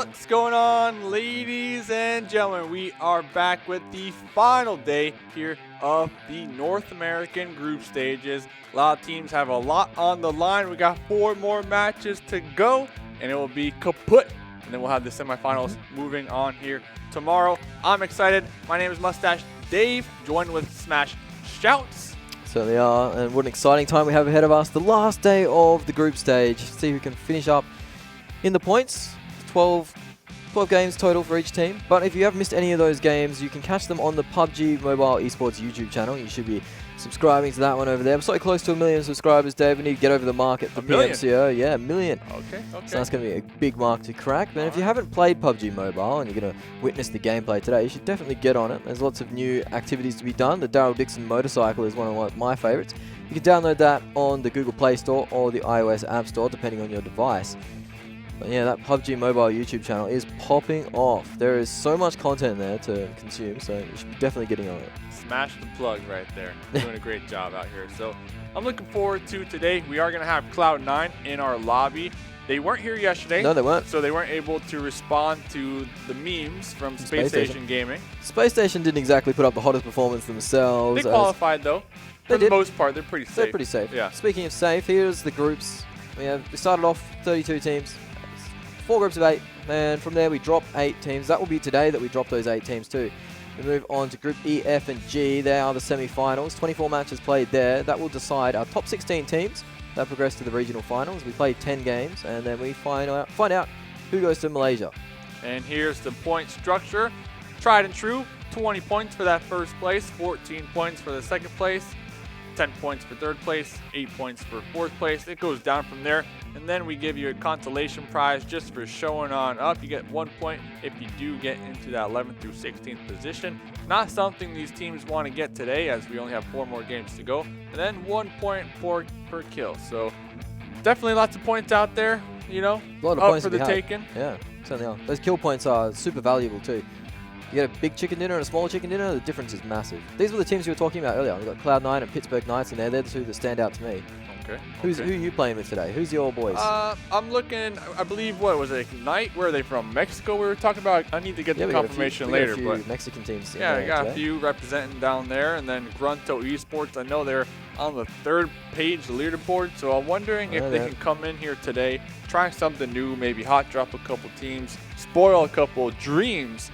What's going on, ladies and gentlemen? We are back with the final day here of the North American group stages. A lot of teams have a lot on the line. We got 4 more matches to go, and it will be kaput. And then we'll have the semifinals moving on here tomorrow. I'm excited. My name is Mustache Dave, joined with Smash Shouts. Certainly are, and what an exciting time we have ahead of us. The last day of the group stage. See who can finish up in the points. 12 games total for each team. But if you have missed any of those games, you can catch them on the PUBG Mobile Esports YouTube channel. You should be subscribing to that one over there. We're so close to 1 million subscribers, Dave. We need to get over the mark at the PMCO. Yeah, 1 million. Okay. So that's going to be a big mark to crack. But if you haven't played PUBG Mobile and you're going to witness the gameplay today, you should definitely get on it. There's lots of new activities to be done. The Daryl Dixon motorcycle is one of my favorites. You can download that on the Google Play Store or the iOS App Store, depending on your device. But yeah, that PUBG Mobile YouTube channel is popping off. There is so much content there to consume, so you should be definitely getting on it. Smash the plug right there. Doing a great job out here. So I'm looking forward to today. We are going to have Cloud9 in our lobby. They weren't here yesterday. No, they weren't. So they weren't able to respond to the memes from Space Station Gaming. Space Station didn't exactly put up the hottest performance themselves. They qualified though. For the most part, they're pretty safe. They're pretty safe. Yeah. Speaking of safe, here's the groups. We started off 32 teams. 4 groups of 8, and from there we drop 8 teams. That will be today that we drop those 8 teams too. We move on to Group E, F, and G. They are the semi-finals. 24 matches played there. That will decide our top 16 teams that progress to the regional finals. We play 10 games, and then we find out who goes to Malaysia. And here's the point structure. Tried and true, 20 points for that first place, 14 points for the second place, 10 points for third place, 8 points for fourth place. It goes down from there. And then we give you a consolation prize just for showing on up. You get 1 point if you do get into that 11th through 16th position. Not something these teams want to get today, as we only have 4 more games to go. And then 1 point per kill. So definitely lots of points out there, you know, a lot of up points for the taking. Yeah, certainly are. Those kill points are super valuable too. You get a big chicken dinner and a smaller chicken dinner, the difference is massive. These were the teams you were talking about earlier. We've got Cloud9 and Pittsburgh Knights in there. They're the 2 that stand out to me. Okay. Who are you playing with today? Who's your boys? I'm looking, I believe, what was it, Ignite? Where are they from? Mexico we were talking about? I need to get the confirmation later. We got a few Mexican teams. Yeah, I got a few representing down there. And then GRUNTo Esports, I know they're on the 3rd page leaderboard. So I'm wondering if they can come in here today, try something new, maybe hot drop a couple teams, spoil a couple dreams.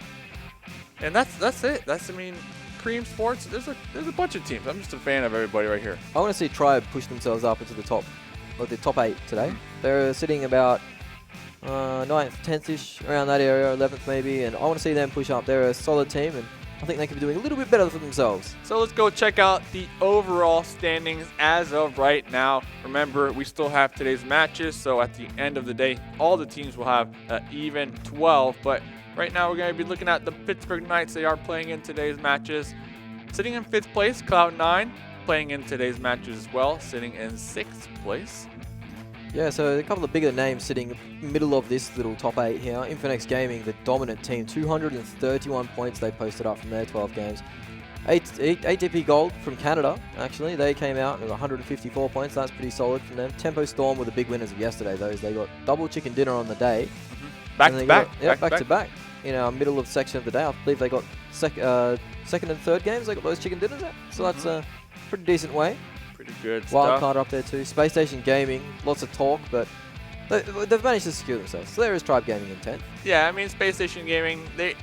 And that's it. I mean, Cream Sports, there's a bunch of teams. I'm just a fan of everybody right here. I want to see Tribe push themselves up into the top 8 today. They're sitting about 9th, 10th-ish, around that area, 11th maybe, and I want to see them push up. They're a solid team, and I think they could be doing a little bit better for themselves. So let's go check out the overall standings as of right now. Remember, we still have today's matches, so at the end of the day, all the teams will have even 12, but right now, we're going to be looking at the Pittsburgh Knights. They are playing in today's matches. Sitting in 5th place, Cloud9 playing in today's matches as well, sitting in 6th place. Yeah, so a couple of bigger names sitting middle of this little top 8 here. Infinex Gaming, the dominant team, 231 points they posted up from their 12 games. ATP Gold from Canada, actually. They came out with 154 points. That's pretty solid from them. Tempo Storm were the big winners of yesterday. They got double chicken dinner on the day. Back to back. Yeah, back to back. In our middle of section of the day, I believe they got second and third games. They got those chicken dinners out. So that's a pretty decent way. Pretty good Wild stuff. card up there too. Space Station Gaming, lots of talk, but they've managed to secure themselves. So there is Tribe Gaming in 10th. Yeah, I mean, Space Station Gaming, they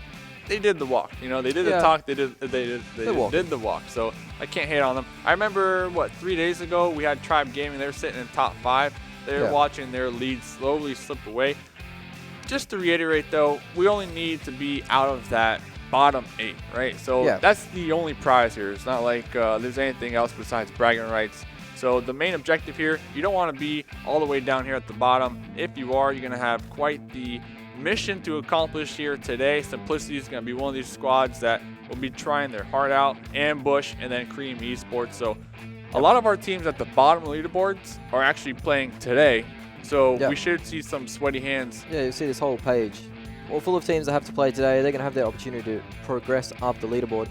did the walk. You know, they did the talk. They did the walk. So I can't hate on them. I remember 3 days ago we had Tribe Gaming. They were sitting in top 5. They were watching their lead slowly slip away. Just to reiterate, though, we only need to be out of that bottom 8, right? So that's the only prize here. It's not like there's anything else besides bragging rights. So the main objective here, you don't want to be all the way down here at the bottom. If you are, you're going to have quite the mission to accomplish here today. Simplicity is going to be one of these squads that will be trying their heart out. Ambush and then Cream Esports. So a lot of our teams at the bottom of the leaderboards are actually playing today. So we should see some sweaty hands. Yeah, you see this whole page. All full of teams that have to play today. They're going to have their opportunity to progress up the leaderboard.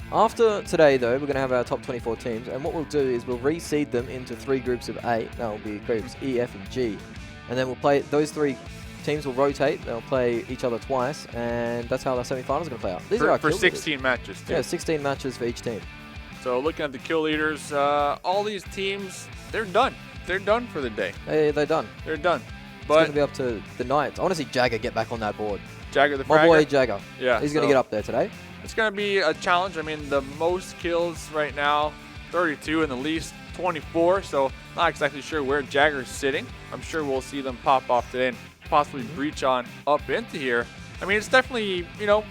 After today, though, we're going to have our top 24 teams. And what we'll do is we'll reseed them into 3 groups of 8. That will be groups E, F, and G. And then we'll play those 3 teams will rotate. They'll play each other twice, and that's how the semifinals are going to play out. These are our for kill 16 leaders. matches, too. Yeah, 16 matches for each team. So looking at the kill leaders, all these teams, they're done. They're done for the day. They're done. They're done. It's But going to be up to the Knights. I want to see Jagger get back on that board. Jagger the My Fragger. boy Jagger. Yeah. He's going to get up there today. It's going to be a challenge. I mean, the most kills right now, 32, and the least 24. So not exactly sure where Jagger's sitting. I'm sure we'll see them pop off today and possibly breach on up into here. I mean, it's definitely, you know,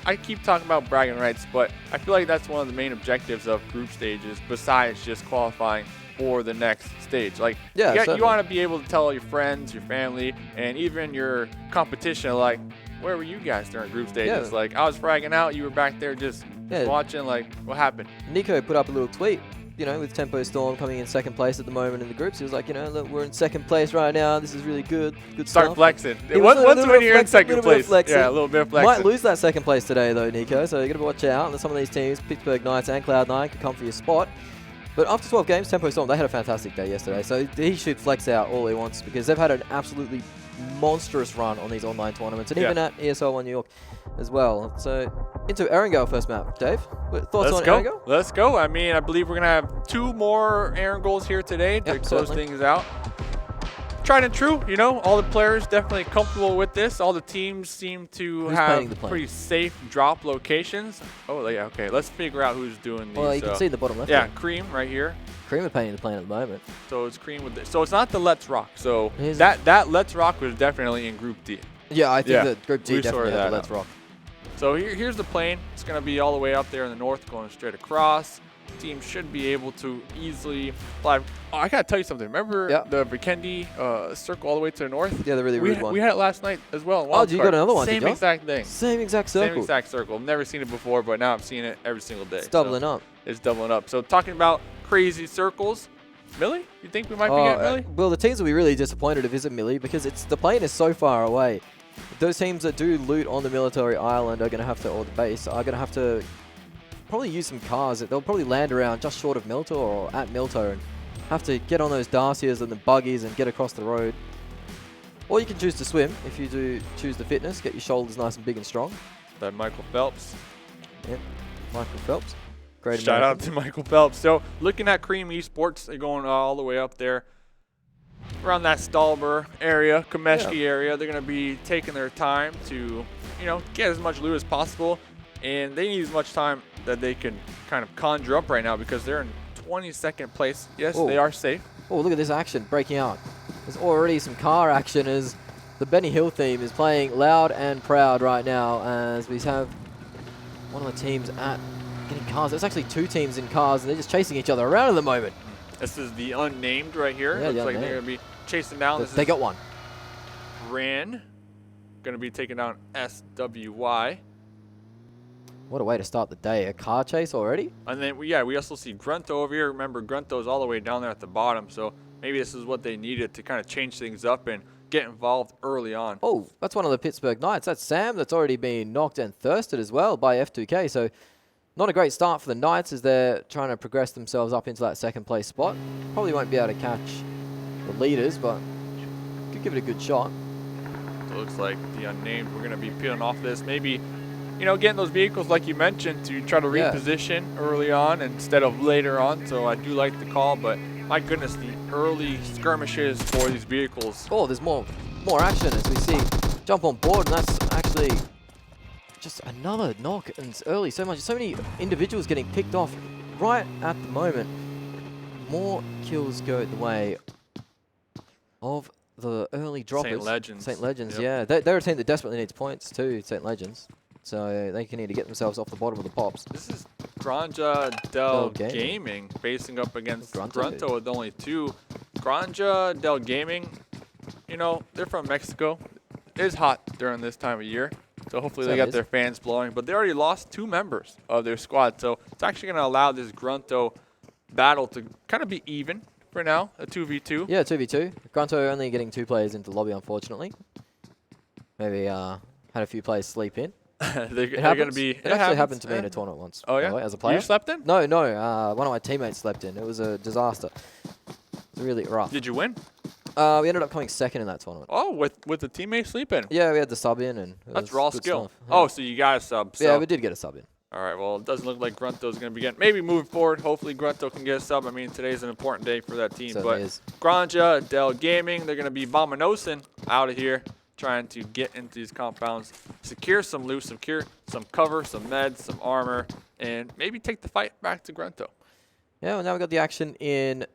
I keep talking about bragging rights, but I feel like that's one of the main objectives of group stages besides just qualifying for the next stage. Like, yeah, you want to be able to tell your friends, your family, and even your competition, like, where were you guys during group stages? Yeah. Like, I was fragging out, you were back there just watching, like, what happened? Nico put up a little tweet, you know, with Tempo Storm coming in second place at the moment in the groups. He was like, you know, look, we're in second place right now. This is really good. Good Start stuff. flexing. Once when you're in second place. Yeah, a little bit of flexing. Might lose that second place today, though, Nico, so you got to watch out. And some of these teams, Pittsburgh Knights and Cloud9, could come for your spot. But after 12 games, Tempo Storm, they had a fantastic day yesterday. So he should flex out all he wants because they've had an absolutely monstrous run on these online tournaments. And even at ESL 1 New York as well. So into Erangel first map. Dave, thoughts on Erangel? Let's go. I mean, I believe we're going to have 2 more Erangels here today to close things out. Tried and true, you know, all the players definitely comfortable with this. All the teams seem to have pretty safe drop locations. Oh, yeah, okay. Let's figure out who's doing these. Well, you can see the bottom left. Yeah, Cream right here. Cream are painting the plane at the moment. So it's Cream with this. So it's not the Let's Rock. So that Let's Rock was definitely in Group D. Yeah, I think that Group D definitely had the Let's Rock. So here's the plane. It's going to be all the way up there in the north, going straight across. Team should be able to easily fly. Oh, I gotta tell you something. Remember the Vikendi circle all the way to the north? Yeah, the really rude one. We had it last night as well. Oh, you got another one? Same exact thing. Same exact circle. Same exact circle. I've never seen it before, but now I'm seeing it every single day. It's doubling up. It's doubling up. So talking about crazy circles, Millie, you think we might be getting Millie? Well, the teams will be really disappointed if it's a Millie because the plane is so far away. Those teams that do loot on the military island are going to have to, or the base, are going to have to probably use some cars. They'll probably land around just short of Milto or at Milto and have to get on those Dacias and the buggies and get across the road. Or you can choose to swim if you do choose the fitness, get your shoulders nice and big and strong. That Michael Phelps. Yep, Michael Phelps. Great Shout out to Michael Phelps. So looking at Cream Esports, they're going all the way up there around that Stalber area, Kameshki area. They're going to be taking their time to, you know, get as much loot as possible. And they need as much time that they can kind of conjure up right now because they're in 22nd place. Yes, they are safe. Oh, look at this action breaking out. There's already some car action as the Benny Hill theme is playing loud and proud right now as we have one of the teams at getting cars. There's actually 2 teams in cars and they're just chasing each other around at the moment. This is the Unnamed right here. Yeah, Looks like they're going to be chasing down. They got one. Ran. Going to be taking down SWY. What a way to start the day. A car chase already? And then, we also see GRUNTo over here. Remember, GRUNTo's all the way down there at the bottom, so maybe this is what they needed to kind of change things up and get involved early on. Oh, that's one of the Pittsburgh Knights. That's Sam that's already been knocked and thirsted as well by F2K, so not a great start for the Knights as they're trying to progress themselves up into that second place spot. Probably won't be able to catch the leaders, but could give it a good shot. So it looks like the Unnamed, we're going to be peeling off this. Maybe, you know, getting those vehicles, like you mentioned, to try to reposition early on instead of later on. So I do like the call, but my goodness, the early skirmishes for these vehicles. Oh, there's more action as we see jump on board, and that's actually just another knock, and it's early. So many individuals getting picked off right at the moment. More kills go the way of the early droppers. St. Legends. St. Legends, yeah. They're a team that desperately needs points too, St. Legends. So they can need to get themselves off the bottom of the pops. This is Granja del Gaming facing up against GRUNTo with only 2. Granja del Gaming, you know, they're from Mexico. It is hot during this time of year, so hopefully they got their fans blowing. But they already lost 2 members of their squad, so it's actually going to allow this GRUNTo battle to kind of be even for now, a 2v2. Yeah, 2v2. GRUNTo only getting 2 players into the lobby, unfortunately. Maybe had a few players sleep in. they're going to be. It actually happened to me in a tournament once. Oh yeah, as a player. You slept in? No. One of my teammates slept in. It was a disaster. It was really rough. Did you win? We ended up coming second in that tournament. Oh, with the teammate sleeping. Yeah, we had the sub in, and that's raw skill. Yeah. Oh, so you got a sub. So. Yeah, we did get a sub in. All right, well, it doesn't look like GRUNTo's going to be getting. Maybe moving forward, hopefully GRUNTo can get a sub. I mean, today's an important day for that team. Certainly but is. Granja, PUBG Gaming, they're going to be bombing out of here, trying to get into these compounds, secure some loot, secure some cover, some meds, some armor, and maybe take the fight back to GRUNTo. Yeah, well, now we got the action in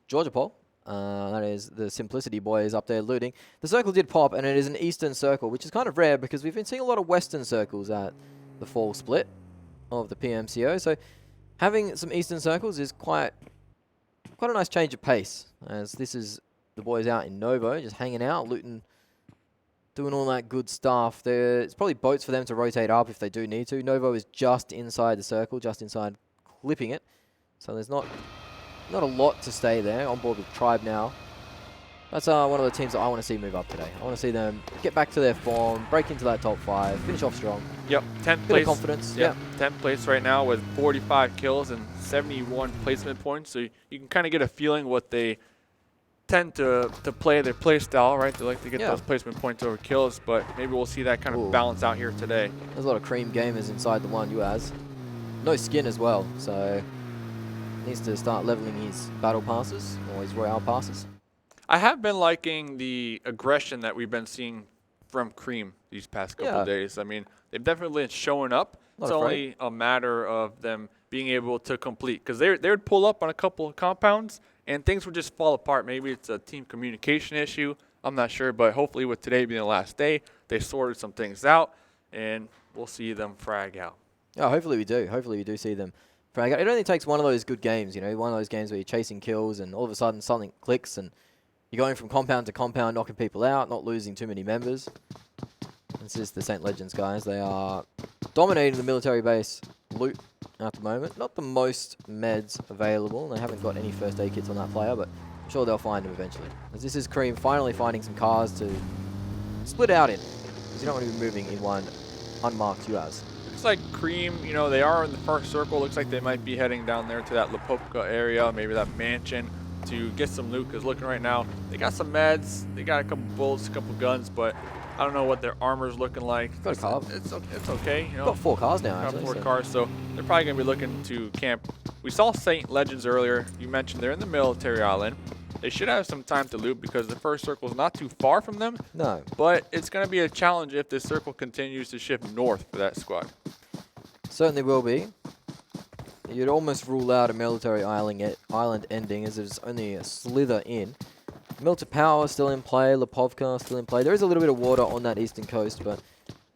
Georgia Pole. That is the Simplicity boys up there looting. The circle did pop, and it is an eastern circle, which is kind of rare because we've been seeing a lot of western circles at the fall split of the PMCO. So having some eastern circles is quite a nice change of pace, as this is the boys out in Novo, just hanging out, looting, doing all that good stuff. It's probably boats for them to rotate up if they do need to. Novo is just inside the circle, just inside clipping it. So there's not a lot to stay there. On board with Tribe now. That's one of the teams that I want to see move up today. I want to see them get back to their form, break into that top 5, finish off strong. Yep, 10th place. Bit of confidence. Yep. 10th place right now with 45 kills and 71 placement points. So you can kind of get a feeling what they tend to play, their play style, right? They like to get those placement points over kills, but maybe we'll see that kind of balance out here today. There's a lot of cream gamers inside the one UAZ. No skin as well, so needs to start leveling his battle passes or his royale passes. I have been liking the aggression that we've been seeing from Cream these past couple of days. I mean, they've definitely been showing up. It's only a matter of them being able to complete, because they would pull up on a couple of compounds and things would just fall apart. Maybe it's a team communication issue. I'm not sure, but hopefully with today being the last day, they sorted some things out and we'll see them frag out. Oh, hopefully we do. Hopefully we do see them frag out. It only takes one of those good games, you know, one of those games where you're chasing kills and all of a sudden something clicks and you're going from compound to compound, knocking people out, not losing too many members. This is the St. Legends guys. They are dominating the military base loot at the moment. Not the most meds available. They haven't got any first aid kits on that player, but I'm sure they'll find them eventually. As this is Cream finally finding some cars to split out in, because you don't want to be moving in one unmarked UAZ. Looks like Cream, you know, they are in the first circle. Looks like they might be heading down there to that Lapopka area, maybe that mansion, to get some loot, because looking right now, they got some meds, they got a couple bullets, a couple guns, but I don't know what their armor's looking like. Got a car. It's okay, you know. Got 4 cars now, actually. Got 4 cars, so they're probably going to be looking to camp. We saw St. Legends earlier. You mentioned they're in the military island. They should have some time to loot because the first circle is not too far from them. No. But it's going to be a challenge if this circle continues to shift north for that squad. Certainly will be. You'd almost rule out a military island ending, as there's only a slither in. Milta Power still in play, Lipovka still in play. There is a little bit of water on that eastern coast, but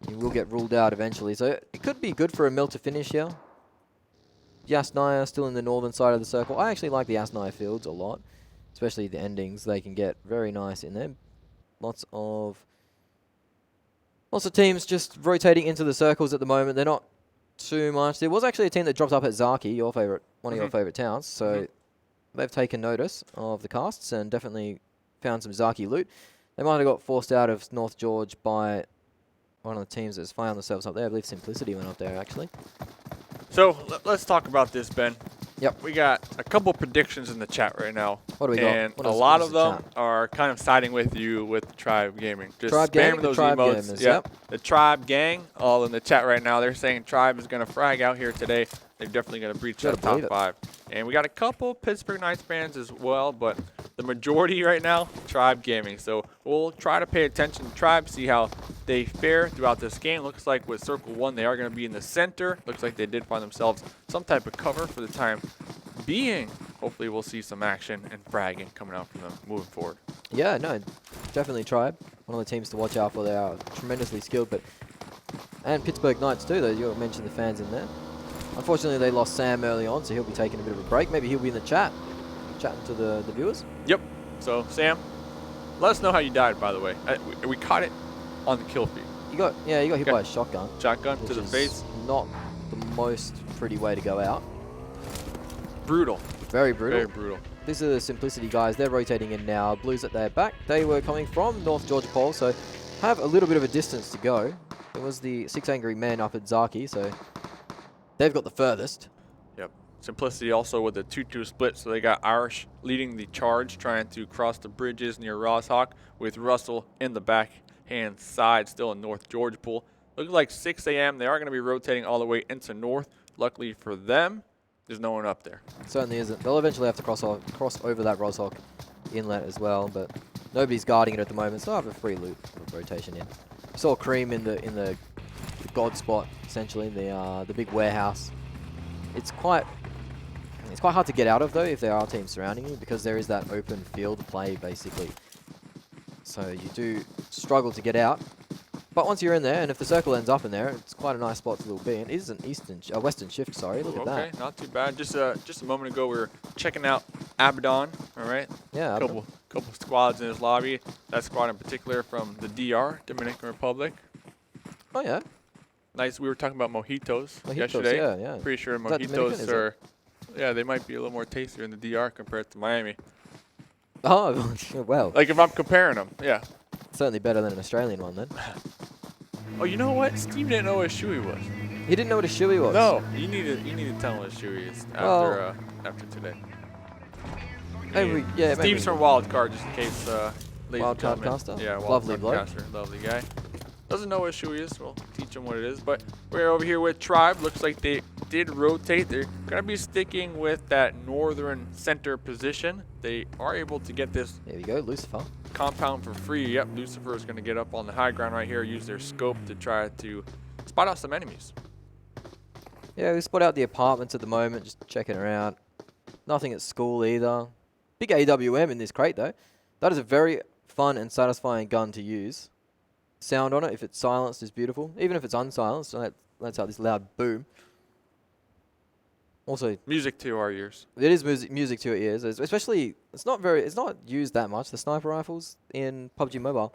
you will get ruled out eventually. So it could be good for a Milta finish here. Yasnaya still in the northern side of the circle. I actually like the Yasnaya fields a lot, especially the endings. They can get very nice in there. Lots of teams just rotating into the circles at the moment. They're not too much. There was actually a team that dropped up at Zaki, your favorite, one of your favorite towns. So they've taken notice of the casts and definitely found some Zaki loot. They might have got forced out of North George by one of the teams that's found themselves up there. I believe Simplicity went up there, actually. So let's talk about this, Ben. Yep. We got a couple predictions in the chat right now. What do we got? And a lot of them are kind of siding with you with Tribe Gaming. Just Tribe spamming those Tribe emotes. Gamers, Yep. The Tribe gang all in the chat right now. They're saying Tribe is going to frag out here today. They're definitely going to breach that top 5. And we got a couple Pittsburgh Knights fans as well, but the majority right now, Tribe Gaming. So we'll try to pay attention to Tribe, see how they fare throughout this game. Looks like with Circle 1, they are going to be in the center. Looks like they did find themselves some type of cover for the time being. Hopefully we'll see some action and fragging coming out from them moving forward. Yeah, no, definitely Tribe. One of the teams to watch out for. They are tremendously skilled, and Pittsburgh Knights too, though. You mentioned the fans in there. Unfortunately, they lost Sam early on, so he'll be taking a bit of a break. Maybe he'll be in the chat, chatting to the viewers. Yep. So, Sam, let us know how you died, by the way. We caught it on the kill feed. You got hit by a shotgun. Shotgun to the face. Not the most pretty way to go out. Brutal. Very brutal. Very brutal. These are the Simplicity guys. They're rotating in now. Blues at their back. They were coming from North Georgia Pole, so have a little bit of a distance to go. It was the 6 Angry Men up at Zaki, so they've got the furthest. Yep. Simplicity also with a 2-2 split, so they got Irish leading the charge, trying to cross the bridges near Rosshawk, with Russell in the backhand side, still in North George Pool. Looks like 6 a.m. They are going to be rotating all the way into North. Luckily for them, there's no one up there. Certainly isn't. They'll eventually have to cross over that Rosshawk inlet as well, but nobody's guarding it at the moment, so I have a free loot rotation in. Saw Cream in the god spot, essentially, the big warehouse. It's quite hard to get out of, though, if there are teams surrounding you, because there is that open field play, basically. So you do struggle to get out. But once you're in there, and if the circle ends up in there, it's quite a nice spot to be in. It is an western shift, sorry. Look at that. Okay, not too bad. Just a moment ago, we were checking out ABADDON, all right? Yeah, couple squads in his lobby. That squad in particular from the DR, Dominican Republic. Oh, yeah. Nice. We were talking about mojitos yesterday. Yeah. Pretty sure mojitos are, yeah, they might be a little more tastier in the DR compared to Miami. Oh, well. Like if I'm comparing them, yeah. Certainly better than an Australian one, then. Oh, you know what? Steve didn't know what a shoey was. He didn't know what a shoey was? No. You need to tell him what a shoey is after today. Maybe, Steve's from Wildcard, just in case. Wildcard caster? Yeah, lovely Wildcard bloke. caster. Lovely guy. Doesn't know what a shoey is. We'll teach him what it is. But we're over here with Tribe. Looks like they did rotate. They're going to be sticking with that northern center position. They are able to get this. There you go, Lucifer. Compound for free. Yep, Lucifer is going to get up on the high ground right here, use their scope to try to spot out some enemies. Yeah, we spot out the apartments at the moment, just checking around. Nothing at school either. Big AWM in this crate, though. That is a very fun and satisfying gun to use. Sound on it, if it's silenced, is beautiful. Even if it's unsilenced, so that's out this loud boom. Also, music to our ears. It is music to our ears, especially it's not used that much. The sniper rifles in PUBG Mobile,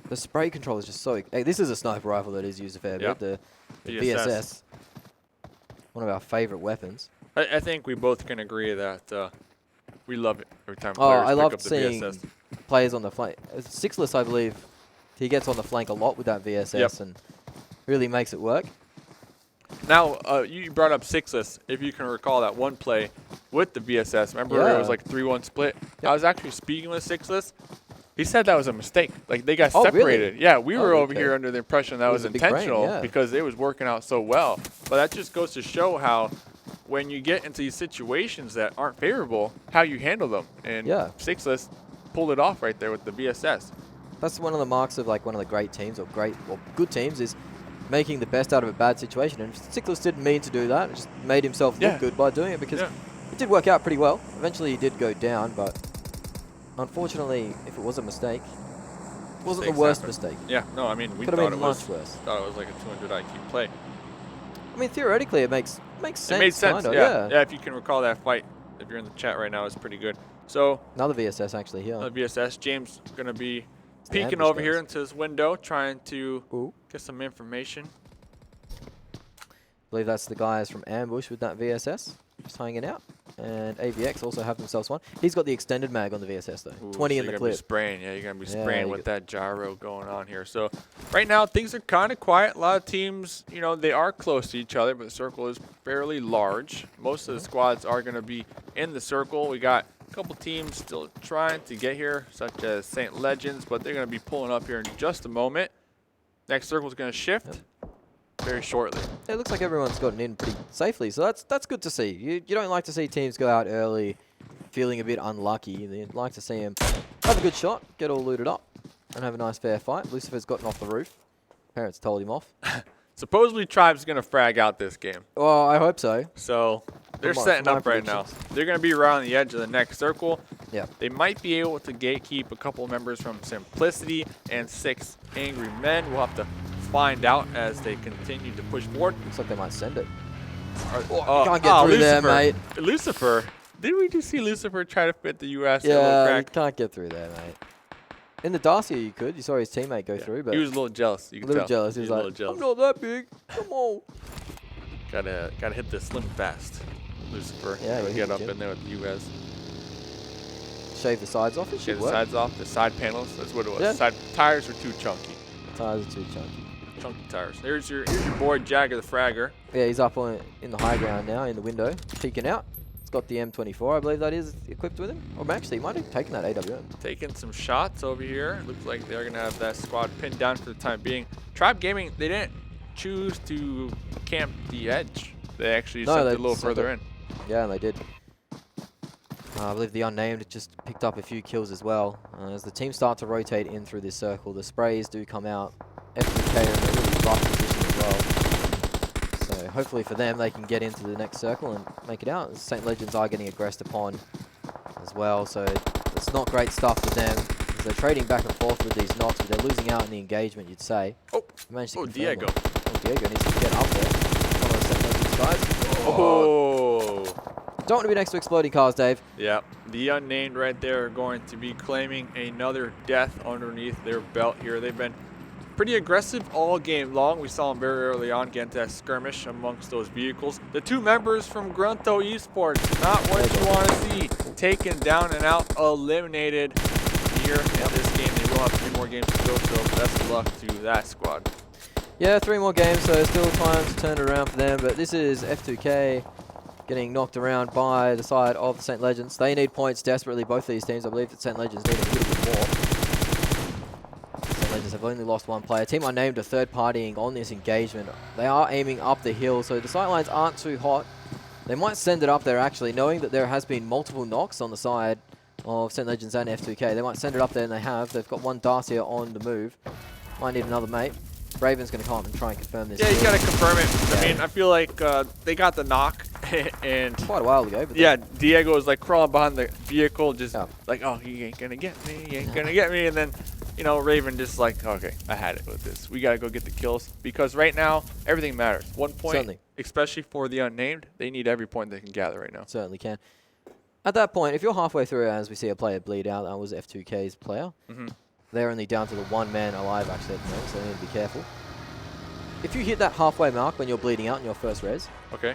the spray control is just so. Hey, this is a sniper rifle that is used a fair bit. The VSS, one of our favorite weapons. I think we both can agree that we love it every time. I love seeing players on the flank. Sixless, I believe, he gets on the flank a lot with that VSS and really makes it work. Now, you brought up Sixless. If you can recall that one play with the VSS, remember it was like 3-1 split? I was actually speaking with Sixless. He said that was a mistake. Like, they got separated. Really? Yeah, we were over here under the impression that was intentional because it was working out so well. But that just goes to show how when you get into these situations that aren't favorable, how you handle them. And Sixless pulled it off right there with the VSS. That's one of the marks of like one of the great teams or good teams is making the best out of a bad situation. And Sixless didn't mean to do that. It just made himself look good by doing it because it did work out pretty well. Eventually he did go down, but unfortunately, if it was a mistake, it wasn't the worst mistake. Yeah, no, I mean, we thought thought it was much worse. Thought it was like a 200 IQ play. I mean, theoretically, it makes sense. It made sense, kinda, yeah. If you can recall that fight, if you're in the chat right now, it's pretty good. So another VSS actually here. Another VSS. James going to be peeking over here into his window, trying to get some information. I believe that's the guys from Ambush with that VSS, just hanging out. And AVX also have themselves one. He's got the extended mag on the VSS though. Ooh, 20 so in the you're clip. Be spraying. Yeah, you're going to be spraying with that gyro going on here. So right now things are kind of quiet. A lot of teams, you know, they are close to each other, but the circle is fairly large. Most of the squads are going to be in the circle. We got a couple teams still trying to get here, such as St. Legends, but they're going to be pulling up here in just a moment. Next circle is going to shift very shortly. It looks like everyone's gotten in pretty safely, so that's good to see. You don't like to see teams go out early feeling a bit unlucky. You'd like to see them have a good shot, get all looted up, and have a nice fair fight. Lucifer's gotten off the roof. Parents told him off. Supposedly Tribe's going to frag out this game. Well, I hope so. So they're setting up right now. They're going to be around the edge of the next circle. Yeah. They might be able to gatekeep a couple members from Simplicity and 6 Angry Men. We'll have to find out as they continue to push forward. Looks like they might send it. You can't get through there, mate. Lucifer. Did we just see Lucifer try to fit the US? Yeah, you can't get through there, mate. In the Darcy, you could. You saw his teammate go through, but he was a little jealous. You could tell. Jealous. He was like, I'm not that big. Come on. Gotta hit this slim fast, Lucifer. Yeah, get up in there with the US. Shave the sides off. Shave the sides off. The side panels. That's what it was. Yeah. Side tires are too chunky. Tires are too chunky. chunky tires. Here's your boy Jagger the Fragger. Yeah, he's up in the high ground now, in the window, peeking out. He's got the M24, I believe that is, equipped with him. Or actually, he might have taken that AWM. Taking some shots over here. Looks like they're going to have that squad pinned down for the time being. Tribe Gaming, they didn't choose to camp the edge. They actually sent it a little further in. Yeah, they did. I believe the Unnamed just picked up a few kills as well. As the team start to rotate in through this circle, the sprays do come out. F2K are in a really rough position as well. So hopefully for them, they can get into the next circle and make it out. St. Legends are getting aggressed upon as well, so it's not great stuff for them. As they're trading back and forth with these knocks, but they're losing out in the engagement, you'd say. Oh, Diego. Oh, Diego needs to get up there. One of the St. Legends guys. Oh. Don't want to be next to exploding cars, Dave. Yeah, the Unnamed right there are going to be claiming another death underneath their belt here. They've been pretty aggressive all game long. We saw them very early on get into that skirmish amongst those vehicles. The two members from GRUNTo Esports, not what you want to see. Taken down and out, eliminated here in this game. They will have 3 more games to go, so best of luck to that squad. Yeah, 3 more games, so still time to turn it around for them. But this is F2K getting knocked around by the side of the St. Legends. They need points desperately, both these teams. I believe that St. Legends need a little bit more. St. Legends have only lost 1 player. Team Unnamed are third partying on this engagement. They are aiming up the hill, so the sightlines aren't too hot. They might send it up there actually, knowing that there has been multiple knocks on the side of St. Legends and F2K. They might send it up there, and they have. They've got one Darcia on the move. Might need another mate. Raven's going to come up and try and confirm this. Yeah, you got to confirm it. Yeah. I mean, I feel like they got the knock and quite a while ago. But yeah, Diego was like crawling behind the vehicle, just like, oh, he ain't gonna get me, he ain't gonna get me. And then, you know, Raven just like, okay, I had it with this. We got to go get the kills because right now everything matters. 1 point, certainly. Especially for the Unnamed, they need every point they can gather right now. Certainly can. At that point, if you're halfway through, as we see a player bleed out, that was F2K's player. They're only down to the 1 man alive actually at the moment, so they need to be careful. If you hit that halfway mark when you're bleeding out in your first res,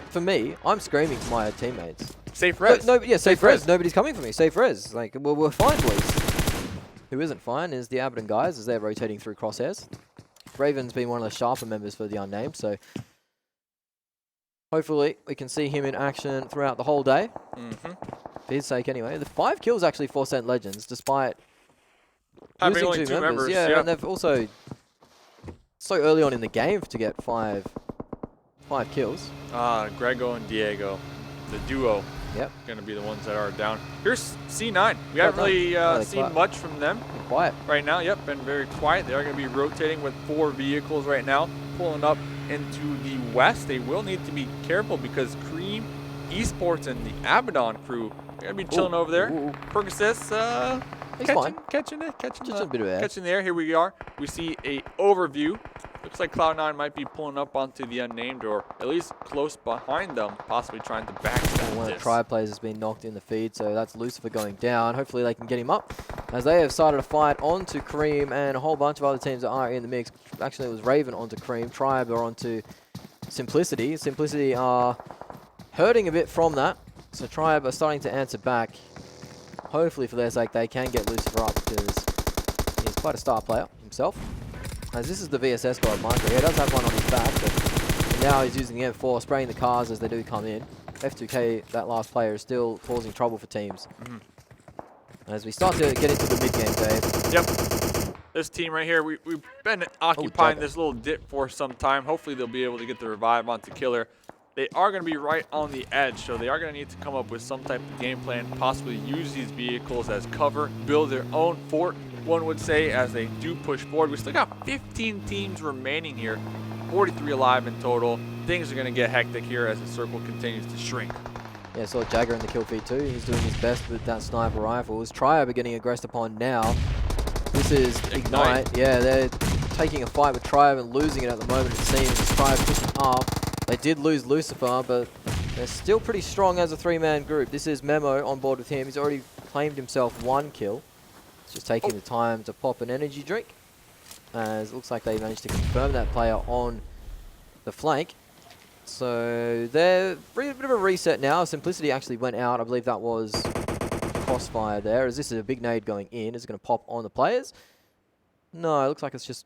for me, I'm screaming to my teammates. Safe res. No, yeah, safe res. Nobody's coming for me. Safe res. Like, well, we're fine, boys. Who isn't fine is the ABADDON guys as they're rotating through crosshairs. Raven's been one of the sharper members for the Unnamed, so hopefully we can see him in action throughout the whole day. For his sake anyway. The 5 kills actually for St. Legends, despite having losing only 2 members. Yeah, and they've also so early on in the game to get 5 kills. Grego and Diego, the duo. Yep. Going to be the ones that are down. Here's C9. We haven't really seen much from them. Quiet. Right now. Yep, been very quiet. They are going to be rotating with 4 vehicles right now, pulling up into the west. They will need to be careful because Cream, Esports, and the ABADDON crew are going to be chilling over there. Percocet, catching the air. Here we are. We see a overview. Looks like Cloud9 might be pulling up onto the Unnamed, or at least close behind them, possibly trying to backstab one of the Tribe players has been knocked in the feed, so that's Lucifer going down. Hopefully they can get him up, as they have started a fight onto Cream and a whole bunch of other teams that are in the mix. Actually, it was Raven onto Cream. Tribe are onto Simplicity. Simplicity are hurting a bit from that, so Tribe are starting to answer back. Hopefully for their sake they can get Lucifer up, because he's quite a star player himself. As this is the VSS squad, Micro. He does have one on his back, but now he's using the M4, spraying the cars as they do come in. F2K, that last player, is still causing trouble for teams. As we start to get into the mid-game, Dave. Yep. This team right here, we've been occupying this little dip for some time. Hopefully they'll be able to get the revive onto Killer. They are going to be right on the edge, so they are going to need to come up with some type of game plan, possibly use these vehicles as cover, build their own fort, one would say, as they do push forward. We still got 15 teams remaining here, 43 alive in total. Things are going to get hectic here as the circle continues to shrink. Yeah, saw Jagger in the kill feed too. He's doing his best with that sniper rifle. Tribe are getting aggressed upon now. This is Ignite. Yeah, they're taking a fight with Tribe and losing it at the moment, it seems. Tribe pushing up. They did lose Lucifer, but they're still pretty strong as a 3-man group. This is Memo on board with him. He's already claimed himself 1 kill. He's just taking the time to pop an energy drink, as it looks like they managed to confirm that player on the flank. So they're a bit of a reset now. Simplicity actually went out. I believe that was crossfire there, as this is a big nade going in. Is it going to pop on the players? No, it looks like it's just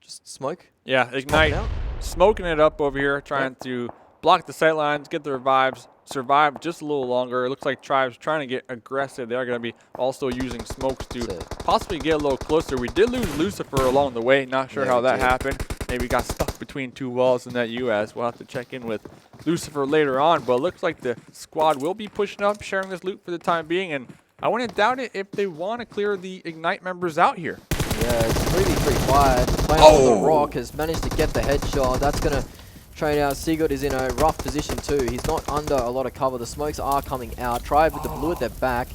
just smoke. Yeah, Ignite smoking it up over here, trying to block the sight lines, get the revives, survive just a little longer. It looks like Tribe's trying to get aggressive. They're going to be also using smokes to possibly get a little closer. We did lose Lucifer along the way. Not sure how that happened. Maybe got stuck between two walls in that US. We'll have to check in with Lucifer later on. But it looks like the squad will be pushing up, sharing this loot for the time being. And I wouldn't doubt it if they want to clear the Ignite members out here. Yeah, it's pretty quiet. The player on the rock has managed to get the headshot. That's going to train out. Sigurd is in a rough position too. He's not under a lot of cover. The smokes are coming out. Tribe with the blue at their back.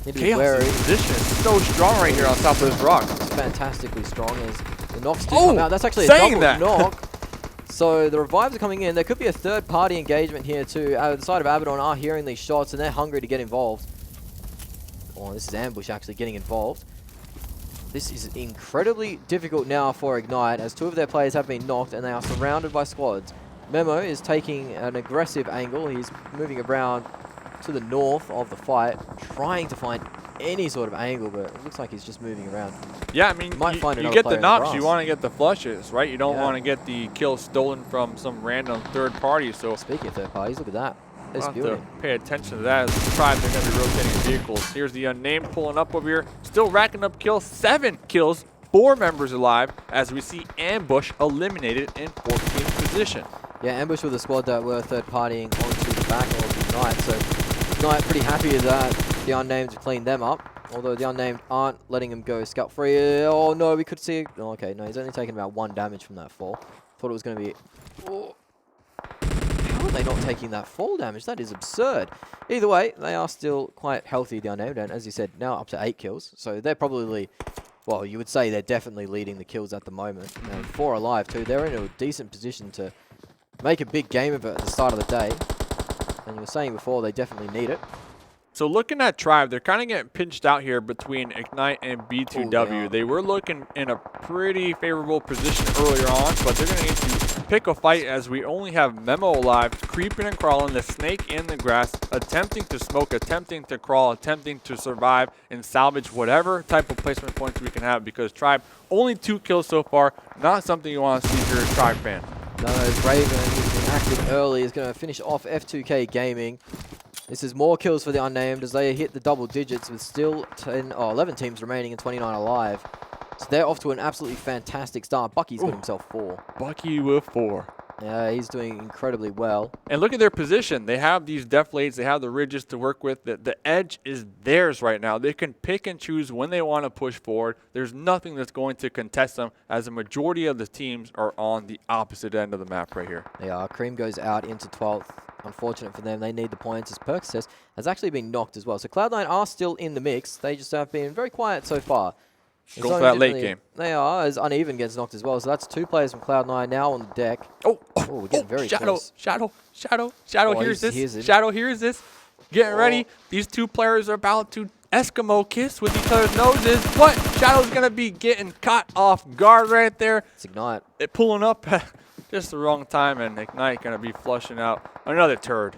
Need to be wary. Position is so strong right here on top of this rock. It's fantastically strong as the knocks do come out. That's actually a double knock. So the revives are coming in. There could be a third party engagement here too. The side of ABADDON are hearing these shots and they're hungry to get involved. Oh, this is Ambush actually getting involved. This is incredibly difficult now for Ignite as two of their players have been knocked and they are surrounded by squads. Memo is taking an aggressive angle. He's moving around to the north of the fight, trying to find any sort of angle, but it looks like he's just moving around. Yeah, I mean, you get the knocks, you want to get the flushes, right? You don't want to get the kill stolen from some random third party. So speaking of third parties, look at that. We'll have to pay attention to that. As the Tribe, they're going to be rotating vehicles. Here's the Unnamed pulling up over here. Still racking up kills. 7 kills, 4 members alive, as we see Ambush eliminated in 14th position. Yeah, Ambush with a squad that were third partying onto the back of Ignite. So Ignite pretty happy that the Unnamed cleaned them up. Although the Unnamed aren't letting him go scot free. Oh no, we could see. Oh, okay, no, he's only taken about 1 damage from that fall. Thought it was going to be. Oh. How are they not taking that fall damage? That is absurd. Either way, they are still quite healthy, the Unnamed, and as you said, now up to 8 kills. So they're probably, well, you would say they're definitely leading the kills at the moment. And 4 alive too. They're in a decent position to make a big game of it at the start of the day. And you were saying before, they definitely need it. So looking at Tribe, they're kind of getting pinched out here between Ignite and B2W. They were looking in a pretty favorable position earlier on, but they're going to need to pick a fight as we only have Memo alive, creeping and crawling, the snake in the grass, attempting to smoke, attempting to crawl, attempting to survive and salvage whatever type of placement points we can have, because Tribe, only 2 kills so far, not something you want to see if you're a Tribe fan. No, Raven, who's been active early, is going to finish off F2K Gaming. This is more kills for the Unnamed as they hit the double digits with still 11 teams remaining and 29 alive. So they're off to an absolutely fantastic start. Bucky's got himself 4. Bucky with 4. Yeah, he's doing incredibly well. And look at their position. They have these deflates. They have the ridges to work with. The edge is theirs right now. They can pick and choose when they want to push forward. There's nothing that's going to contest them, as the majority of the teams are on the opposite end of the map right here. They are. Cream goes out into 12th. Unfortunate for them. They need the points, as Perks says, has actually been knocked as well. So Cloud9 are still in the mix. They just have been very quiet so far. Going for that late game. They are, as Uneven gets knocked as well. So that's 2 players from Cloud9 now on the deck. We're getting very close. Shadow hears this. Shadow hears this. Getting ready. These 2 players are about to Eskimo kiss with each other's noses. What? Shadow's going to be getting caught off guard right there. It's Ignite. It pulling up just the wrong time, and Ignite going to be flushing out another turd.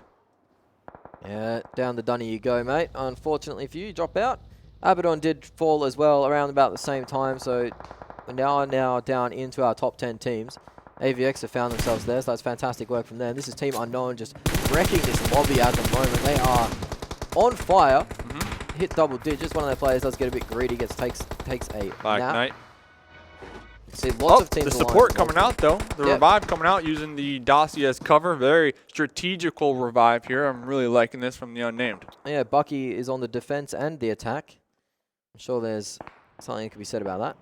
Yeah, down the dunny you go, mate. Unfortunately for you, you drop out. ABADDON did fall as well around about the same time, so we're now down into our top 10 teams. AVX have found themselves there, so that's fantastic work from them. This is Team Unknown just wrecking this lobby at the moment. They are on fire. Hit double digits. One of their players does get a bit greedy, takes a nap. See, lots of teams. The support coming out though. The revive coming out using the Dossier as cover. Very strategical revive here. I'm really liking this from the Unnamed. Yeah, Bucky is on the defense and the attack. I'm sure there's something that could be said about that.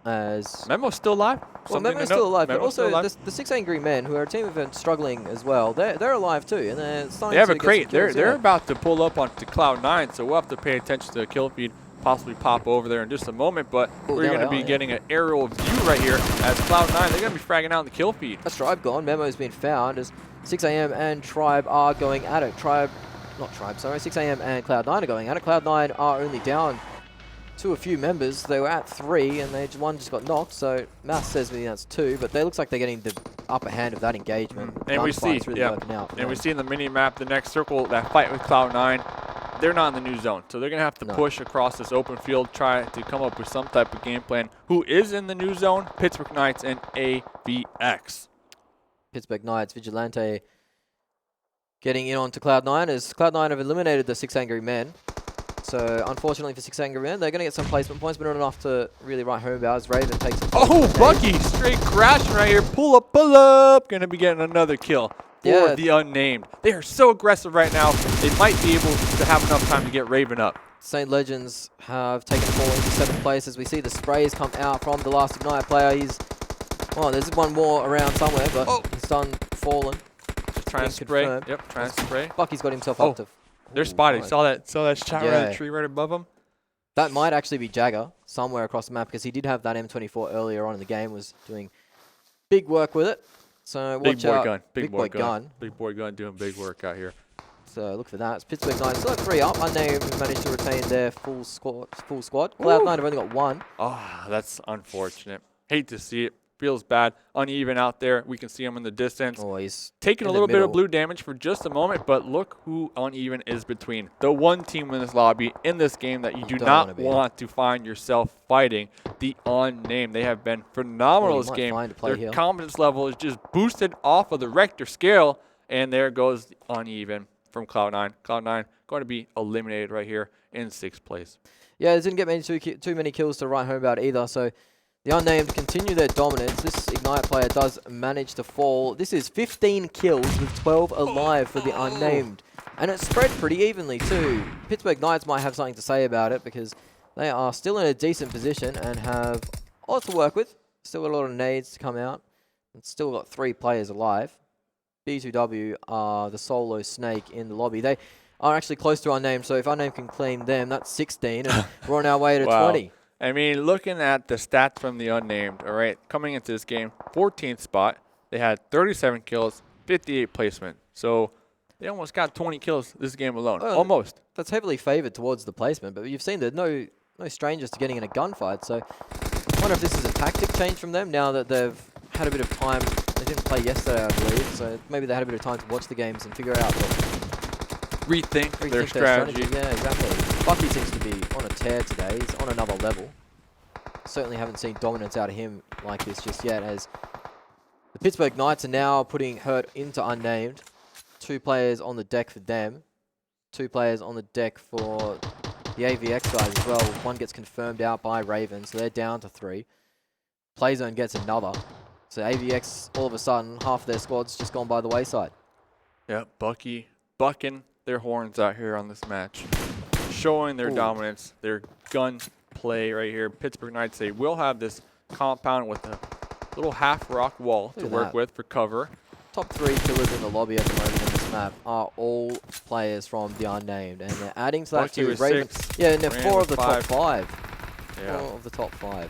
As Memo's still alive. Well, Memo's still alive, but also the 6 Angry Men, who are a team of been struggling as well, they're alive too, and they're starting. They have a crate. They're about to pull up onto Cloud9, so we'll have to pay attention to the kill feed. Possibly pop over there in just a moment, but we're going to be getting an aerial view right here as Cloud9. They're going to be fragging out the kill feed. That's Tribe gone. Memo's been found as 6 AM and Tribe are going at it. 6 AM and Cloud9 are going at it. Cloud9 are only down to a few members. They were at 3 and one just got knocked, so math says me that's 2, but they looks like they're getting the upper hand of that engagement. And we see, we see in the mini map the next circle, that fight with Cloud9. they're not in the new zone. So they're going to have to push across this open field, try to come up with some type of game plan. Who is in the new zone? Pittsburgh Knights and ABX. Pittsburgh Knights, Vigilante getting in onto Cloud9 as Cloud9 have eliminated the 6 Angry Men. So unfortunately for 6 Angry Men, they're going to get some placement points, but not enough to really write home about as Raven takes it. Oh, Bucky straight crashing right here. Pull up. Going to be getting another kill for the Unnamed. They are so aggressive right now. They might be able to have enough time to get Raven up. St. Legends have taken the fall into 7th place as we see the sprays come out from the last Ignite player. There's one more around somewhere, but he's done fallen. Just trying to spray. Yep, trying to spray. Bucky's got himself up to. They're spotted. Saw that shot right in the tree right above him. That might actually be Jagger somewhere across the map because he did have that M24 earlier on in the game, was doing big work with it. So watch out. Big boy gun. Big boy gun doing big work out here. So look for that. It's Pittsburgh Knights still at 3 up. Unnamed have managed to retain their full squad. Cloud9 have only got 1. Oh, that's unfortunate. Hate to see it. Feels bad. Uneven out there. We can see him in the distance. Oh, he's taking a little bit of blue damage for just a moment, but look who Uneven is between. The one team in this lobby, in this game that you do not want to find yourself fighting. The Unnamed. They have been phenomenal this game. Their confidence level is just boosted off of the Richter scale, and there goes the Uneven from Cloud9. Cloud9 going to be eliminated right here in 6th place. Yeah, they didn't get too many kills to write home about either, so the Unnamed continue their dominance. This Ignite player does manage to fall. This is 15 kills with 12 alive for the Unnamed. And it's spread pretty evenly too. Pittsburgh Knights might have something to say about it because they are still in a decent position and have a lot to work with. Still got a lot of nades to come out. And still got 3 players alive. B2W are the solo snake in the lobby. They are actually close to Unnamed, so if Unnamed can claim them, that's 16 and we're on our way to 20. I mean, looking at the stats from the Unnamed, all right, coming into this game, 14th spot. They had 37 kills, 58 placement. So they almost got 20 kills this game alone. Well, almost. That's heavily favored towards the placement, but you've seen that no strangers to getting in a gunfight. So I wonder if this is a tactic change from them now that they've had a bit of time. They didn't play yesterday, I believe, so maybe they had a bit of time to watch the games and figure out rethink their strategy. Yeah, exactly. Bucky seems to be on a tear today. He's on another level. Certainly haven't seen dominance out of him like this just yet, as the Pittsburgh Knights are now putting hurt into Unnamed. 2 players on the deck for them. 2 players on the deck for the AVX guys as well. 1 gets confirmed out by Raven, so they're down to 3. Playzone gets another. So AVX, all of a sudden, half their squad's just gone by the wayside. Yeah, Bucky bucking their horns out here on this match. Showing their dominance, their gun play right here. Pittsburgh Knights, they will have this compound with a little half rock wall to work with for cover. Top 3 killers in the lobby at the moment on this map are all players from the Unnamed, and they're adding to that too. Raven, yeah, and they're 4 of the top 5. Yeah. 4 of the top 5.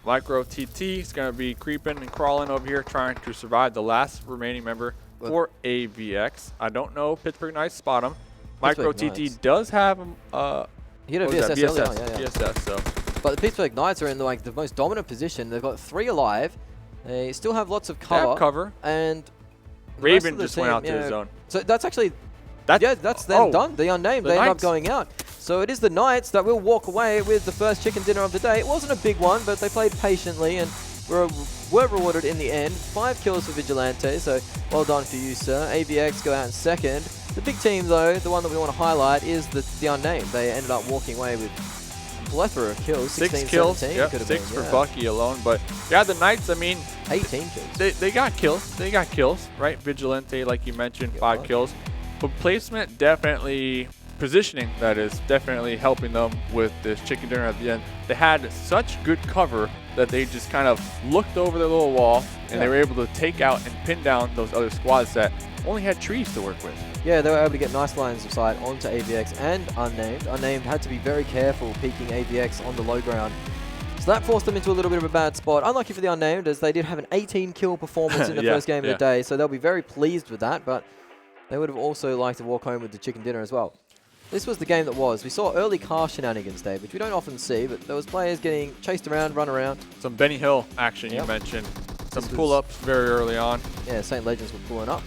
Micro TT is going to be creeping and crawling over here, trying to survive the last remaining member for AVX. I don't know if Pittsburgh Knights spot him. Micro TT does have he had a VSS, so. But the Pittsburgh Knights are in the most dominant position. They've got 3 alive. They still have lots of cover. They have cover. And Raven just went out to his zone. So that's actually, that's them done. The Unnamed, they end up going out. So it is the Knights that will walk away with the first chicken dinner of the day. It wasn't a big one, but they played patiently and were rewarded in the end. 5 kills for Vigilante, so well done for you, sir. AVX go out in second. The big team, though, the one that we want to highlight, is the Unnamed. They ended up walking away with a plethora of kills. 6 kills. Yep, 6 for Bucky alone. But yeah, the Knights, I mean, 18 kills. They got kills. They got kills, right? Vigilante, like you mentioned, 5 kills. But placement definitely, positioning that is, definitely helping them with this chicken dinner at the end. They had such good cover that they just kind of looked over their little wall and they were able to take out and pin down those other squads that only had trees to work with. Yeah, they were able to get nice lines of sight onto AVX and Unnamed. Unnamed had to be very careful peeking AVX on the low ground. So that forced them into a little bit of a bad spot. Unlucky for the Unnamed, as they did have an 18 kill performance in the first game of the day, so they'll be very pleased with that, but they would have also liked to walk home with the chicken dinner as well. This was the game that was. We saw early car shenanigans, Dave, which we don't often see, but there was players getting chased around, run around. Some Benny Hill action you mentioned. Some pull-ups very early on. Yeah, St. Legends were pulling up.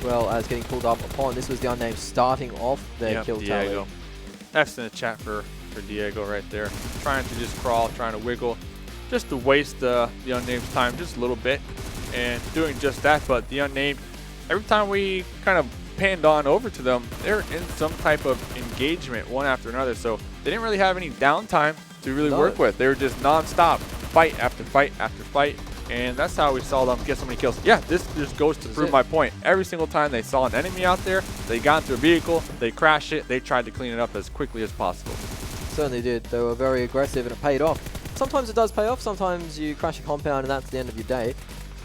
well as getting pulled up upon. This was the Unnamed starting off their kill tally. F's in the chat for Diego right there. Trying to just crawl, trying to wiggle, just to waste the Unnamed time just a little bit, and doing just that. But the Unnamed, every time we kind of panned on over to them, they're in some type of engagement one after another. So they didn't really have any downtime to really work with. They were just non-stop, fight after fight after fight. And that's how we saw them get so many kills. Yeah, this just goes to prove my point. Every single time they saw an enemy out there, they got into a vehicle, they crashed it, they tried to clean it up as quickly as possible. Certainly did. They were very aggressive and it paid off. Sometimes it does pay off, sometimes you crash a compound and that's the end of your day.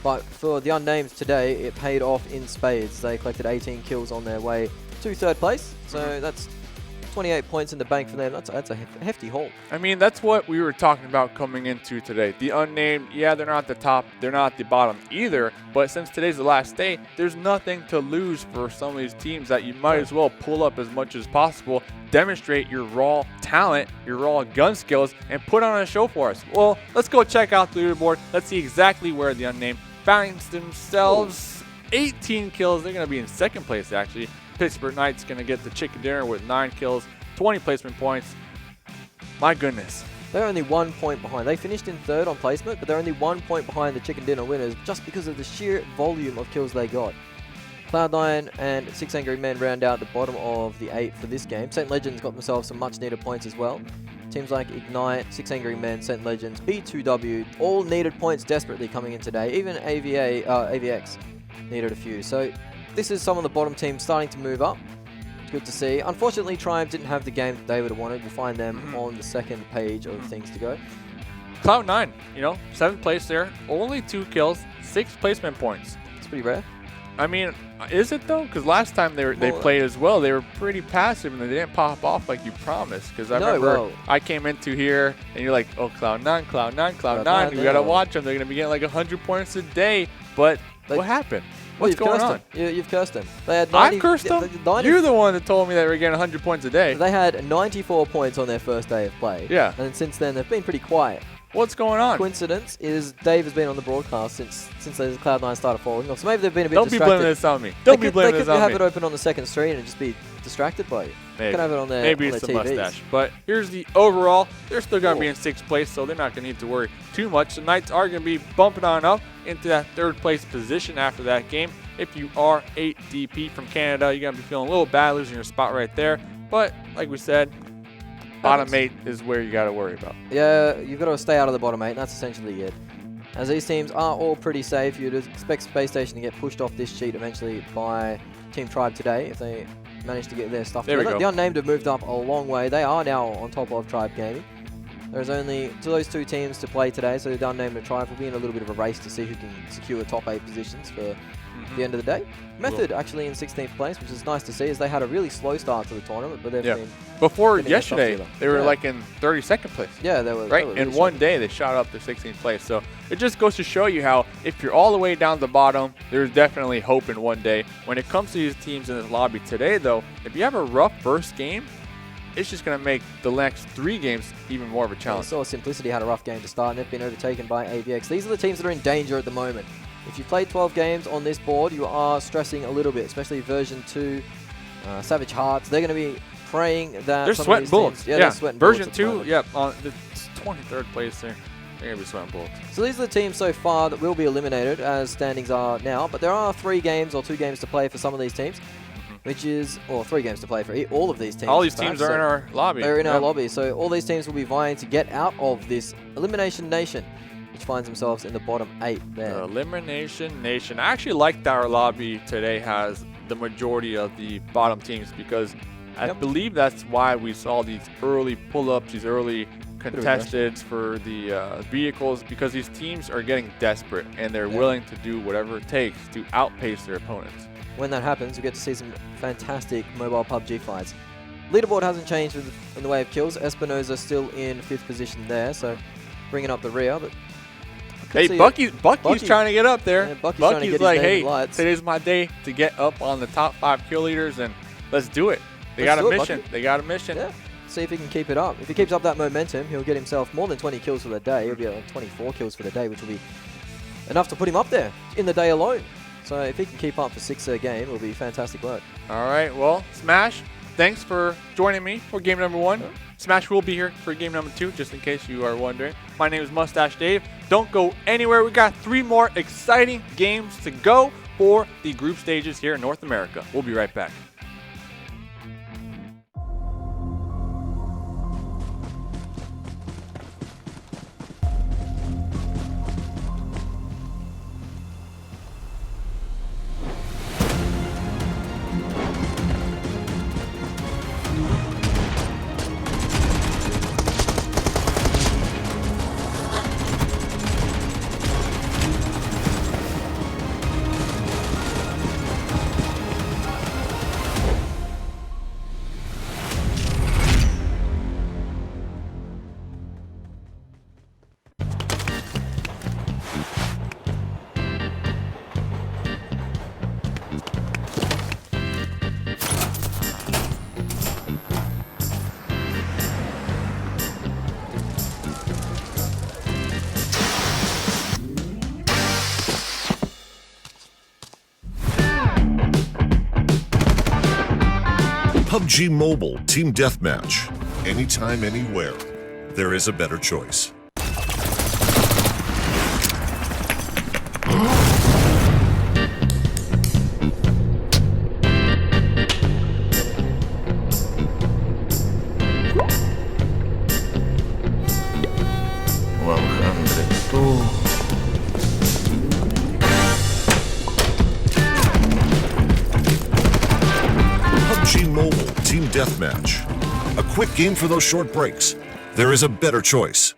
But for the Unnamed today, it paid off in spades. They collected 18 kills on their way to 3rd place. So that's 28 points in the bank for them. That's a hefty haul. I mean, that's what we were talking about coming into today. The Unnamed, yeah, they're not the top, they're not the bottom either, but since today's the last day, there's nothing to lose for some of these teams that you might as well pull up as much as possible, demonstrate your raw talent, your raw gun skills, and put on a show for us. Well, let's go check out the leaderboard. Let's see exactly where the Unnamed finds themselves. 18 kills. They're going to be in 2nd place, actually. Pittsburgh Knights going to get the chicken dinner with 9 kills, 20 placement points. My goodness. They're only 1 point behind. They finished in 3rd on placement, but they're only 1 point behind the chicken dinner winners just because of the sheer volume of kills they got. Cloud9 and 6 Angry Men round out the bottom of the 8 for this game. St. Legends got themselves some much needed points as well. Teams like Ignite, 6 Angry Men, St. Legends, B2W, all needed points desperately coming in today. Even AVX needed a few. So this is some of the bottom teams starting to move up. It's good to see. Unfortunately, Triumph didn't have the game that they would have wanted. We'll find them on the 2nd page of things to go. Cloud9, 7th place there. Only 2 kills, 6 placement points. It's pretty rare. I mean, is it though? Because last time they played as well, they were pretty passive and they didn't pop off like you promised. Because I remember I came into here and you're like, oh, Cloud9, Cloud9, Cloud9. We got to watch them. They're going to be getting like 100 points a day. But what happened? What's going on? You've cursed them. They had I cursed them? You're the one that told me they were getting 100 points a day. They had 94 points on their first day of play. Yeah. And since then, they've been pretty quiet. What's going on? Coincidence is Dave has been on the broadcast since the Cloud9 started falling off. So maybe they've been a bit distracted. Don't be blaming this on me. Don't be blaming this on me. They could have it open on the 2nd screen and just be distracted by you. Maybe. Could have it on their Maybe it's the mustache. But here's the overall. They're still going to be in 6th place, so they're not going to need to worry too much. The Knights are going to be bumping on up into that 3rd place position after that game. If you are 8 DP from Canada, you're going to be feeling a little bad losing your spot right there. But like we said, bottom 8 is where you got to worry about. Yeah, you've got to stay out of the bottom 8, and that's essentially it. As these teams are all pretty safe, you'd expect Space Station to get pushed off this sheet eventually by Team Tribe today if they manage to get their stuff together. The Unnamed have moved up a long way. They are now on top of Tribe Gaming. There's only those 2 teams to play today, so the Unnamed and Tribe will be in a little bit of a race to see who can secure top 8 positions for the end of the day. Method actually in 16th place, which is nice to see, as they had a really slow start to the tournament, but they've been before yesterday they were like in 32nd place. Yeah, they were right. They were in one day they shot up to 16th place. So it just goes to show you how if you're all the way down the bottom, there's definitely hope in one day. When it comes to these teams in this lobby today, though, if you have a rough first game, it's just going to make the next 3 games even more of a challenge. So Simplicity had a rough game to start, and they've been overtaken by AVX. These are the teams that are in danger at the moment. If you played 12 games on this board, you are stressing a little bit, especially version 2, Savage Hearts. They're going to be praying that they're sweating bullets. Yeah, they're sweating version bullets 2, on the 23rd place there. They're going to be sweating bullets. So these are the teams so far that will be eliminated as standings are now, but there are 3 games or 2 games to play for some of these teams. Which is, or 3 games to play for all of these teams. All these teams are in our lobby. They're in our lobby, so all these teams will be vying to get out of this Elimination Nation, which finds themselves in the bottom 8 there. The Elimination Nation. I actually like that our lobby today has the majority of the bottom teams because I believe that's why we saw these early pull-ups, these early contesteds for the vehicles, because these teams are getting desperate and they're willing to do whatever it takes to outpace their opponents. When that happens, we get to see some fantastic mobile PUBG fights. Leaderboard hasn't changed in the way of kills. Espinoza still in 5th position there, so bringing up the rear. But hey, Bucky's trying to get up there. Yeah, Bucky's like, hey, today's my day to get up on the top 5 kill leaders, and let's do it. They got a mission. They got a mission. Yeah. See if he can keep it up. If he keeps up that momentum, he'll get himself more than 20 kills for the day. He'll be at 24 kills for the day, which will be enough to put him up there in the day alone. So if he can keep up for 6 a game, it'll be fantastic work. All right, well, Smash, thanks for joining me for game number 1. Smash will be here for game number 2, just in case you are wondering. My name is Mustache Dave. Don't go anywhere. We got 3 more exciting games to go for the group stages here in North America. We'll be right back. PUBG Mobile Team Deathmatch. Anytime, anywhere. There is a better choice. PUBG Mobile Team Deathmatch. A quick game for those short breaks. There is a better choice.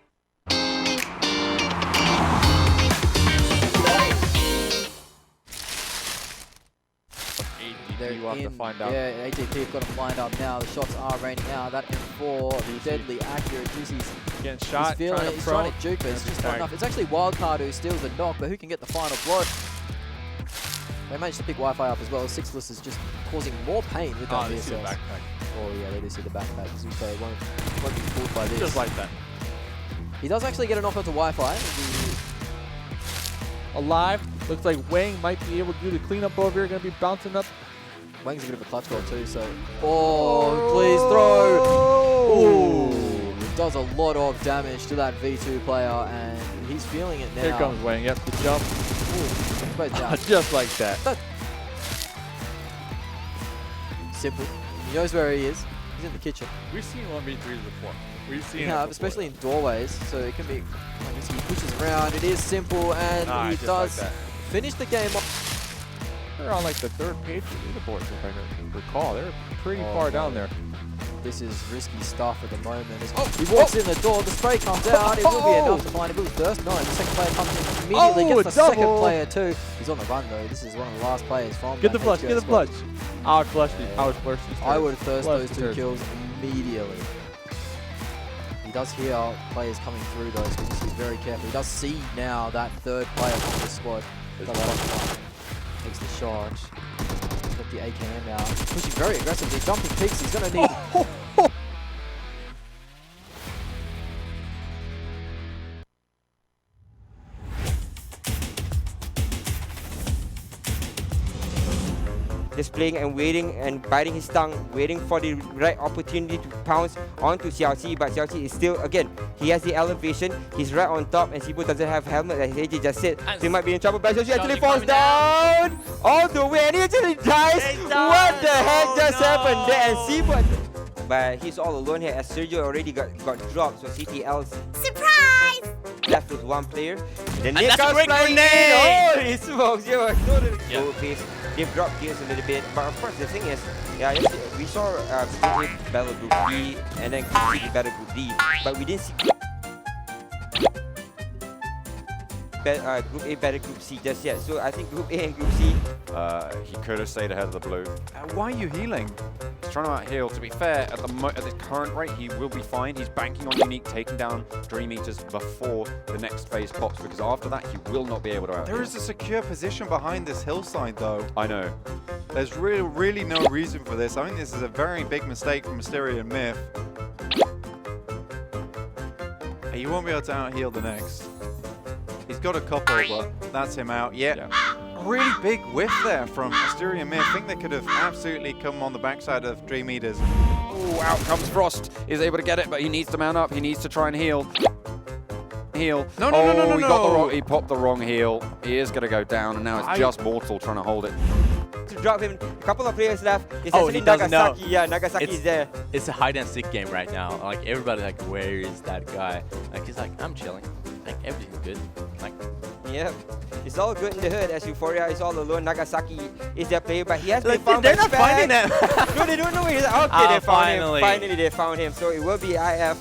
Yeah, ATP have got to find out now. The shots are raining out. That M4, the deadly accurate. Juicy's getting shot. He's feeling it. He's trying to juke, but it's just not enough. It's actually Wildcard who steals the knock, but who can get the final blow? They managed to pick Wi-Fi up as well. Sixless is just causing more pain with that VSS. Oh yeah, they do see the backpack. So it won't be fooled by this. Just like that. He does actually get a knock onto Wi-Fi. Alive. Looks like Wang might be able to do the cleanup over here. Going to be bouncing up. Wang's a bit of a clutch goal too, so... Oh, please throw! Oh! It does a lot of damage to that V2 player, and he's feeling it now. Here comes Wang. Yep, the jump. Ooh, just like that. Simple. He knows where he is. He's in the kitchen. We've seen 1v3s before. We've seen it before, especially in doorways, so it can be... He pushes around. It is simple, and he does finish the game off. They're on like the 3rd page of the leaderboard, if I can recall. They're pretty far down there. This is risky stuff at the moment. He walks in the door, the spray comes out, it will be enough to find him. It was first, no, the second player comes in immediately, gets the second player too. He's on the run though, this is one of the last players from Get the flush, get the flush. I would flush these. I would thirst those 2 kills immediately. He does hear players coming through though, so he's very careful. He does see now that 3rd player from the squad. Takes the shot. He's got the AKM out. Pushing very aggressively, jumping peaks. He's going to need... Just playing and waiting and biting his tongue, waiting for the right opportunity to pounce onto Xiaoxi, but Xiaoxi is still, again, he has the elevation, he's right on top, and Sibu doesn't have helmet, as AJ just said, so he might be in trouble, but Xiaoxi actually falls down all the way, and he actually dies. What the heck just happened there? And Sibu, but he's all alone here, as Sergio already got dropped, so CTL's surprise left with 1 player. Then Nick comes flying in. Holy smokes, you are totally face. They've dropped gears a little bit, but of course the thing is, yeah, we saw Group A battle Group B and then Group C battle Group D, but we didn't see Group A battle Group C just yet. So I think Group A and Group C. He could have stayed ahead of the blue. Why are you healing? He's trying to out-heal. To be fair, at the current rate, he will be fine. He's banking on Unique taking down Dream Eaters before the next phase pops, because after that, he will not be able to out-heal. There is a secure position behind this hillside, though. I know. There's really no reason for this. I think this is a very big mistake from Mysterio and Myth. He won't be able to out-heal the next. He's got a couple, but that's him out. Yeah. really big whiff there from Asteria Mir. I think they could have absolutely come on the backside of Dream Eaters. Oh, out comes Frost. Is able to get it, but he needs to mount up. He needs to try and heal. Heal. No. He popped the wrong heal. He is going to go down, and now it's just Mortal trying to hold it. To drop him, a couple of players left. It's Oh, actually he doesn't Nagasaki. know. Yeah, Nagasaki is there. It's a hide and seek game right now. Like everybody, like, where is that guy? Like he's like, I'm chilling. Like everything's good. Like, yeah, it's all good in the hood as Euphoria is all alone. Nagasaki is their player, but he has been like found. they're by not finding Spag. him. No, they don't know where he's at. Okay, they found finally. him. Finally, they found him. So it will be IF.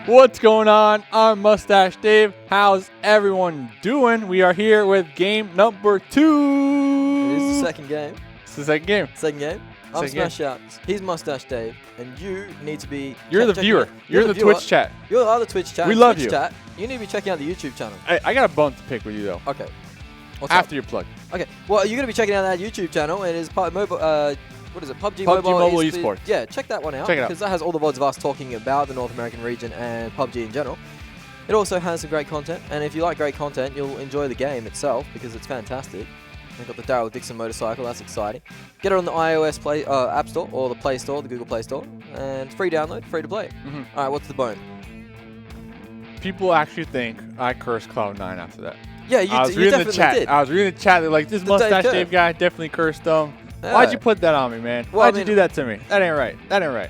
What's going on? I'm Mustache Dave. How's everyone doing? We are here with game number 2. It is the second game. It's the second game. Second game. I'm Smash Out. He's Mustache Dave, and you need to be. You're the viewer. You're the Twitch chat. You're the Twitch chat. We love Twitch you. Chat. You need to be checking out the YouTube channel. I got a bump to pick with you though. Okay. What's After up? your plug. Okay. Well, you're gonna be checking out that YouTube channel. It is mobile. What is it? PUBG Mobile Esports. Yeah, check that one out. Check it out. Because that has all the VODs of us talking about the North American region and PUBG in general. It also has some great content, and if you like great content, you'll enjoy the game itself because it's fantastic. We've got the Daryl Dixon motorcycle, that's exciting. Get it on the iOS App Store or the Play Store, the Google Play Store, and free download, free to play. All right, what's the bone? People actually think I cursed Cloud9 after that. Yeah, you I was reading the chat. did. I was reading the chat. They're like, this Mustache Dave guy definitely cursed them. Yeah. Why'd you put that on me, man? Well, Why'd you do that to me? That ain't right. That ain't right.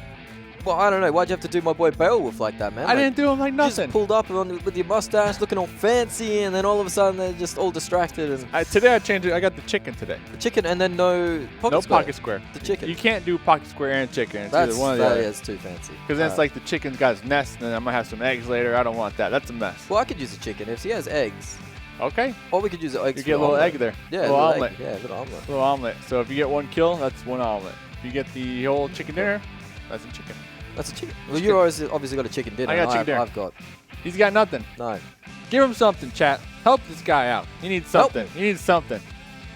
Well, I don't know. Why'd you have to do my boy Beowulf like that, man? I didn't do him like You nothing. just pulled up with your mustache, looking all fancy, and then all of a sudden they're just all distracted. And Today I changed it. I got the chicken today. the chicken, and then no pocket No square. pocket square. The chicken. You can't do pocket square and chicken. It's That's either one or the other. it's too fancy. Because then it's like the chicken's got his nest, and then I might have some eggs later. I don't want that. That's a mess. Well, I could use a chicken if he has eggs. Okay. Or we could use eggs. You get a for little omelet. egg there. Yeah, little omelet. Egg. Yeah, a little omelet. Little omelet. So if you get one kill, that's one omelet. If you get the whole chicken dinner, that's a chicken. That's a chicken. Well, you obviously got a chicken dinner. I got chicken dinner. I've got He's got nothing. no. Give him something, chat. Help this guy out. He needs something. He needs something.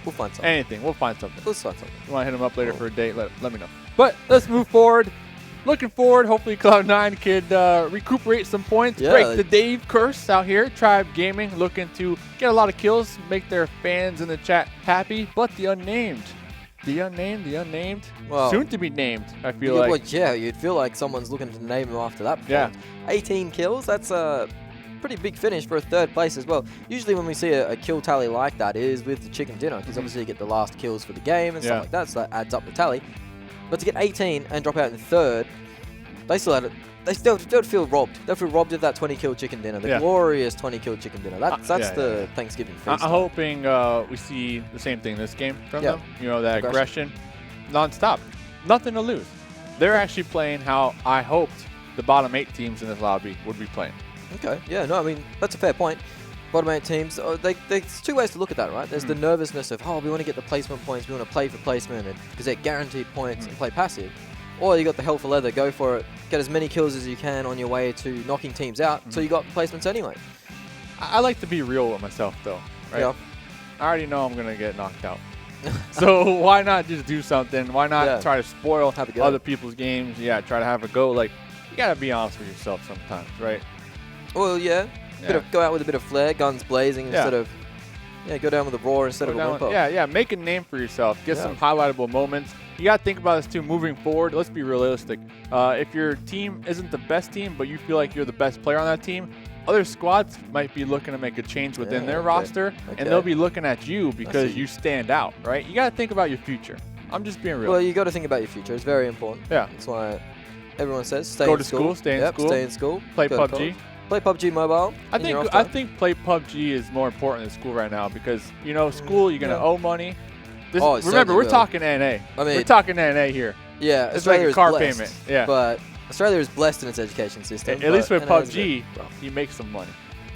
We'll find something. Anything. We'll find something. We'll find something. You want to hit him up later for a date, let me know. But let's move forward. Looking forward. Hopefully Cloud9 could recuperate some points. Yeah, Break the Dave curse out here. Tribe Gaming looking to get a lot of kills, make their fans in the chat happy. But the unnamed. The unnamed. Well, soon to be named, I feel like. Well, yeah, you'd feel like someone's looking to name him after that. Yeah. 18 kills. That's a pretty big finish for a third place as well. Usually when we see a kill tally like that, it is with the chicken dinner because obviously you get the last kills for the game and stuff like that, so that adds up the tally. But to get 18 and drop out in third, they still had it. They still feel robbed. They'll feel robbed of that 20-kill chicken dinner, the glorious 20-kill chicken dinner. That's the Thanksgiving feast. I'm hoping we see the same thing this game from them. You know, that aggression, non-stop, nothing to lose. They're actually playing how I hoped the bottom 8 teams in this lobby would be playing. Okay, yeah, no, I mean, that's a fair point. Bottom 8 teams, there's two ways to look at that, right? There's the nervousness of, we want to get the placement points, we want to play for placement because they're guaranteed points and play passive. Or you got the hell for leather, go for it, get as many kills as you can on your way to knocking teams out, so you got placements anyway. I like to be real with myself, though, right? Yeah. I already know I'm going to get knocked out. So why not just do something? Why not try to spoil other people's games? Yeah, try to have a go. Like, you got to be honest with yourself sometimes, right? Well, yeah. Go out with a bit of flair, guns blazing instead of... Yeah, go down with a roar instead of a whimper. Yeah, make a name for yourself. Get some highlightable moments. You got to think about this, too, moving forward. Let's be realistic. If your team isn't the best team, but you feel like you're the best player on that team, other squads might be looking to make a change within their roster, and they'll be looking at you because you stand out, right? You got to think about your future. I'm just being real. Well, you got to think about your future. It's very important. Yeah. That's why everyone says stay Go in to school. Stay in school. Stay in school. Play PUBG. Play PUBG Mobile. I think play PUBG is more important than school right now because, you know, school, you're going to owe money. Remember, we're talking NA. I mean, we're talking NA here. Yeah, it's like a car payment. Yeah. But Australia is blessed in its education system. At least with PUBG, you make some money.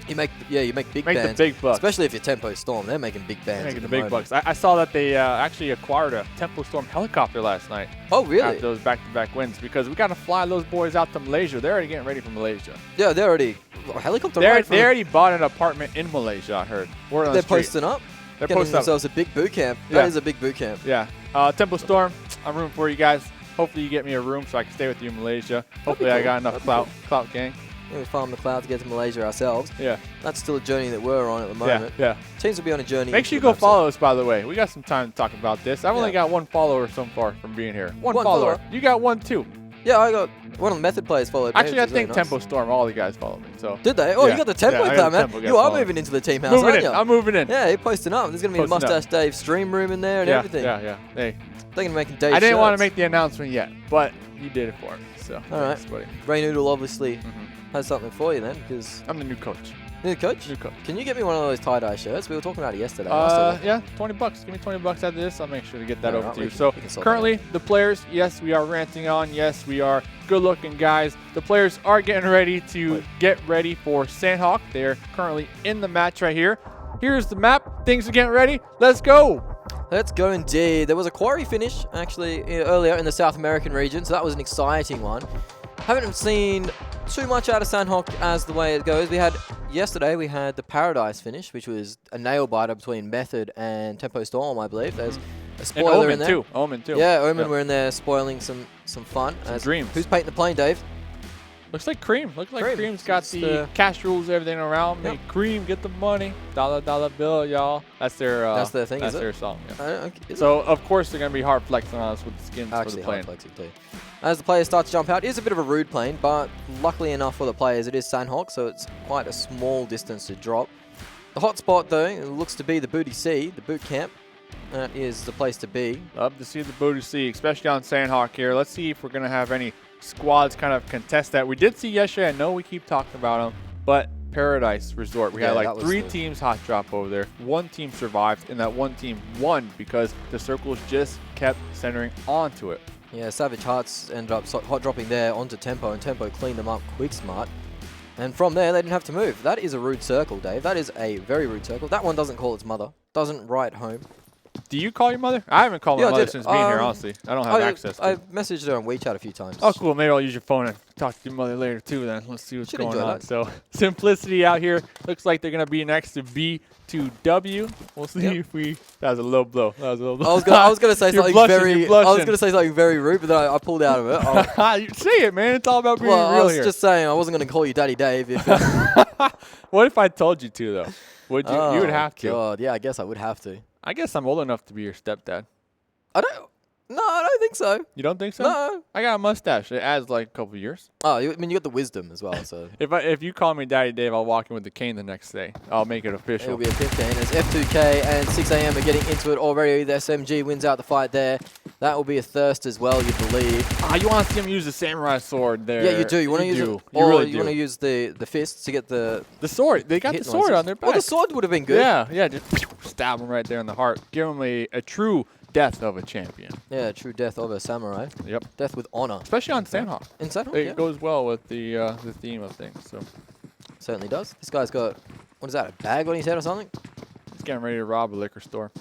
You make big bands. Make the big bucks. Especially if you're Tempo Storm, they're making big bands. They're making the big bucks. I saw that they actually acquired a Tempo Storm helicopter last night. Oh, really? After those back-to-back wins, because we got to fly those boys out to Malaysia. They're already getting ready for Malaysia. Yeah, they're already helicopter. They already bought an apartment in Malaysia. I heard. They're posting up. They're getting posting themselves a big boot camp. That is a big boot camp. Yeah. Tempo Storm, I'm rooting for you guys. Hopefully you get me a room so I can stay with you in Malaysia. Hopefully I got enough clout gang. Yeah, we farm the cloud to get to Malaysia ourselves. Yeah. That's still a journey that we're on at the moment. Yeah. Teams will be on a journey. Make sure you go follow us, by the way. We got some time to talk about this. I've only got one follower so far from being here. One follower. You got one too. Yeah, I got one of the Method players followed me. Actually, I think Tempo Storm, all the guys followed me. So did they? Oh, you got the Tempo clan, man. You are moving into the team house, aren't you? I'm moving in. Yeah, you're posting up. There's going to be a Mustache Dave stream room in there and everything. Yeah. Hey. They're going to make Dave I didn't want to make the announcement yet, but you did it for me. So, all right. Ray Noodle obviously has something for you then, because I'm the new coach. New coach? New coach. Can you get me one of those tie-dye shirts? We were talking about it yesterday. Yeah, $20. Give me $20 out of this. I'll make sure to get that over to you. So currently, the players, yes, we are ranting on. Yes, we are good-looking guys. The players are getting ready to get ready for Sandhawk. They're currently in the match right here. Here's the map. Things are getting ready. Let's go. Let's go indeed. There was a quarry finish, actually, earlier in the South American region, so that was an exciting one. Haven't seen too much out of Sandhawk as the way it goes. Yesterday we had the Paradise finish, which was a nail-biter between Method and Tempo Storm, I believe. There's a spoiler in there. Omen too. Yeah, Omen were in there spoiling some fun. Dreams. Who's painting the plane, Dave? Looks like Cream. Looks like Cream's got the cash rules, everything around. Make Cream get the money. Dollar bill, y'all. That's their thing. That's their song. Yeah. So of course they're gonna be hard flexing on us with the skins for the plane. Hard flexing too. As the players start to jump out, it is a bit of a rude plane, but luckily enough for the players, it is Sandhawk, so it's quite a small distance to drop. The hot spot, though, it looks to be the Booty C, the boot camp. That is the place to be. Love to see the Booty C, especially on Sandhawk here. Let's see if we're going to have any squads kind of contest that. We did see yesterday, I know we keep talking about them, but Paradise Resort. We had like 3 teams hot drop over there. 1 team survived, and that 1 team won because the circles just kept centering onto it. Yeah, Savage Hearts ended up hot dropping there onto Tempo, and Tempo cleaned them up quick smart. And from there, they didn't have to move. That is a rude circle, Dave. That is a very rude circle. That one doesn't call its mother. Doesn't write home. Do you call your mother? I haven't called my mother since being here, honestly. I don't have access to it. I've messaged her on WeChat a few times. Oh, cool. Maybe I'll use your phone and talk to your mother later, too, then. Let's see what's going on. So, Simplicity out here. Looks like they're going to be next to B2W. We'll see if we... That was a low blow. That was a low blow. I was going to say something very rude, but then I pulled out of it. You say it, man. It's all about being real here. I was just saying I wasn't going to call you Daddy Dave. What if I told you to, though? Would you? You would have to. God, yeah, I guess I would have to. I guess I'm old enough to be your stepdad. No, I don't think so. You don't think so? No. I got a mustache. It adds like a couple of years. Oh, I mean, you got the wisdom as well. So if you call me Daddy Dave, I'll walk in with the cane the next day. I'll make it official. It'll be a 15 as F2K and 6am are getting into it already. The SMG wins out the fight there. That will be a thirst as well, you believe. You want to see him use the samurai sword there. Yeah, you do. You want to use it, you really want to use the fists to get the sword. They got the sword on their back. Well, the sword would have been good. Yeah, just stab him right there in the heart. Give him a true death of a champion. Yeah, true death of a samurai. Yep. Death with honor. Especially on Sandhawk. In Sandhawk, it goes well with the theme of things. So certainly does. This guy's got, what is that, a bag on his head or something? He's getting ready to rob a liquor store.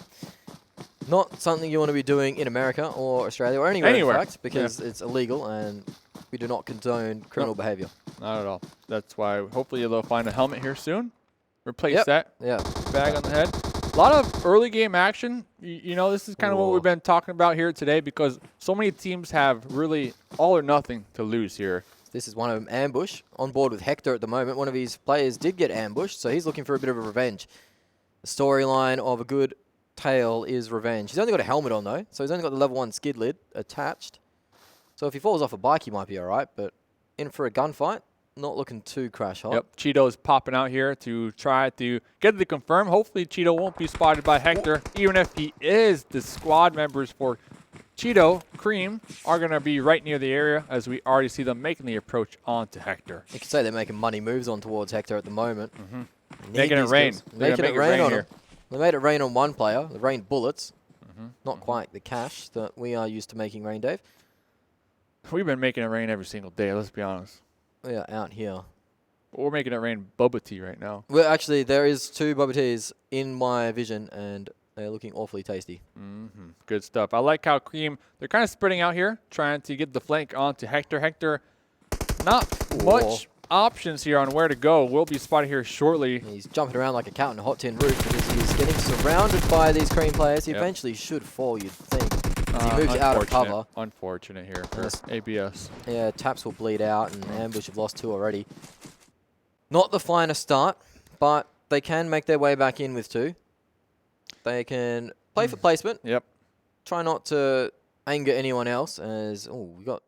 Not something you want to be doing in America or Australia or anywhere. In fact, because it's illegal and we do not condone criminal behavior. Not at all. That's why hopefully they'll find a helmet here soon. Replace that. Yeah. Bag on the head. A lot of early game action. You know, this is kind of what we've been talking about here today because so many teams have really all or nothing to lose here. This is one of them, Ambush, on board with Hector at the moment. One of his players did get ambushed, so he's looking for a bit of a revenge. The storyline of a good tale is revenge. He's only got a helmet on, though, so he's only got the level 1 skid lid attached. So if he falls off a bike, he might be all right, but in for a gunfight, not looking too crash hot. Yep, Cheeto's popping out here to try to get the confirm. Hopefully, Cheeto won't be spotted by Hector, even if he is. The squad members for Cheeto, Cream, are going to be right near the area as we already see them making the approach onto Hector. You could say they're making money moves on towards Hector at the moment. Making it rain. Making it rain on him. They made it rain on one player. They rained bullets. Not quite the cash that we are used to making rain, Dave. We've been making it rain every single day, let's be honest. Yeah, out here. But we're making it rain boba tea right now. Well, actually, there is 2 boba teas in my vision, and they're looking awfully tasty. Good stuff. I like how Cream, they're kind of spreading out here, trying to get the flank onto Hector. Hector, not much options here on where to go. We'll be spotted here shortly. He's jumping around like a cat on a hot tin roof because he's getting surrounded by these Cream players. He eventually should fall, you'd think. As he moves out of cover. Unfortunate here for ABS. Yeah, Taps will bleed out, and Ambush have lost 2 already. Not the finest start, but they can make their way back in with 2. They can play for placement. Yep. Try not to anger anyone else as, we got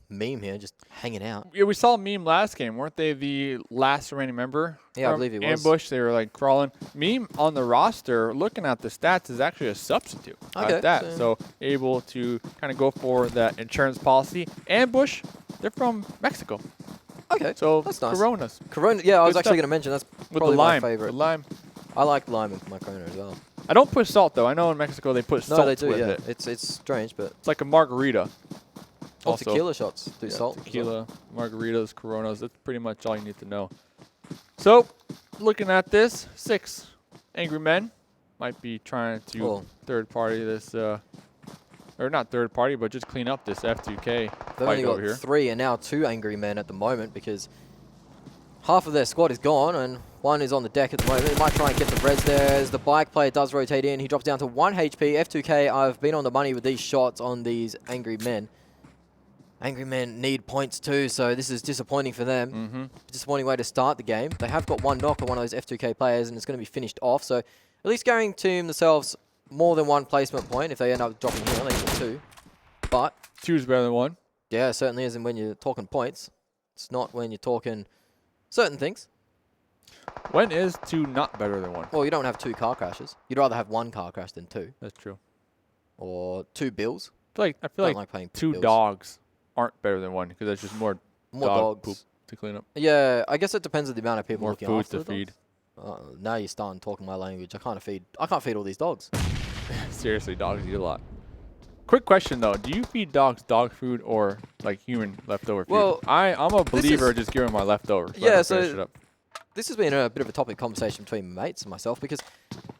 Meme here just hanging out. Yeah, we saw Meme last game. Weren't they the last remaining member? Yeah, I believe he was. Ambush, they were like crawling. Meme on the roster, looking at the stats, is actually a substitute at that. So able to kind of go for that insurance policy. Ambush, they're from Mexico. Okay, So that's nice. Coronas. Corona, yeah, I was Good actually stuff. going to mention that's With probably the lime. my favorite. The lime. I like lime in my Corona as well. I don't put salt though. I know in Mexico they put No, salt they do, with yeah. it. It's strange, but... It's like a margarita. Also, tequila shots do yeah, salt. Tequila, margaritas, Coronas. That's pretty much all you need to know. So, looking at this, 6 angry men might be trying to third party this, or not third party, but just clean up this F2K They've fight only over got here. 3 and now 2 angry men at the moment because half of their squad is gone and 1 is on the deck at the moment. They might try and get the res there as the bike player does rotate in. He drops down to 1 HP. F2K, I've been on the money with these shots on these angry men. Angry men need points too, so this is disappointing for them. Disappointing way to start the game. They have got 1 knock on one of those F2K players and it's going to be finished off. So at least guaranteeing themselves more than 1 placement point if they end up dropping here. They get 2. But 2 is better than 1. yeah, it certainly isn't when you're talking points. It's not when you're talking certain things. When is 2 not better than 1? Well, you don't have 2 car crashes. You'd rather have 1 car crash than 2. That's true. Or 2 bills. I feel Don't like playing 2 bills. dogs aren't better than 1 because that's just more dog dogs. poop to clean up. Yeah, I guess it depends on the amount of people More looking food after to the feed. dogs. Now you're starting talking my language. I can't feed all these dogs. Seriously, dogs eat a lot. Quick question though, do you feed dogs dog food or like human leftover food? Well, I'm a believer of just giving my leftovers. Yeah, so this has been a bit of a topic conversation between mates and myself because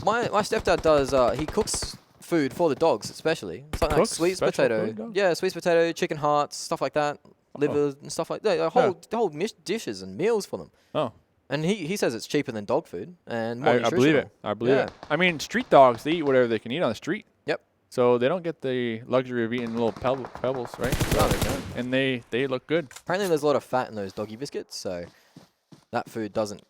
my stepdad does he cooks food for the dogs especially. Something like Cooks sweet special potato. food, dogs? Yeah, sweet potato, chicken hearts, stuff like that, liver and stuff like that. Whole dishes and meals for them. Oh. And he says it's cheaper than dog food and more I believe it. I believe it. I mean, street dogs, they eat whatever they can eat on the street. Yep. So they don't get the luxury of eating little pebbles, right? No, they don't. And they look good. Apparently there's a lot of fat in those doggy biscuits, so that food doesn't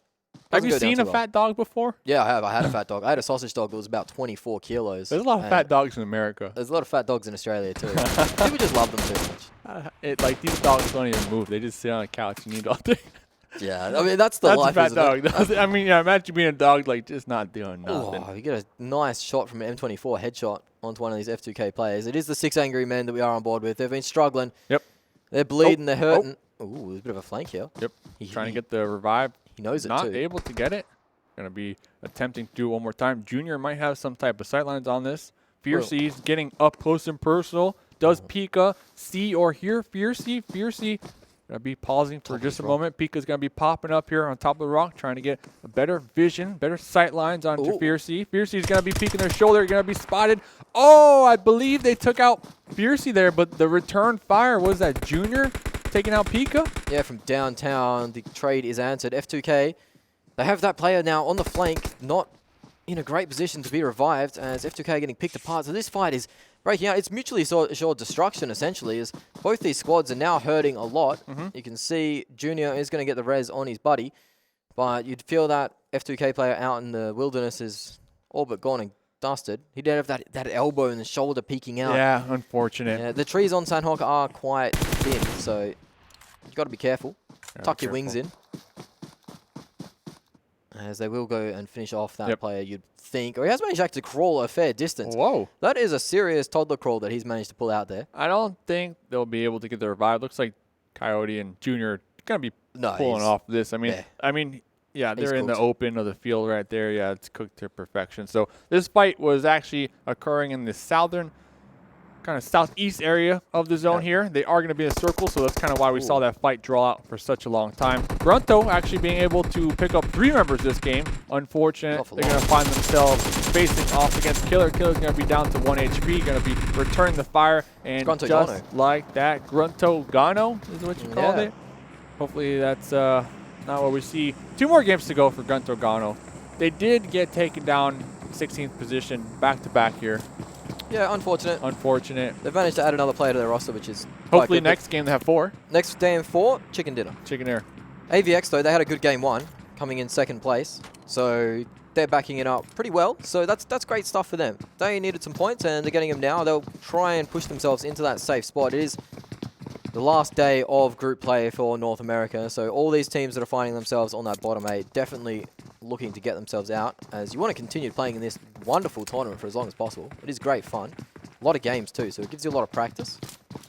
Have you go down seen too a well. fat dog before? Yeah, I have. I had a fat dog. I had a sausage dog that was about 24 kilos. There's a lot of fat dogs in America. There's a lot of fat dogs in Australia too. People just love them too much. Like these dogs don't even move. They just sit on a couch and eat all day. Yeah, I mean that's the That's life. a fat isn't it? dog. I mean, yeah, imagine being a dog like just not doing nothing. Oh, you get a nice shot from an M24 headshot onto one of these F2K players. It is the 6 angry men that we are on board with. They've been struggling. Yep. They're bleeding. They're hurting. Ooh, there's a bit of a flank here. Yep. Trying to get the revive. He knows it Not too. able to get it. Going to be attempting to do it one more time. Junior might have some type of sightlines on this. Fiercey's getting up close and personal. Does Pika see or hear Fiercey? Fiercey going to be pausing for just a moment. Pika's going to be popping up here on top of the rock, trying to get a better vision, better sightlines onto Fiercey. Fiercey's going to be peeking their shoulder, going to be spotted. Oh, I believe they took out Fiercey there, but the return fire was that Junior taking out Pika? Yeah, from downtown, the trade is answered. F2K, they have that player now on the flank, not in a great position to be revived, as F2K are getting picked apart. So this fight is breaking out. It's mutually assured destruction, essentially, as both these squads are now hurting a lot. You can see Junior is going to get the res on his buddy, but you'd feel that F2K player out in the wilderness is all but gone and dusted. He did have that elbow and the shoulder peeking out. Yeah, unfortunate. Yeah, the trees on Sandhawk are quite thin, so you've got to be careful. Tuck your wings in. As they will go and finish off that player, you'd think. Or he has managed to crawl a fair distance. Whoa. That is a serious toddler crawl that he's managed to pull out there. I don't think they'll be able to get the revive. Looks like Coyote and Junior are going to be pulling off this. I mean, yeah, they're in the open of the field right there. Yeah, it's cooked to perfection. So this fight was actually occurring in the southern, kind of southeast area of the zone here. They are going to be in a circle, so that's kind of why we saw that fight draw out for such a long time. GRUNTo actually being able to pick up 3 members this game. Unfortunate. They're going to find themselves facing off against Killer. Killer's going to be down to 1 HP, going to be returning the fire. And GRUNTo just Gano. like that, GRUNTo Gano is what you called it. Hopefully that's not what we see. 2 more games to go for GRUNTo Gano. They did get taken down 16th position back-to-back here. Yeah, unfortunate. Unfortunate. They've managed to add another player to their roster, which is hopefully next game they have 4. Next game 4, chicken dinner. Chicken dinner. AVX, though, they had a good game 1, coming in 2nd place. So they're backing it up pretty well. So that's great stuff for them. They needed some points, and they're getting them now. They'll try and push themselves into that safe spot. It is the last day of group play for North America. So all these teams that are finding themselves on that bottom 8 definitely looking to get themselves out, as you want to continue playing in this wonderful tournament for as long as possible. It is great fun. A lot of games too, so it gives you a lot of practice.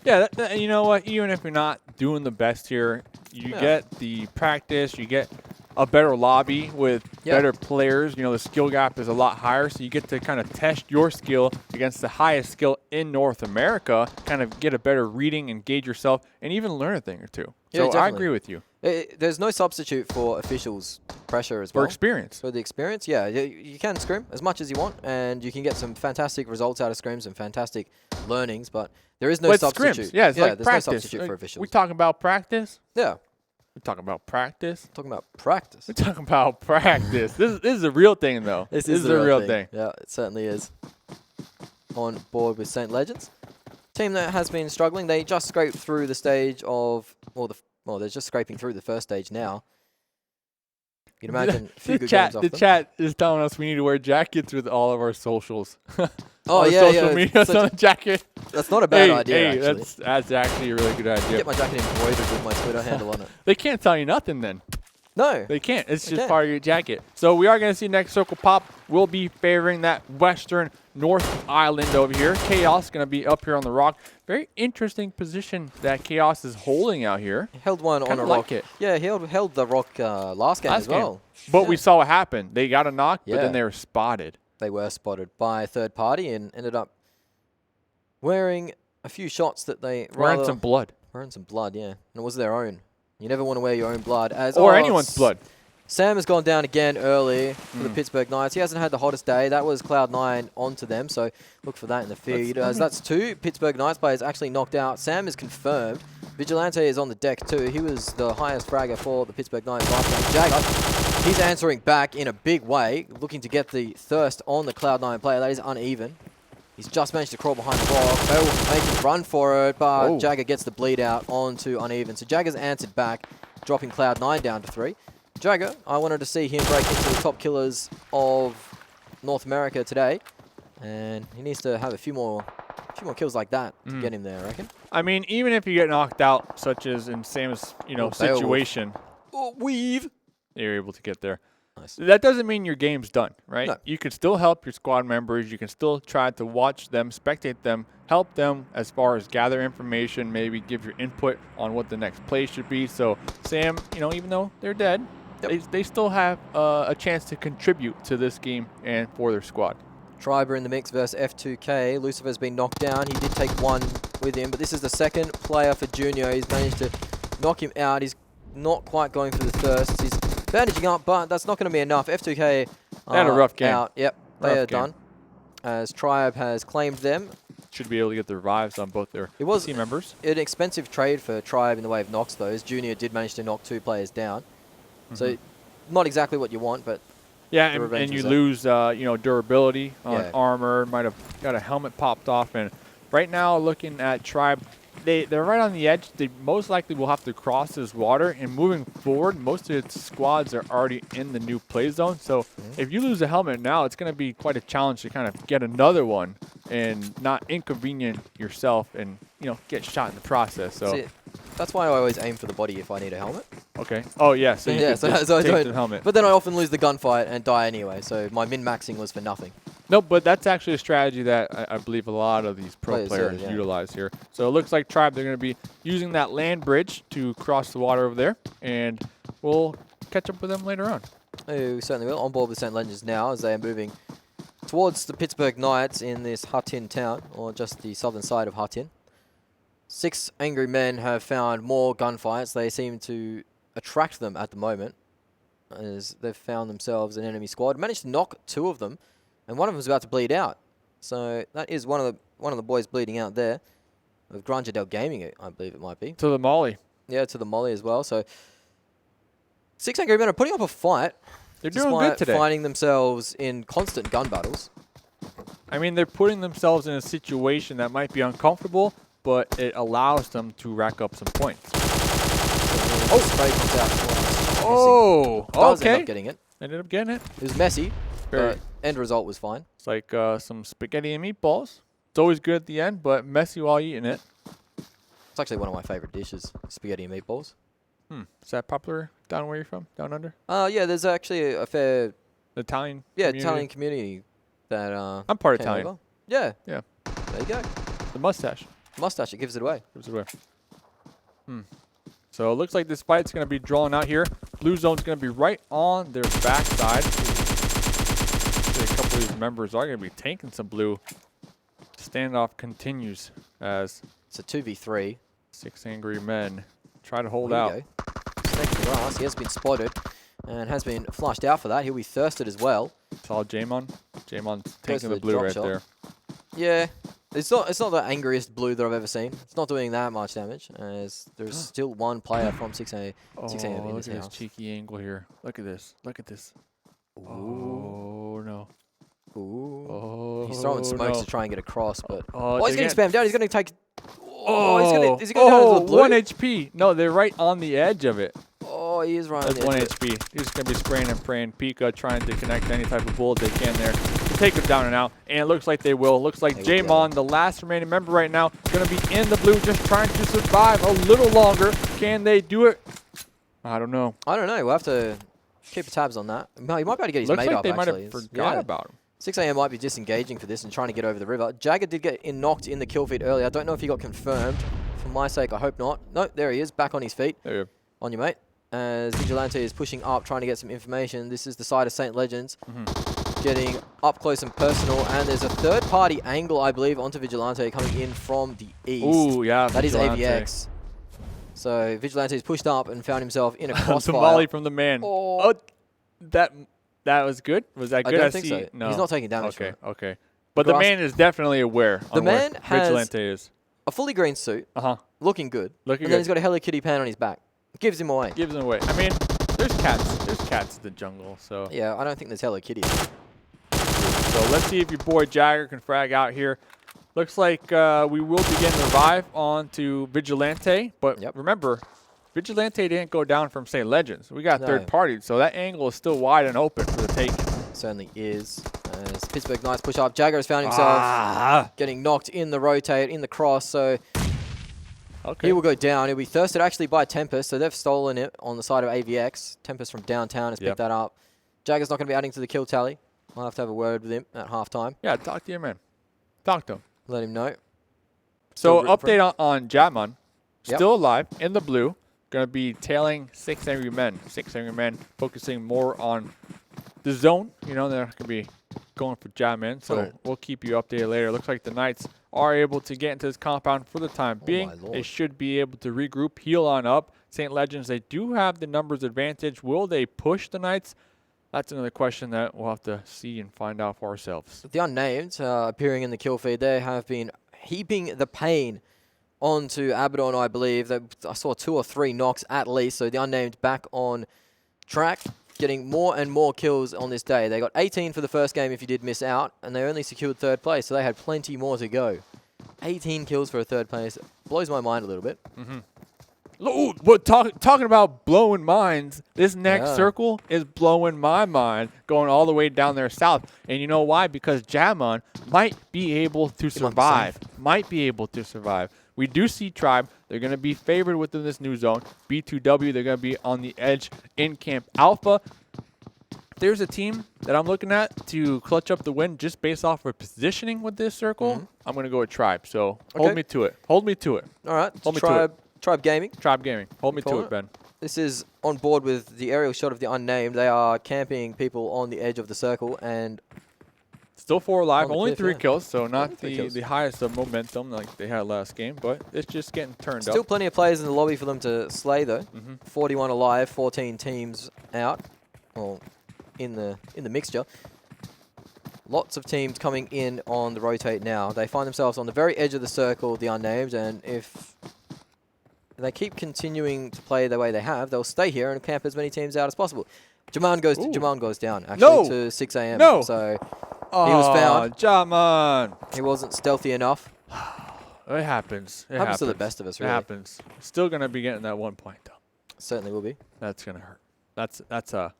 Yeah, you know what? Even if you're not doing the best here, You get the practice. You get a better lobby with better players. You know, the skill gap is a lot higher, so you get to kind of test your skill against the highest skill in North America, kind of get a better reading, engage yourself, and even learn a thing or two. Yeah, so definitely. I agree with you. There's no substitute for officials' pressure as well. For experience. For the experience, yeah. You can scrim as much as you want, and you can get some fantastic results out of scrims and fantastic learnings, but there is no substitute. Scrims. Yeah, it's like there's practice. no substitute for officials. We talking about practice? Yeah. We're talking about practice. Talking about practice. We're talking about practice. This is a real thing, though. This is a real thing. Yeah, it certainly is. On board with St. Legends. Team that has been struggling. They just scraped through the stage of, well, they're just scraping through the first stage now. You can imagine a few good games off them. The chat is telling us we need to wear jackets with all of our socials. Oh, our yeah, social media's on the jacket. That's not a bad idea, actually. That's actually a really good idea. Get my jacket embroidered with my Twitter handle on it. They can't tell you nothing then. No. They can't. It's just part of your jacket. So we are going to see next circle pop. We'll be favoring that western north island over here. Chaos going to be up here on the rock. Very interesting position that Chaos is holding out here. He held one on a rock. Yeah, he held the rock last game as well. But we saw what happened. They got a knock, but then they were spotted. They were spotted by a third party and ended up wearing a few shots that they... Wearing some blood. Wearing some blood, yeah. And it was their own. You never want to wear your own blood. Or anyone's blood. Sam has gone down again early for the Pittsburgh Knights. He hasn't had the hottest day. That was Cloud9 onto them, so look for that in the feed. That's two Pittsburgh Knights players actually knocked out. Sam is confirmed. Vigilante is on the deck too. He was the highest fragger for the Pittsburgh Knights last game. Jagger, he's answering back in a big way, looking to get the thirst on the Cloud9 player. That is uneven. He's just managed to crawl behind the rock. Bale making a run for it, but Jagger gets the bleed out onto uneven. So Jagger's answered back, dropping Cloud9 down to 3. Jagger, I wanted to see him break into the top killers of North America today, and he needs to have a few more kills like that to get him there, I reckon. I mean, even if you get knocked out, such as in Sam's situation, you're able to get there. Nice. That doesn't mean your game's done, right? No. You can still help your squad members. You can still try to watch them, spectate them, help them as far as gather information, maybe give your input on what the next play should be. So Sam, even though they're dead, they still have a chance to contribute to this game and for their squad. Triber in the mix versus F2K. Lucifer's been knocked down. He did take one with him, but this is the second player for Junior. He's managed to knock him out. He's not quite going for the thirst. He's bandaging up, but that's not going to be enough. F2K they had a rough game. Out. Yep, they are done. As Tribe has claimed them. Should be able to get the revives on both their team members. An expensive trade for Tribe in the way of knocks, though. Junior did manage to knock 2 players down. So not exactly what you want, but yeah, and you lose durability on armor. Might have got a helmet popped off, and right now looking at Tribe, they're right on the edge. They most likely will have to cross this water, and moving forward, most of its squads are already in the new play zone. So if you lose a helmet now, it's going to be quite a challenge to kind of get another one and not inconvenient yourself and get shot in the process. So that's why I always aim for the body if I need a helmet. Okay. Oh yeah. So you so I take the helmet. But then I often lose the gunfight and die anyway. So my min-maxing was for nothing. No, but that's actually a strategy that I believe a lot of these pro players utilize here. So it looks like Tribe, they're going to be using that land bridge to cross the water over there, and we'll catch up with them later on. Oh, we certainly will. On board with St. Legends now as they are moving towards the Pittsburgh Knights in this Hatin town, or just the southern side of Hatin. 6 angry men have found more gunfights. They seem to attract them at the moment, as they've found themselves an enemy squad. Managed to knock 2 of them, and one of them is about to bleed out. So that is one of the boys bleeding out there. Of Granja Gaming, I believe it might be. To the Molly. Yeah, to the Molly as well. So 6 angry men are putting up a fight. They're doing good today. Finding themselves in constant gun battles. I mean, they're putting themselves in a situation that might be uncomfortable, but it allows them to rack up some points. Spray comes out. Okay. Ended up getting it. Ended up getting it. It was messy, but end result was fine. It's like some spaghetti and meatballs. It's always good at the end, but messy while eating it. It's actually one of my favorite dishes, spaghetti and meatballs. Is that popular down where you're from, down under? Yeah, there's actually a fair Italian Italian community that I'm part Italian. Over. Yeah. Yeah. There you go. The mustache. Mustache, it gives it away. Gives it away. So it looks like this fight's going to be drawn out here. Blue zone's going to be right on their backside. A couple of these members are going to be tanking some blue. Standoff continues as it's a 2v3. 6 angry men try to hold out. Snake in the grass. He has been spotted and has been flushed out for that. He'll be thirsted as well. Saw Jamon. Jamon's taking the blue right there. Yeah. It's not the angriest blue that I've ever seen. It's not doing that much damage. As there's still one player from 6AM in this house. Look at this cheeky angle here. Look at this. Look at this. Ooh. Oh, no. Ooh. Oh, he's throwing smokes to try and get across, but he's getting spammed down. He's going to take. Is he going down to the blue? 1 HP. No, they're right on the edge of it. Oh, he is right. That's 1 HP. He's just going to be spraying and praying. Pika trying to connect any type of bullet they can there. Take him down and out, and it looks like they will. Looks like Jamon, the last remaining member right now, going to be in the blue, just trying to survive a little longer. Can they do it? I don't know. I don't know. We'll have to keep tabs on that. No, he might be able to get his mate up, they actually. Might have forgot about him. 6AM might be disengaging for this and trying to get over the river. Jagger did get knocked in the kill feed earlier. I don't know if he got confirmed. For my sake, I hope not. No, there he is, back on his feet. There you go. On your mate. As Vigilante is pushing up, trying to get some information. This is the side of St. Legends. Getting up close and personal. And there's a third-party angle, I believe, onto Vigilante coming in from the east. Ooh, yeah, that Vigilante. Is AVX. So Vigilante's pushed up and found himself in a crossfire. The volley from the man. Oh, that was good? Was that good? I don't think so. No. He's not taking damage. Okay, okay. But the man is definitely aware. The man has Vigilante is. A fully green suit, looking good, and then he's got a Hello Kitty pan on his back. Gives him away. Gives him away. I mean, there's cats. There's cats in the jungle, so. Yeah, I don't think there's Hello Kitty. So let's see if your boy Jagger can frag out here. Looks like we will begin the revive onto Vigilante, but remember, Vigilante didn't go down from St. Legends. We got third party, so that angle is still wide and open for the take. Certainly is. As Pittsburgh Knights push up, Jagger has found himself getting knocked in the rotate, in the cross, so he will go down. He'll be thirsted actually by Tempest, so they've stolen it on the side of AVX. Tempest from downtown has picked that up. Jagger's not going to be adding to the kill tally. I'll have to have a word with him at halftime. Yeah, talk to your man. Talk to him. Let him know. So update on Jamon. Still alive in the blue. Going to be tailing 6 angry men. 6 angry men focusing more on the zone. You know, they're going to be going for Jamon. So we'll keep you updated later. Looks like the Knights are able to get into this compound for the time being. They should be able to regroup, heal on up. St. Legends, they do have the numbers advantage. Will they push the Knights? That's another question that we'll have to see and find out for ourselves. The Unnamed appearing in the kill feed, they have been heaping the pain onto ABADDON, I believe. I saw 2 or 3 knocks at least, so the Unnamed back on track, getting more and more kills on this day. They got 18 for the first game if you did miss out, and they only secured 3rd place, so they had plenty more to go. 18 kills for a 3rd place. Blows my mind a little bit. Ooh, but talking about blowing minds, this next circle is blowing my mind, going all the way down there south. And you know why? Because Jamon might be able to survive. Might be able to survive. We do see Tribe. They're going to be favored within this new zone. B2W, they're going to be on the edge in Camp Alpha. There's a team that I'm looking at to clutch up the win just based off of positioning with this circle. I'm going to go with Tribe. So hold me to it. Hold me to it. All right. Hold me to it. Tribe Gaming. Tribe Gaming. Hold me to it, Ben. This is on board with the aerial shot of the Unnamed. They are camping people on the edge of the circle and still 4 alive. Only 3 kills, so not the highest of momentum like they had last game, but it's just getting turned up. Still plenty of players in the lobby for them to slay though. 41 alive, 14 teams out, or in the mixture. Lots of teams coming in on the rotate now. They find themselves on the very edge of the circle, the Unnamed, and if they keep continuing to play the way they have, they'll stay here and camp as many teams out as possible. Jamon goes down actually to 6 AM. So he was found. Jamon. He wasn't stealthy enough. It happens. It happens to the best of us, really. It happens. Still gonna be getting that 1 point though. Certainly will be. That's gonna hurt. That's a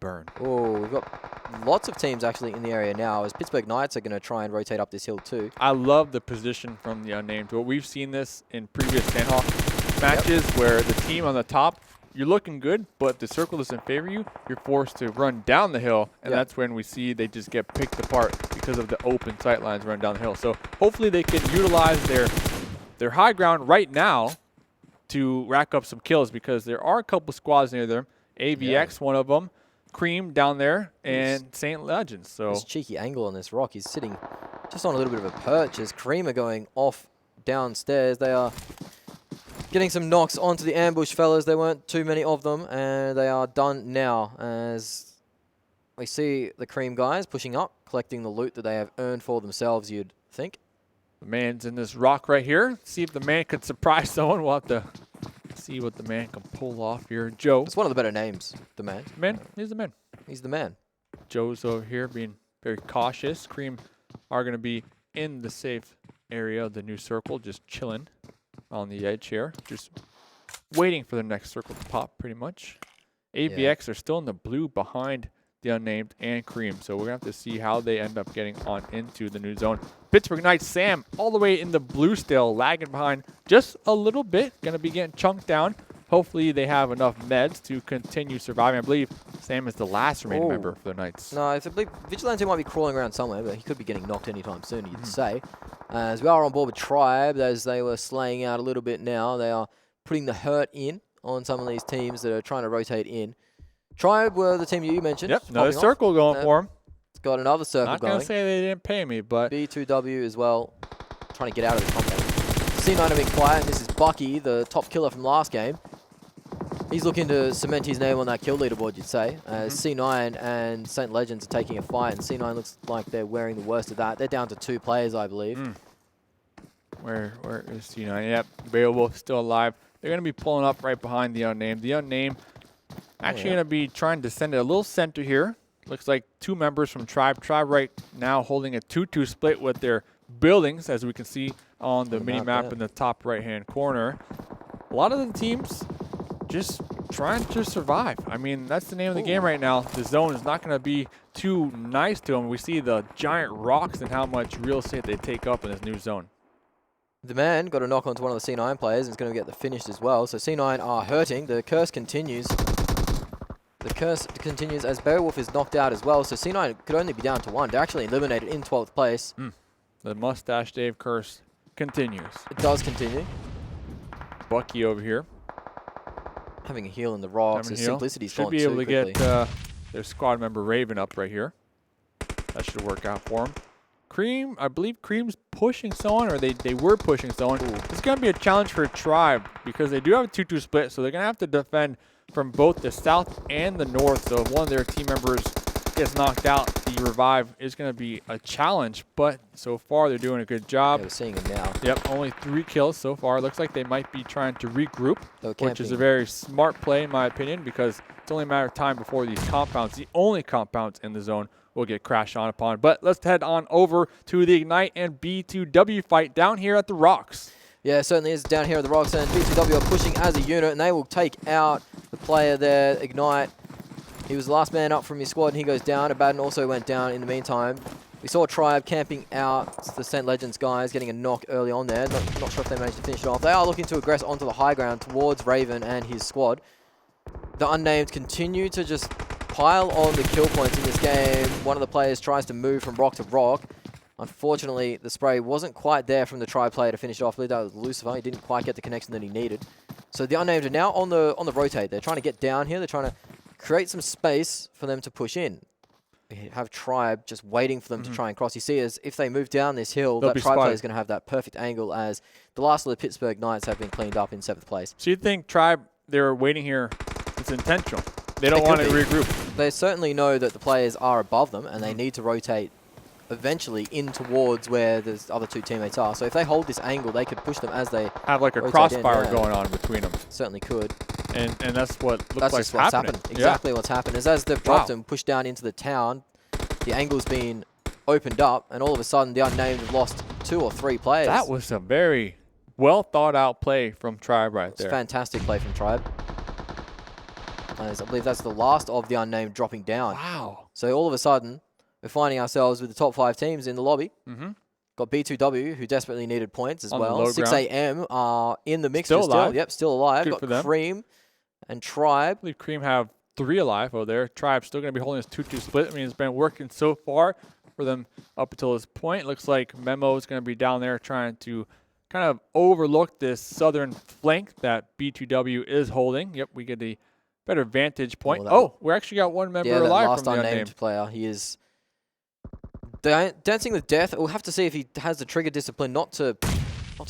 burn. Oh, we've got lots of teams actually in the area now as Pittsburgh Knights are going to try and rotate up this hill too. I love the position from the Unnamed. Well, we've seen this in previous Sandhawk matches where the team on the top, you're looking good, but the circle doesn't favor you. You're forced to run down the hill, and that's when we see they just get picked apart because of the open sight lines running down the hill. So hopefully they can utilize their high ground right now to rack up some kills because there are a couple squads near them. AVX, one of them. Cream down there, and St. Legends. So this cheeky angle on this rock. He's sitting just on a little bit of a perch as Cream are going off downstairs. They are getting some knocks onto the ambush fellas. There weren't too many of them, and they are done now as we see the Cream guys pushing up, collecting the loot that they have earned for themselves, you'd think. The man's in this rock right here. See if the man could surprise someone. We'll have to see what the man can pull off here. Joe. It's one of the better names, the man. Man? He's the man. He's the man. Joe's over here being very cautious. Cream are going to be in the safe area of the new circle, just chilling on the edge here. Just waiting for the next circle to pop, pretty much. AVX are still in the blue behind the Unnamed and Cream, so we're going to have to see how they end up getting on into the new zone. Pittsburgh Knights, Sam, all the way in the blue still, lagging behind just a little bit. Going to be getting chunked down. Hopefully they have enough meds to continue surviving. I believe Sam is the last remaining member for the Knights. No, I believe Vigilante might be crawling around somewhere, but he could be getting knocked anytime soon, you'd say. As we are on board with Tribe, as they were slaying out a little bit now, they are putting the hurt in on some of these teams that are trying to rotate in. Tribe were the team you mentioned. Yep, another circle going for him. It's got another circle going. Not going to say they didn't pay me, but... B2W as well, trying to get out of the combat. C9 have been quiet, and this is Bucky, the top killer from last game. He's looking to cement his name on that kill leaderboard, you'd say. As C9 and St. Legends are taking a fight, and C9 looks like they're wearing the worst of that. They're down to 2 players, I believe. Where is C9? Yep, Beowulf still alive. They're going to be pulling up right behind the Unnamed. The Unnamed actually going to be trying to send it a little center here. Looks like 2 members from Tribe. Tribe right now holding a 2-2 split with their buildings, as we can see on the mini-map in the top right-hand corner. A lot of the teams just trying to survive. I mean, that's the name of the game right now. The zone is not going to be too nice to them. We see the giant rocks and how much real estate they take up in this new zone. The man got a knock onto one of the C9 players and is going to get the finish as well. So C9 are hurting. The curse continues. The curse continues as Beowulf is knocked out as well. So C9 could only be down to 1. They're actually eliminated in 12th place. The Mustache Dave curse continues. It does continue. Bucky over here. Having a heal in the rocks. His Simplicity's should be able to get their squad member Raven up right here. That should work out for him. Cream, I believe Cream's pushing someone, or they were pushing someone. It's going to be a challenge for Tribe because they do have a 2-2 split, so they're going to have to defend from both the south and the north. So if one of their team members gets knocked out, the revive is going to be a challenge. But so far, they're doing a good job. Yeah, we're seeing him now. Yep, only 3 kills so far. Looks like they might be trying to regroup, Okay, which is a very smart play in my opinion, because it's only a matter of time before these compounds, the only compounds in the zone, will get crashed on upon. But let's head on over to the Ignite and B2W fight down here at the Rocks. Yeah, it certainly is down here at the Rocks, and B2W are pushing as a unit, and they will take out the player there, Ignite. He was the last man up from his squad, and he goes down. ABADDON also went down in the meantime. We saw Tribe camping out. It's the St. Legends guys getting a knock early on there. Not sure if they managed to finish it off. They are looking to aggress onto the high ground towards Raven and his squad. The Unnamed continue to just pile on the kill points in this game. One of the players tries to move from rock to rock. Unfortunately, the spray wasn't quite there from the Tribe player to finish it off. I believe that was Lucifer. He didn't quite get the connection that he needed. So the Unnamed are now on the rotate. They're trying to get down here. They're trying to create some space for them to push in. They have Tribe just waiting for them to try and cross. You see, as if they move down this hill, that Tribe player is going to have that perfect angle, as the last of the Pittsburgh Knights have been cleaned up in 7th place. So you think Tribe, they're waiting here, it's intentional? They don't want to regroup. They certainly know that the players are above them, and they need to rotate eventually in towards where the other 2 teammates are. So if they hold this angle, they could push them as they have like a crossfire going on between them. Certainly could. And that's what looks like what's happened. Exactly what's happened. Is as they've dropped them, pushed down into the town, the angle's been opened up, and all of a sudden the Unnamed have lost 2 or 3 players. That was a very well thought out play from Tribe right there. Fantastic play from Tribe. As I believe that's the last of the Unnamed dropping down. Wow. So all of a sudden, we're finding ourselves with the top 5 teams in the lobby. Got B2W, who desperately needed points as well. 6AM are in the mix. Still alive. Yep, still alive. Good Got Cream and Tribe. I believe Cream have 3 alive over there. Tribe's still going to be holding this 2-2 split. I mean, it's been working so far for them up until this point. Looks like Memo is going to be down there trying to kind of overlook this southern flank that B2W is holding. Yep, we get the better vantage point. Oh, we actually got one member alive from the unnamed player. He is dancing with death. We'll have to see if he has the trigger discipline not to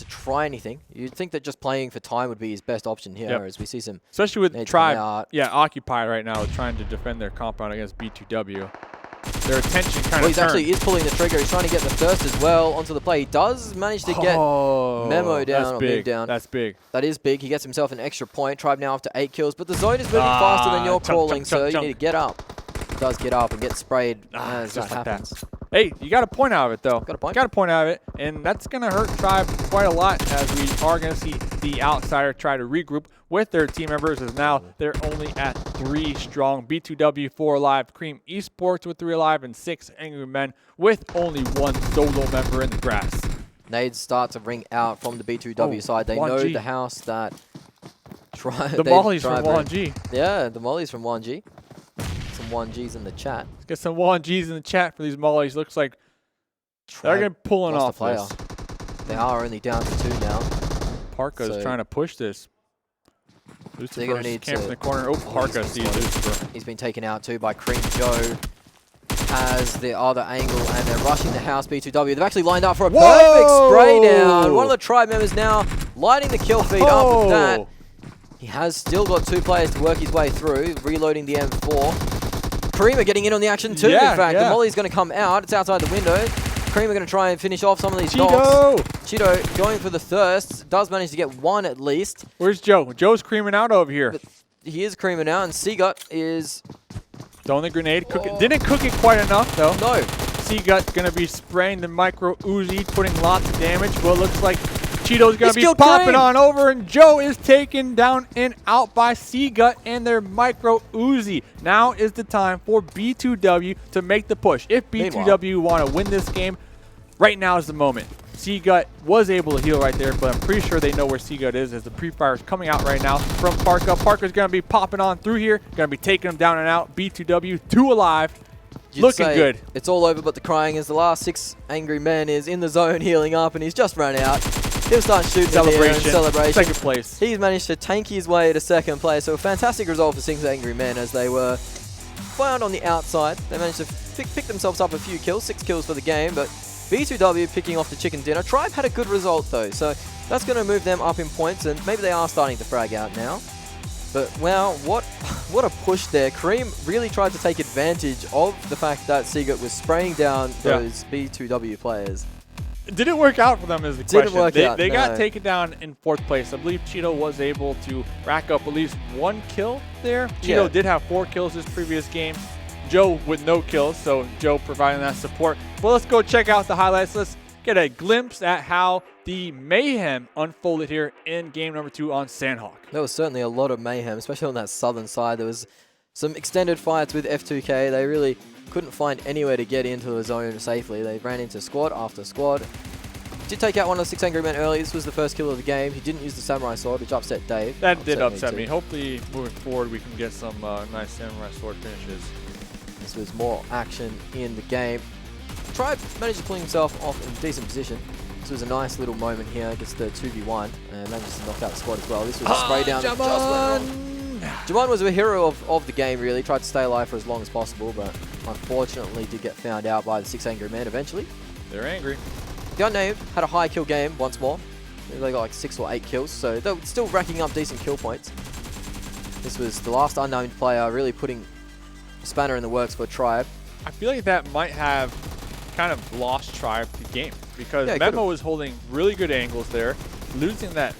try anything. You'd think that just playing for time would be his best option here, as we see some... Especially with Tribe, occupied right now, trying to defend their compound against B2W. Their attention kind of he actually is pulling the trigger. He's trying to get the thirst as well onto the play. He does manage to get Memo down or move down. That's big. That is big. He gets himself an extra point. Tribe now up to 8 kills, but the zone is moving faster than you're crawling, so you need to get up. He does get up and get sprayed as that happens. Hey, you got a point out of it, though. Got a point? Got a point out of it, and that's going to hurt Tribe quite a lot as we are going to see the outsider try to regroup with their team members, as now they're only at 3 strong. B2W 4 alive, Cream Esports with 3 alive, and 6 Angry Men with only 1 solo member in the grass. Nades start to ring out from the B2W side. They know the house that Tribe... The mollies from 1G. Yeah, the mollies from 1G. Some 1Gs in the chat. Let's get some 1Gs in the chat for these mollies. Looks like they're going to be pulling off this. They are only down to 2 now. Parka's trying to push this. They're going to need camp in the corner. Oh, Parka sees Lucifer. He's been taken out too by Cream Joe. Has the other angle, and they're rushing the house. B2W. They've actually lined up for a perfect spray down. One of the Tribe members now lighting the kill feed up with that. He has still got 2 players to work his way through, reloading the M4. Creamer getting in on the action too, in fact. The molly's going to come out. It's outside the window. Creamer going to try and finish off some of these knocks. Cheeto going for the thirst. Does manage to get 1 at least. Where's Joe? Joe's creaming out over here. But he is creaming out, and Seagut is... throwing the grenade. Didn't cook it quite enough, though. No. Seagut's going to be spraying the micro Uzi, putting lots of damage. Well, it looks like Cheeto's going to be popping on over, and Joe is taken down and out by Seagut and their micro Uzi. Now is the time for B2W to make the push. If B2W want to win this game, right now is the moment. Seagut was able to heal right there, but I'm pretty sure they know where Seagut is as the pre-fire is coming out right now from Parka. Parker's going to be popping on through here, going to be taking him down and out. B2W, 2 alive. Looking good. It's all over, but the crying is the last 6 angry men is in the zone healing up, and he's just run out. He'll start shooting celebration. Second place. He's managed to tank his way to 2nd place. So a fantastic result for 6 angry men as they were found on the outside. They managed to pick themselves up a few kills, 6 kills for the game, but B2W picking off the chicken dinner. Tribe had a good result though, so that's going to move them up in points, and maybe they are starting to frag out now. But wow, what a push there. Cream really tried to take advantage of the fact that Seagut was spraying down those B2W players. It didn't work out for them is the question. Didn't work out, they got taken down in 4th place. I believe Cheeto was able to rack up at least 1 kill there. Cheeto did have 4 kills this previous game. Joe with no kills, so Joe providing that support. Well, let's go check out the highlights. Let's get a glimpse at how the mayhem unfolded here in game number 2 on Sandhawk. There was certainly a lot of mayhem, especially on that southern side. There was some extended fights with F2K. They really couldn't find anywhere to get into the zone safely. They ran into squad after squad. Did take out one of the 6 angry men early. This was the first kill of the game. He didn't use the samurai sword, which upset Dave. That did upset me. Hopefully, moving forward, we can get some nice samurai sword finishes. This was more action in the game. Tribe managed to pull himself off in a decent position. This was a nice little moment here against the 2v1, and managed to knock out the squad as well. This was a spray down that just went wrong. Jamon was a hero of the game, really. Tried to stay alive for as long as possible, but unfortunately did get found out by the 6 angry men eventually. They're angry. The Unnamed had a high kill game once more. They got like 6 or 8 kills, so they're still racking up decent kill points. This was the last Unnamed player really putting a spanner in the works for Tribe. I feel like that might have kind of lost Tribe the game because Memo was holding really good angles there. Losing that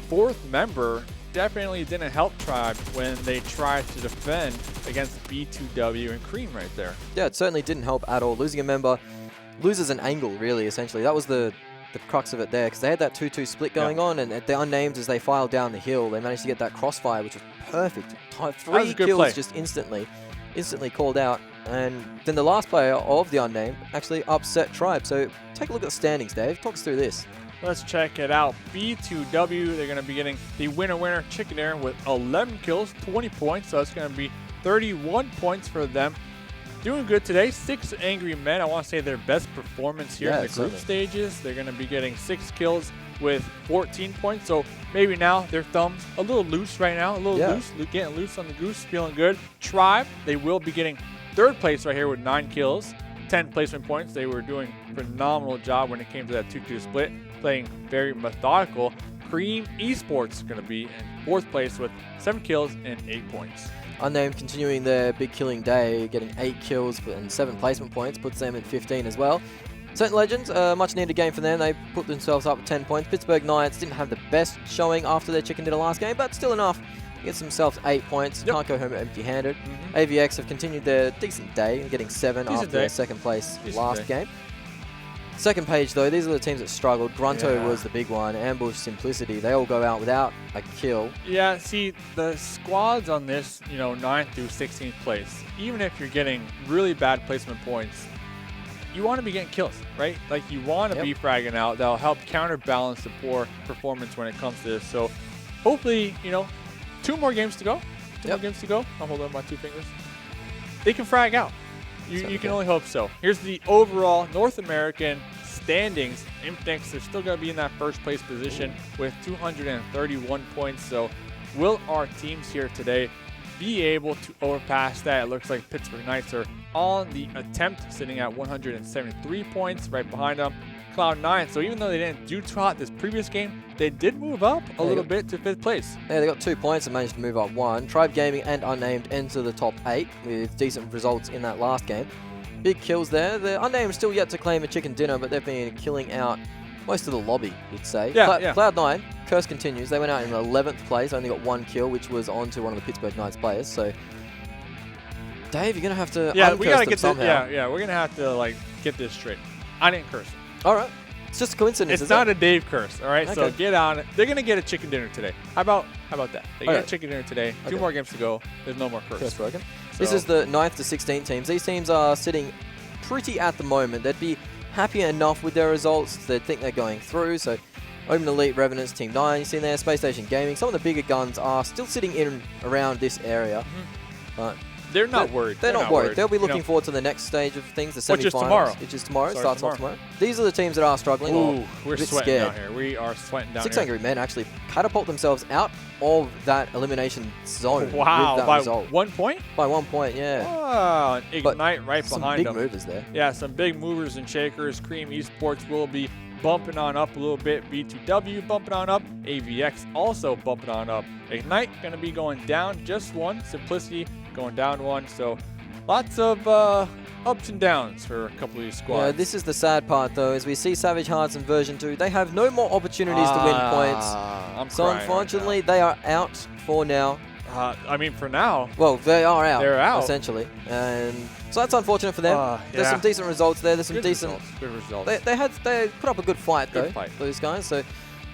4th member definitely didn't help Tribe when they tried to defend against B2W and Cream right there. Yeah, it certainly didn't help at all. Losing a member loses an angle, really, essentially. That was the crux of it there, because they had that 2-2 split going on, and the Unnamed, as they filed down the hill, they managed to get that crossfire, which was perfect. 3 kills just instantly called out. And then the last player of the Unnamed actually upset Tribe. So take a look at the standings, Dave. Talk us through this. Let's check it out. B2W, they're going to be getting the winner chicken dinner with 11 kills, 20 points. So it's going to be 31 points for them. Doing good today. 6 angry men. I want to say their best performance here in the group stages. They're going to be getting 6 kills, with 14 points. So maybe now their thumbs a little loose right now, a little loose, getting loose on the goose, feeling good. Tribe, they will be getting 3rd place right here with 9 kills, 10 placement points. They were doing a phenomenal job when it came to that 2-2 split, playing very methodical. Cream Esports going to be in 4th place with 7 kills and 8 points. Unnamed continuing their big killing day, getting 8 kills and 7 placement points, puts them at 15 as well. St. Legends, much needed game for them. They put themselves up with 10 points. Pittsburgh Knights didn't have the best showing after their chicken dinner last game, but still enough. Gets themselves 8 points. Can't go home empty-handed. AVX have continued their decent day, getting 7 after their 2nd place last game. Second page though, these are the teams that struggled. GRUNTo was the big one. Ambush, Simplicity, they all go out without a kill. Yeah, see, the squads on this, 9th through 16th place, even if you're getting really bad placement points, you want to be getting kills, right? Like, you want to be fragging out. That'll help counterbalance the poor performance when it comes to this. So, hopefully, 2 more games to go. 2 more games to go. I'll hold up my 2 fingers. They can frag out. You can only hope so. Here's the overall North American standings. Impnex, they're still going to be in that 1st place position with 231 points. So will our teams here today be able to overpass that? It looks like Pittsburgh Knights are on the attempt, sitting at 173 points. Right behind them, Cloud9. So even though they didn't do too hot this previous game, they did move up a little bit to 5th place. Yeah, they got 2 points and managed to move up 1. Tribe Gaming and Unnamed enter the top 8 with decent results in that last game. Big kills there. The Unnamed still yet to claim a chicken dinner, but they've been killing out most of the lobby, you'd say. Cloud9, curse continues. They went out in 11th place, only got 1 kill, which was onto one of the Pittsburgh Knights players. So, Dave, you're going to have to we got to get somehow. we're going to have to get this straight. I didn't curse. All right. It's just a coincidence. It's not a Dave curse, all right? Okay. So get on it. They're going to get a chicken dinner today. How about that? They get a chicken dinner today. 2 more games to go. There's no more curse. Broken. So this is the 9th to 16 teams. These teams are sitting pretty at the moment. They'd be happy enough with their results. They'd think they're going through. So Open Elite, Revenants, Team 9, you see there, Space Station Gaming. Some of the bigger guns are still sitting in around this area. But they're not worried. They're not worried. They'll be looking forward to the next stage of things, the semifinals. Which is tomorrow. Starts off tomorrow. These are the teams that are struggling. Ooh, we're sweating down here. We are sweating down here. 6 Angry Men actually catapult themselves out of that elimination zone. Wow, with that by result. 1 point? By 1 point, yeah. Oh, and Ignite right behind them. Some big movers there. Yeah, some big movers and shakers. Cream Esports will be bumping on up a little bit. B2W bumping on up. AVX also bumping on up. Ignite going to be going down just 1. Simplicity going down 1. So lots of ups and downs for a couple of these squads. Yeah, this is the sad part, though, as we see Savage Hearts in version 2. They have no more opportunities to win points. So unfortunately, they are out for now. I mean, for now. Well, they are out. They're out. Essentially. And so that's unfortunate for them. There's some decent results there. There's some decent... Good results. They put up a good fight, though, those guys. So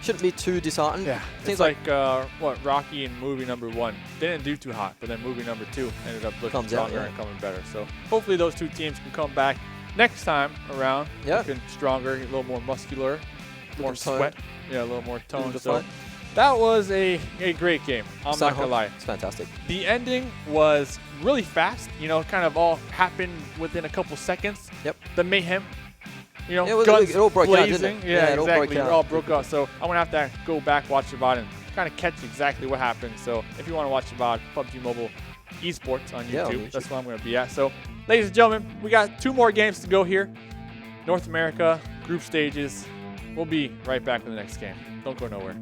shouldn't be too disheartened. Yeah. Seems like Rocky in movie number 1. They didn't do too hot, but then movie number 2 ended up looking stronger and coming better. So hopefully those 2 teams can come back next time around. Looking stronger, a little more muscular, more sweat. Yeah, a little more tone. So that was a great game. I'm not gonna lie. It's fantastic. The ending was really fast. Kind of all happened within a couple seconds. Yep. The mayhem. Guns it all broke blazing. Out, didn't it? Yeah, exactly. It all broke out. So I'm gonna have to go back, watch the VOD, and kind of catch exactly what happened. So if you want to watch the VOD, PUBG Mobile Esports on YouTube. That's where I'm gonna be at. So, ladies and gentlemen, we got 2 more games to go here. North America group stages. We'll be right back in the next game. Don't go nowhere.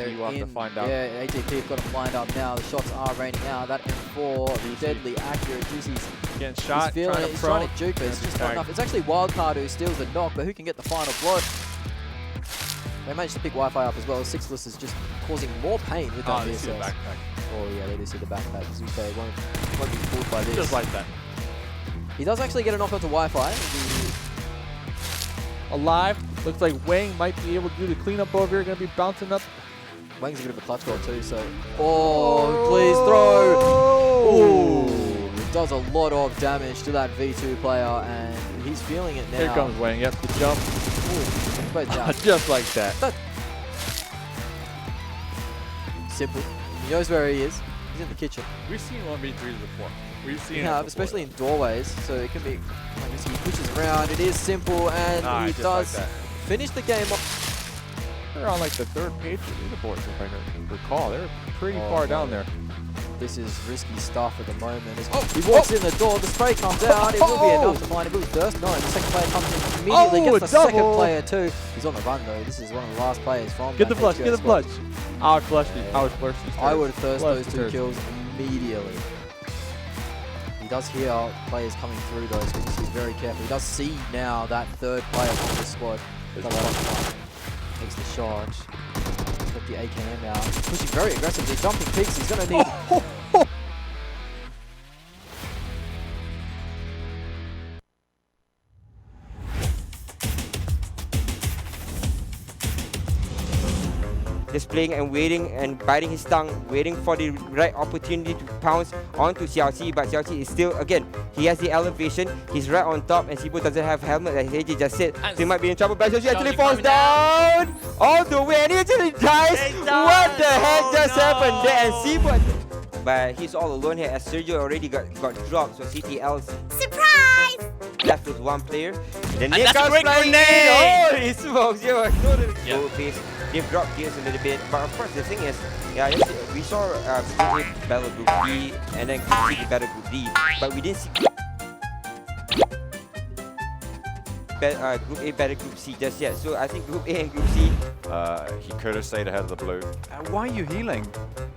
ATP will have to find out. Yeah, ATP have got to find out now. The shots are raining out. That M4, deadly accurate. Juicy's getting shot. He's feeling it. He's trying to juke, but it's just not enough. It's actually Wildcard who steals the knock, but who can get the final blow? They managed to pick Wi-Fi up as well. Sixless is just causing more pain with that VSS. See the backpack. Oh yeah, they do see the backpack. As we say, won't be fooled by this. Just like that. He does actually get a knock onto Wi-Fi. Alive. Looks like Wang might be able to do the cleanup over here. Going to be bouncing up. Wang's a bit of a clutch goal too, so... Oh, please throw! Oh! It does a lot of damage to that V2 player, and he's feeling it now. Here comes Wang. Yep, the jump. Ooh, both down. Just like that. Simple. He knows where he is. He's in the kitchen. We've seen 1v3s before. We've seen it before, especially in doorways, so it can be... He pushes around, it is simple, and he does finish the game off. They're on like the third page of the leaderboards, if I can recall. They're pretty far down there. This is risky stuff at the moment. He walks in the door, the spray comes out, it will be enough to find him. Will first, no, the second player comes in immediately, gets the second player too. He's on the run though, this is one of the last players from Get the flush, get the flush. I would flush these. I would thirst those two kills immediately. He does hear players coming through though, so he's very careful. He does see now that third player from the squad. Takes the shot. He's got the AKM out. He's pushing very aggressively, jumping peaks. He's going to need... Just playing and waiting and biting his tongue, waiting for the right opportunity to pounce onto Xiaoxi, but Xiaoxi is still, again, he has the elevation, he's right on top, and Sibu doesn't have helmet, as AJ just said, so he might be in trouble, but Xiaoxi actually falls down all the way, and he actually dies. What the heck just happened there? And Sibu, but he's all alone here, as Sergio already got dropped, so CTL's surprise left with one player. The Nick comes flying in. Holy smokes, you are totally go pace. They've dropped gears a little bit, but of course the thing is, yeah, we saw Group A battle Group B, and then Group C battle Group D, but we didn't see Group A battle Group C just yet. So I think Group A and Group C. He could have stayed ahead of the blue. Why are you healing?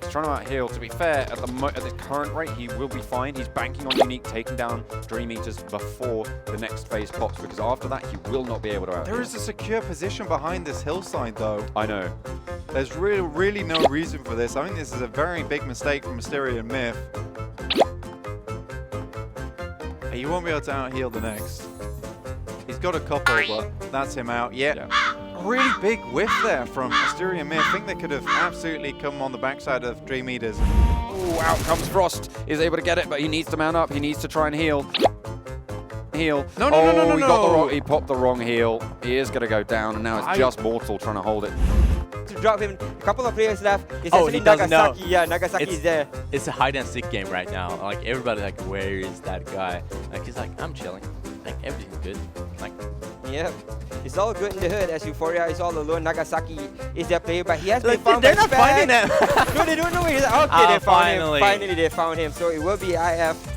He's trying to out-heal. To be fair, at the current rate, he will be fine. He's banking on Unique taking down Dream Eaters before the next phase pops, because after that, he will not be able to out-heal. There is a secure position behind this hillside, though. I know. There's really no reason for this. I think this is a very big mistake from Mysterio and Myth. He won't be able to out-heal the next. He's got a couple, but that's him out. Yeah. Really big whiff there from Mysterio and Myth. I think they could have absolutely come on the backside of Dream Eaters. Oh, out comes Frost. He's able to get it, but he needs to mount up. He needs to try and heal. No. He popped the wrong heal. He is going to go down, and now it's just Mortal trying to hold it. To drop him, a couple of players left. It's he doesn't Nagasaki. know. Yeah, Nagasaki is there. It's a hide and seek game right now. Like everybody, like, where is that guy? Like he's like, I'm chilling. Like everything's good. Like, yep. It's all good in the hood as Euphoria is all alone. Nagasaki is their player, but he has been found. They're not finding him. No, they don't know where he is. Okay, they found him. Finally, they found him. So it will be IF.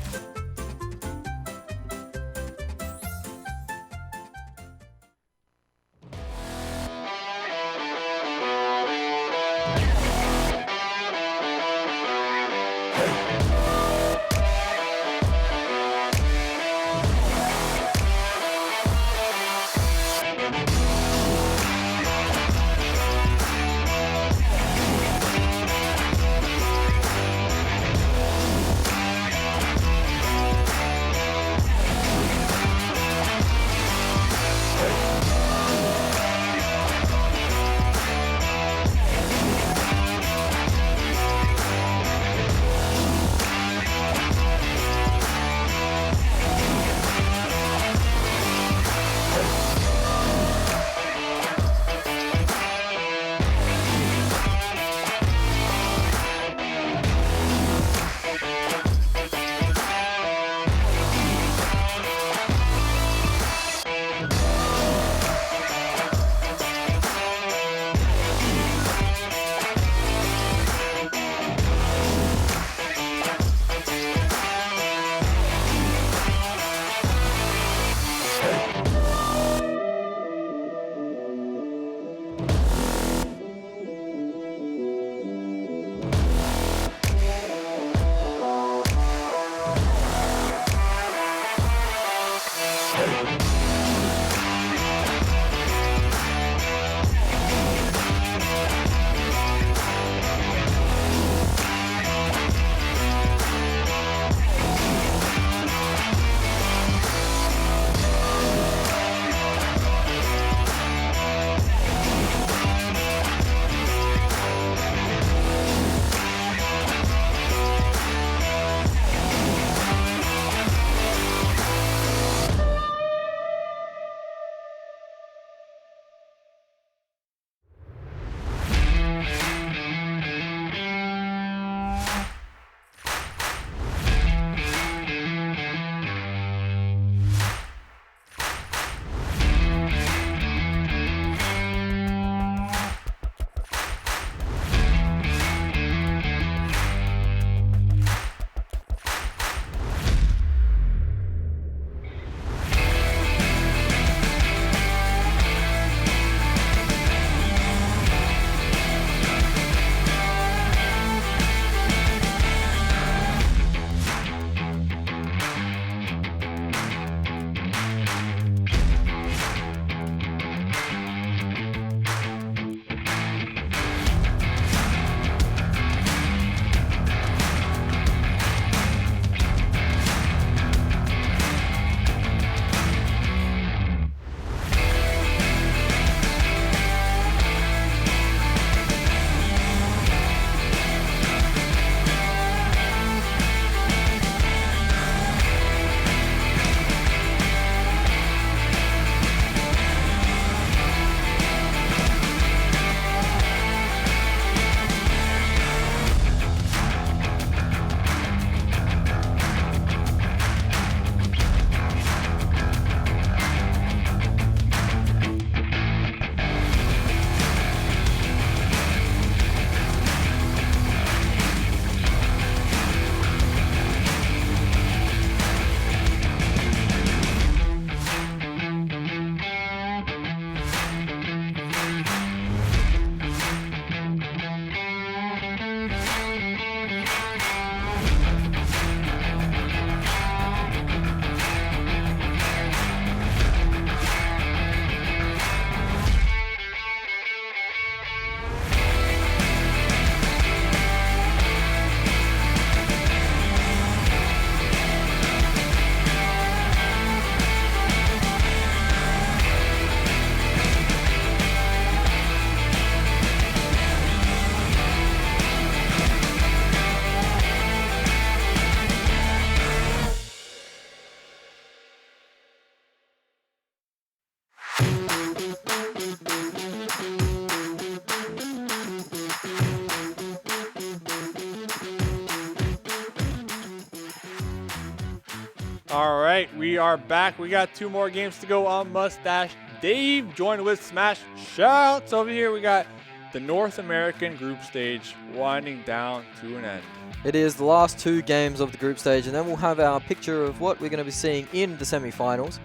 right, we are back. We got 2 more games to go on Mustache Dave, joined with Smash Shouts. Over here, we got the North American group stage winding down to an end. It is the last 2 games of the group stage, and then we'll have our picture of what we're going to be seeing in the semi-finals.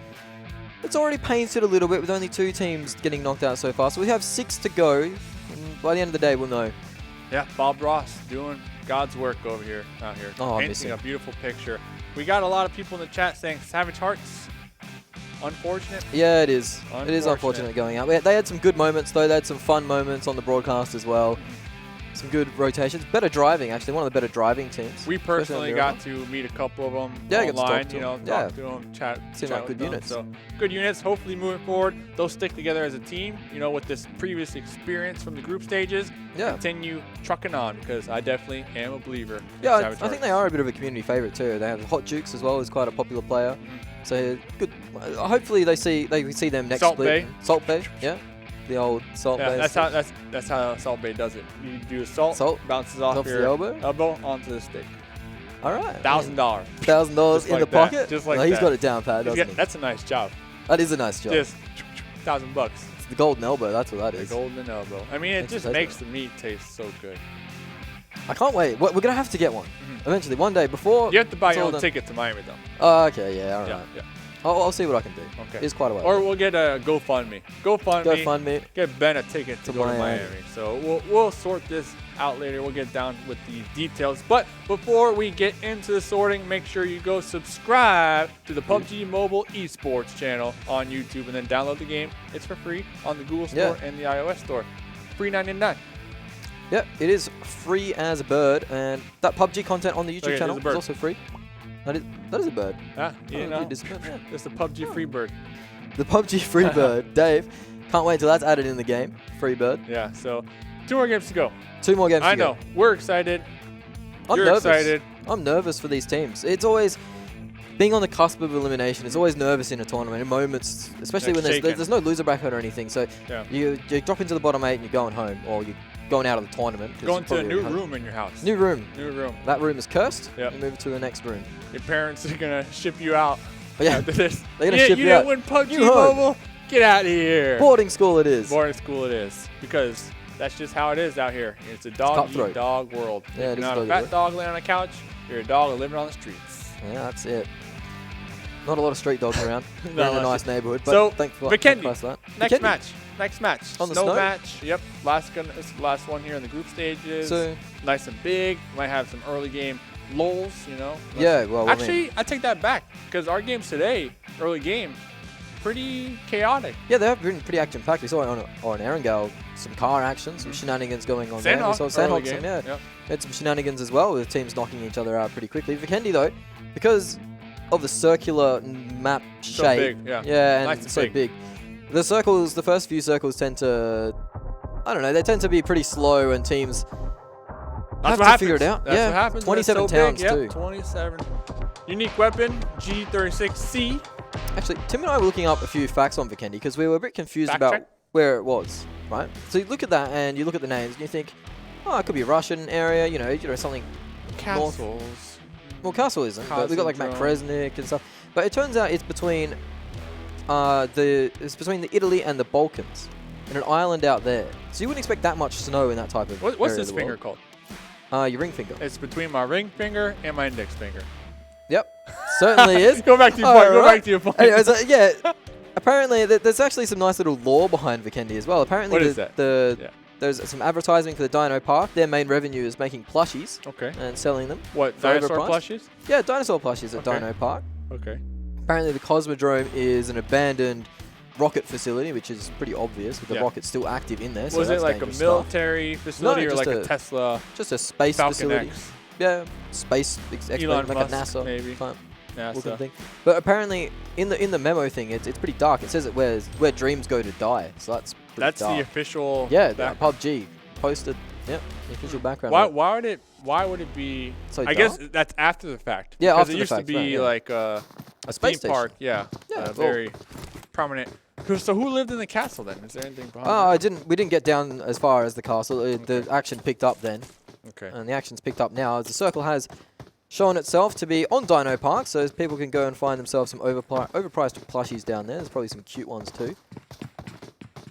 It's already painted a little bit with only 2 teams getting knocked out so far, so we have 6 to go, and by the end of the day, we'll know. Yeah, Bob Ross doing God's work out here. Oh, painting a beautiful picture. We got a lot of people in the chat saying Savage Hearts. Unfortunate. Yeah, it is. It is unfortunate going out. They had some good moments, though. They had some fun moments on the broadcast as well. Some good rotations. Better driving, actually. One of the better driving teams. We personally got to meet a couple of them online. Talk to them, chat like good with units. Them. So good units. Hopefully moving forward, they'll stick together as a team. With this previous experience from the group stages. Yeah. Continue trucking on, because I definitely am a believer. Yeah, I think they are a bit of a community favorite too. They have Hot Jukes as well, who's quite a popular player. So good. Hopefully they see them next Salt split. Bay. Salt Bay. Yeah. The old Salt Bay. That's how Salt Bay does it. You do a salt bounces off your elbow onto the stick. All right. $1,000. $1,000 in the pocket. Just like he's got it down pat, doesn't he? That's a nice job. That is a nice job. Just $1,000. It's the golden elbow. That's what that is. The golden elbow. I mean, it just makes the meat taste so good. I can't wait. We're gonna have to get one eventually. One day before. You have to buy your own ticket to Miami, though. Oh, okay. Yeah. All right. Yeah. I'll see what I can do. Okay. It's quite a way. Or we'll get a GoFundMe. GoFundMe. Get Ben a ticket to go to Miami. So we'll sort this out later. We'll get down with the details. But before we get into the sorting, make sure you go subscribe to the PUBG Mobile Esports channel on YouTube, and then download the game. It's for free on the Google Store and the iOS Store. Free $9.99. Yep, it is free as a bird, and that PUBG content on the YouTube channel is also free. That is a bird. Just a PUBG free bird. The PUBG free bird. Dave, can't wait till that's added in the game. Free bird. Yeah, so 2 more games to go. 2 more games to go. I know. We're excited. You're excited. I'm nervous for these teams. It's always being on the cusp of elimination. It's always nervous in a tournament. In moments, especially when there's no loser bracket or anything. So you drop into the bottom 8 and you're going home, or you're going out of the tournament. Going to a new room in your house. New room. That room is cursed. Yep. You move to the next room. Your parents are going to ship you out after this. They're going to ship you out. You didn't win PUBG Mobile? Get out of here. Boarding school it is. Boarding school it is. Because that's just how it is out here. It's a dog-eat-dog world. Yeah, you're not a fat dog laying on a couch. You're a dog living on the streets. Yeah, that's it. Not a lot of street dogs around. We're in a nice neighborhood. But so, thanks for Vikendi, that. Next match. On the snow snow match. Yep. It's the last one here in the group stages. So, nice and big. Might have some early game lulls, Yeah, well, actually, I take that back, because our games today, early game, pretty chaotic. Yeah, they have been pretty action-packed. We saw on Erangel some car action, some shenanigans going on there. We saw Sandhawk had some shenanigans as well, with teams knocking each other out pretty quickly. Vikendi, though, because of the circular map shape, and nice it's so big. The circles, the first few circles tend to, I don't know, they tend to be pretty slow, and teams have to figure it out. That's what happens. 27 towns too. 27. Unique weapon, G36C. Actually, Tim and I were looking up a few facts on Vikendi, because we were a bit confused about where it was, right? So you look at that, and you look at the names, and you think, oh, it could be a Russian area, you know, something Castles. Well, Castle isn't, but we got like Matt Kresnik and stuff. But it turns out it's between the Italy and the Balkans, in an island out there. So you wouldn't expect that much snow in that type of What's this finger called? Your ring finger. It's between my ring finger and my index finger. Yep, certainly is. Go back to your point. Go back to your point. Anyways, yeah. Apparently, there's actually some nice little lore behind Vikendi as well. Apparently, what is that? There's some advertising for the Dino Park. Their main revenue is making plushies and selling them. What, dinosaur plushies? Yeah, dinosaur plushies at Dino Park. Okay. Apparently, the Cosmodrome is an abandoned rocket facility, which is pretty obvious, with the rockets still active in there. Was it like a military facility or like a Tesla? Just a space Falcon facility. X. Yeah, space Elon like Musk, a NASA maybe. type looking thing. But apparently, in the memo thing, it's pretty dark. It says it where dreams go to die. So that's dark. The official. Yeah, PUBG posted. Yeah, the official background. Why would it be? So I guess that's after the fact. Yeah, because after it used to be like a space theme park. Yeah, very prominent. So who lived in the castle then? Is there anything behind? We didn't get down as far as the castle. The action picked up then. Okay. And the action's picked up now. The circle has showing itself to be on Dino Park, so people can go and find themselves some overpriced plushies down there. There's probably some cute ones too.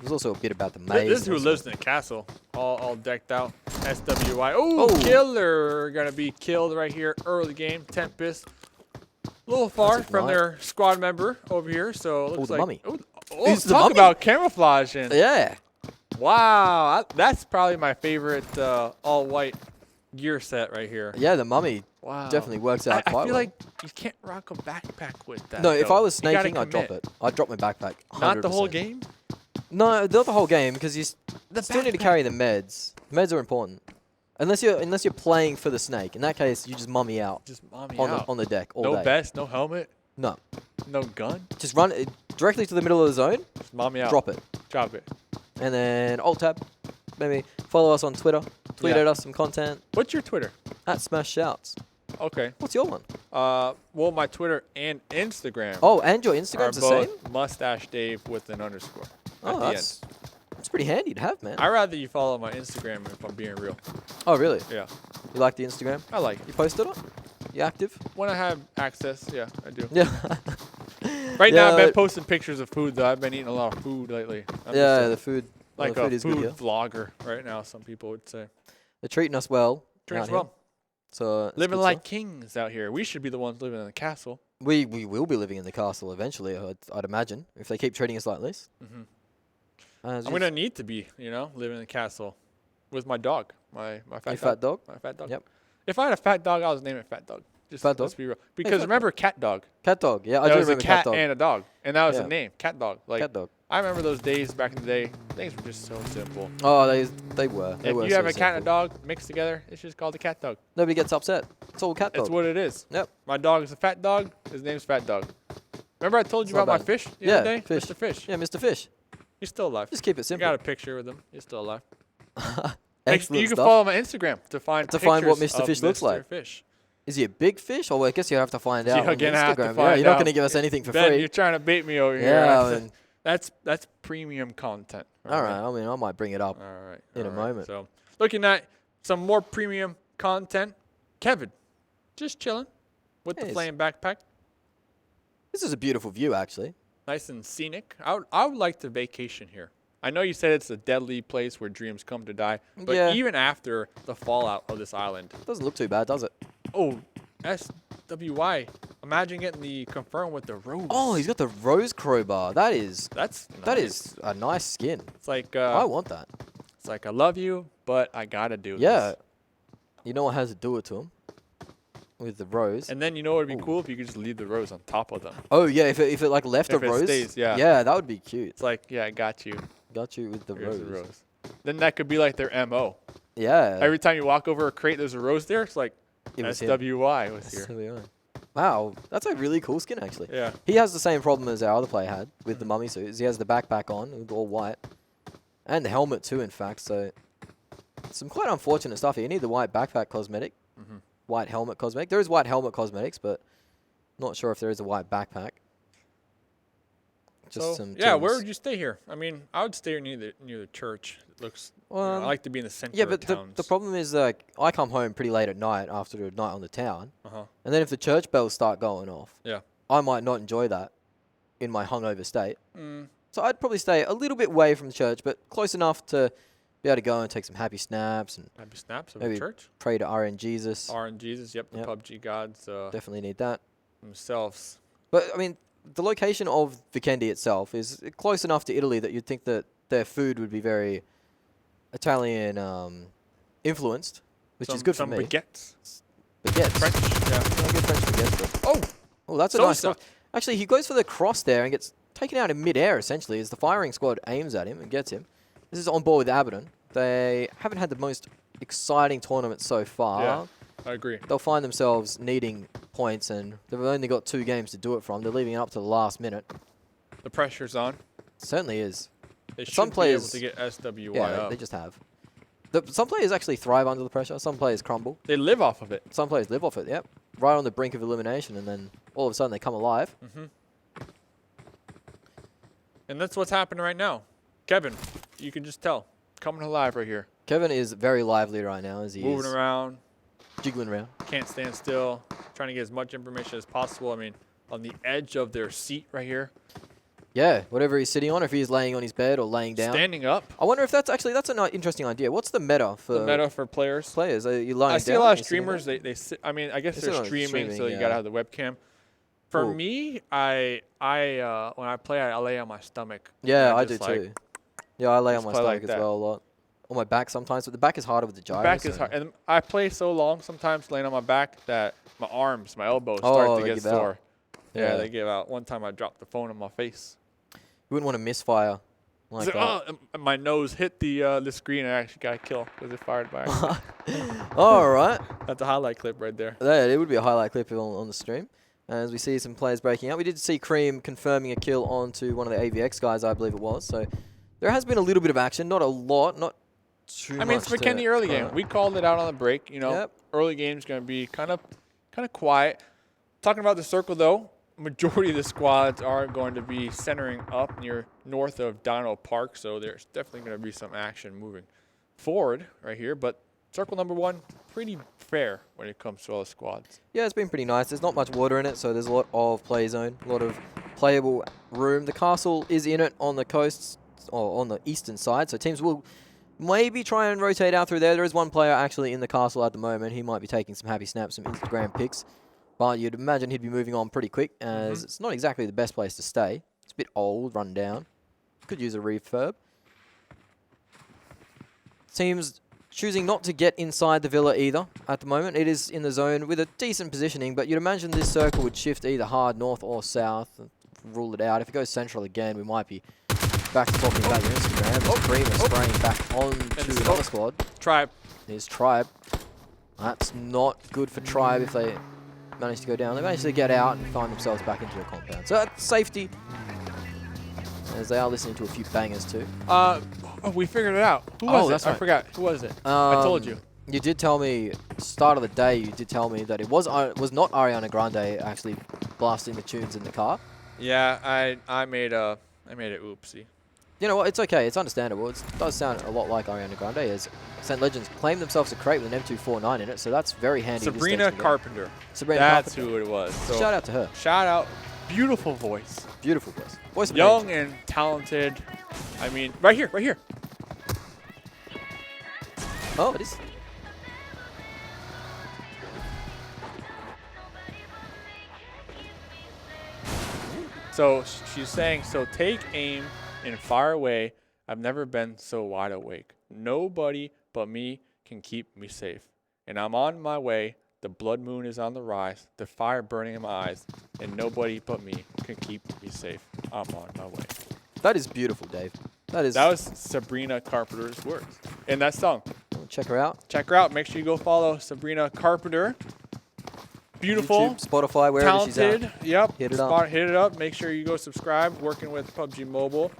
There's also a bit about the maze. This is who lives in the castle, all decked out. SWI. Oh, killer! Gonna be killed right here early game. Tempest. A little far from their squad member over here, so it looks the like. mummy. Talk about camouflaging. Yeah. Wow, that's probably my favorite all-white gear set right here. Yeah, the mummy Wow. definitely works out quite well. I feel like you can't rock a backpack with that. No, if though. I was You gotta snaking, I'd drop commit. it. I'd drop my backpack. 100%. Not the whole game? No, not the whole game, because you still need to carry the meds. Meds are important. Unless you're playing for the snake. In that case, you just mummy out. Just mommy on the deck all no day. vest, no helmet, No. no gun. Just run it directly to the middle of the zone. Just mommy out. Drop it. Drop it. And then alt tab. Maybe follow us on Twitter. Tweet at us some content. What's your Twitter? At Smash Shouts. Okay. What's your one? Well, my Twitter and Instagram. Oh, and your are Instagram's the same? both Mustache Dave with an underscore. Oh, that's pretty handy to have, man. I'd rather you follow my Instagram if I'm being real. Oh, really? Yeah. You like the Instagram? I like You it. post it on? You active? When I have access, yeah, I do. Yeah. Right now, Yeah, I've been but- posting pictures of food, though. I've been eating a lot of food lately. I'm Yeah, just the food. like the food a is good food here. vlogger right now, some people would say. They're treating us well. Treating out us here. well. So it's Living good like stuff. kings out here. We should be the ones living in the castle. We will be living in the castle eventually, I'd imagine, if they keep treating us like this. Mhm. As I'm you- gonna need to be, living in the castle with my dog, my fat fat dog? my fat dog. Yep. If I had a fat dog, I was naming it Fat Dog. Just Fat let's dog? be real. Because Fat remember Cat Dog? Cat dog. Yeah, I There do was a remember cat cat dog. and a dog, and that was Yeah. the name, Cat Dog. Like Cat dog. I remember those days back in the day. Things were just so simple. Oh, they were. They If were you have so a cat and a simple. dog mixed together, it's just called a cat dog. Nobody gets upset. It's all cat dog. That's what it is. Yep. My dog is a fat dog. His name's Fat Dog. Remember I told you It's not about my bad. fish the Yeah, other day? fish. Mr. Fish. Yeah, Mr. Fish. He's still alive. Just keep it I simple. got a picture with him. He's still alive. Excellent You can stuff. follow my Instagram to find To find what pictures Mr. Fish of looks Mr. like. Fish. Is he a big fish? Or I guess you have to find out You're on gonna have to Instagram. Yeah, find you're not out. going to give us anything for Ben, free. you're trying to bait me over here. Yeah, man. That's premium content. All right. I mean, I might bring it up. All right. In a all right. moment. So, looking at some more premium content, Kevin, just chilling with the Yes. flame backpack. This is a beautiful view, actually. Nice and scenic. I would like to vacation here. I know you said it's a deadly place where dreams come to die, but Yeah. even after the fallout of this island, Doesn't look too bad, does it? oh, SWI. Imagine getting the confirm with the rose. Oh, he's got the rose crowbar. That is That that is. is a nice skin. It's like I want that. it's like I love you, but I gotta do Yeah. this. You know what has to do it to him? With the rose. And then you know what would be cool if you could just leave the rose on top of them. Oh yeah, if it like left If a it rose. stays, yeah. Yeah, that would be cute. It's like, yeah, I got you. Got you with the Here's rose. the rose. Then that could be like their MO. Yeah. Every time you walk over a crate, there's a rose there. It's like It was him. SWI was here. SWI. Wow, that's a really cool skin actually. Yeah. He has the same problem as our other player had with the mummy suit. Is he has the backpack on, with all white, and the helmet too. In fact, so some quite unfortunate stuff here. You need the white backpack cosmetic, white helmet cosmetic. There is white helmet cosmetics, but not sure if there is a white backpack. Just So, some. yeah, where gems. would you stay here? I mean, I would stay near the church. It looks. I Well, like to be in the center Yeah, of but towns. the problem is like I come home pretty late at night after a night on the town, Uh-huh. and then if the church bells start going off, Yeah. I might not enjoy that in my hungover state. Mm. So I'd probably stay a little bit away from the church, but close enough to be able to go and take some happy snaps and Happy snaps of maybe the church. pray to RN Jesus. RN Jesus, yep, the Yep. PUBG gods Definitely need that. themselves. But I mean, the location of Vikendi itself is close enough to Italy that you'd think that their food would be very Italian influenced, which is good for some me. baguettes. Baguettes. French, yeah. I get French baguettes, but Oh, oh, that's a nice Sosa. cross. Actually, he goes for the cross there and gets taken out in mid-air, essentially, as the firing squad aims at him and gets him. This is on board with ABADDON. They haven't had the most exciting tournament so far. yeah, I agree. They'll find themselves needing points, and they've only got 2 games to do it from. They're leaving it up to the last minute. The pressure's on. Certainly is. They Some should players- be able to get SWI Yeah, up. they just have. Some players actually thrive under the pressure. Some players crumble. They live off of it. Some players live off it, yep. Right on the brink of elimination, and then all of a sudden they come alive. And that's what's happening right now. Kevin, you can just tell. Coming alive right here. Kevin is very lively right now as he Moving is around. jiggling around. Can't stand still. trying to get as much information as possible. I mean, on the edge of their seat right here. Yeah, whatever he's sitting on, if he's laying on his bed or laying down. Standing up. I wonder if that's an interesting idea. What's the meta for players? Players, are you lying down? I see a lot of streamers. They sit. I mean, I guess they're streaming, so you gotta have the webcam. For me, I when I play, I lay on my stomach. Yeah, I do too. Yeah, I lay on my stomach as well a lot. On my back sometimes, but the back is harder with the gyro. The back is hard, and I play so long sometimes laying on my back that my arms, my elbows start to get sore. Yeah, they give out. One time I dropped the phone on my face. You wouldn't want to misfire like that. My nose hit the screen and I actually got a kill because it fired by accident. All right. That's a highlight clip right there. It would be a highlight clip on the stream. As we see some players breaking out. We did see Cream confirming a kill onto one of the AVX guys, I believe it was. So there has been a little bit of action. Not a lot, not too much. I mean, it's Vikendi early game. We called it out on the break. You know, early game is going to be kind of quiet. Talking about the circle, though, majority of the squads are going to be centering up near north of Dino Park. So there's definitely going to be some action moving forward right here. But circle number 1, pretty fair when it comes to all the squads. Yeah, it's been pretty nice. There's not much water in it, so there's a lot of play zone, a lot of playable room. The castle is in it on the coasts, or on the eastern side, so teams will maybe try and rotate out through there. There is one player actually in the castle at the moment. He might be taking some happy snaps, some Instagram pics, but you'd imagine he'd be moving on pretty quick, as it's not exactly the best place to stay. It's a bit old, run down. Could use a refurb. Teams choosing not to get inside the villa either at the moment. It is in the zone with a decent positioning, but you'd imagine this circle would shift either hard north or south. Rule it out. If it goes central again, we might be back to talking about your Instagram. Cream is spraying back onto another squad. Tribe. There's Tribe. That's not good for Tribe if they manage to go down. They manage to get out and find themselves back into a compound. So that's safety, as they are listening to a few bangers too. We figured it out. Who was it? That's right. I forgot. Who was it? I told you. You did tell me, start of the day, you did tell me that it was not Ariana Grande actually blasting the tunes in the car. Yeah, I made a oopsie. You know what? It's okay. It's understandable. It does sound a lot like Ariana Grande, as St. Legends claim themselves a crate with an M249 in it, so that's very handy. Sabrina Carpenter. That's who it was. So shout out to her. Shout out. Beautiful voice. Beautiful voice. Young and talented. I mean, right here. Oh, it is. So she's saying, so take aim and fire away. I've never been so wide awake. Nobody but me can keep me safe. And I'm on my way. The blood moon is on the rise. The fire burning in my eyes. And nobody but me can keep me safe. I'm on my way. That is beautiful, Dave. That was Sabrina Carpenter's words in that song. Check her out. Check her out. Make sure you go follow Sabrina Carpenter. Beautiful. YouTube, Spotify, wherever talented, she's at. Yep. Hit it up. Hit it up. Make sure you go subscribe. Working with PUBG Mobile.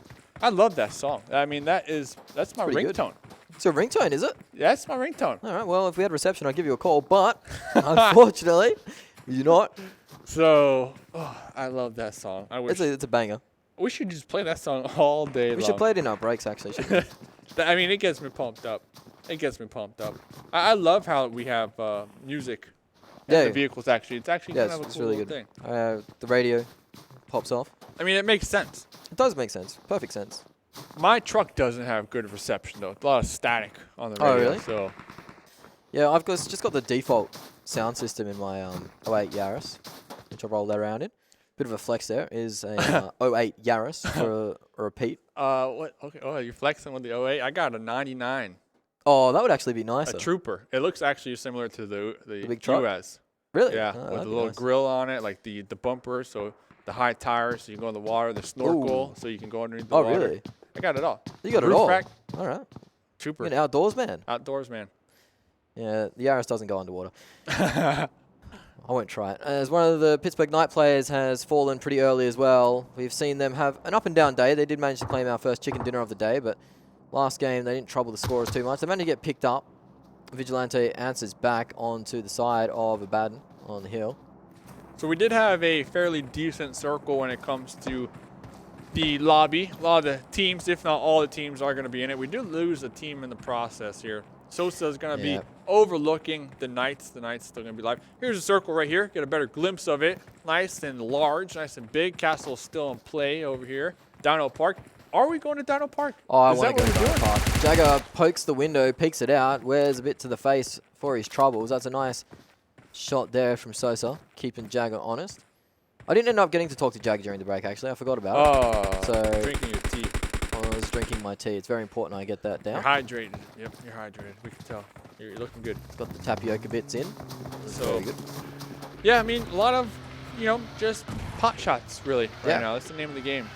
I love that song. I mean, that's my ringtone. It's a ringtone, is it? Yeah, that's my ringtone. All right. Well, if we had reception, I'd give you a call, but unfortunately, you're not. So, I love that song. I wish it's a banger. We should just play that song all day long. We should play it in our breaks, actually. Shouldn't we? I mean, it gets me pumped up. I love how we have music. Yeah, the vehicles actually. It's actually kind of a cool really good thing. The radio pops off. I mean, it makes sense. It does make sense. Perfect sense. My truck doesn't have good reception though. A lot of static on the radio. Oh, really? So. Yeah, I've just got the default sound system in my 08 Yaris, which I rolled that around in. Bit of a flex there is a 08 Yaris for a repeat. What? Okay. Oh, you're flexing with the 08. I got a 99. Oh, that would actually be nicer. A Trooper. It looks actually similar to the big truck? US. Really? Yeah, with a little grill on it, like the bumper, so the high tires, so you can go in the water, the snorkel, so you can go underneath the water. Oh, really? I got it all. You got Roof it all? rack. All right. Trooper. You're an outdoors man. Outdoors man. Yeah, the Yaris doesn't go underwater. I won't try it. As one of the Pittsburgh Knight players has fallen pretty early as well. We've seen them have an up-and-down day. They did manage to claim our first chicken dinner of the day, but last game they didn't trouble the scorers too much. They managed to get picked up. Vigilante answers back onto the side of ABADDON on the hill. So we did have a fairly decent circle when it comes to the lobby. A lot of the teams, if not all the teams, are going to be in it. We did lose a team in the process here. Sosa is going to be overlooking the Knights. The Knights still going to be live. Here's a circle right here. Get a better glimpse of it. Nice and large, nice and big. Castle still in play over here. Dino Park. Are we going to Dino Park? Oh, I want to go to Dino Park. Jagger pokes the window, peeks it out, wears a bit to the face for his troubles. That's a nice shot there from Sosa, keeping Jagger honest. I didn't end up getting to talk to Jagger during the break, actually. I forgot about it. So drinking your tea. I was drinking my tea. It's very important I get that down. You're hydrated. Yep, you're hydrated. We can tell. You're looking good. It's got the tapioca bits in. So, very good. Yeah, I mean, a lot of, just pot shots, really, right now. That's the name of the game.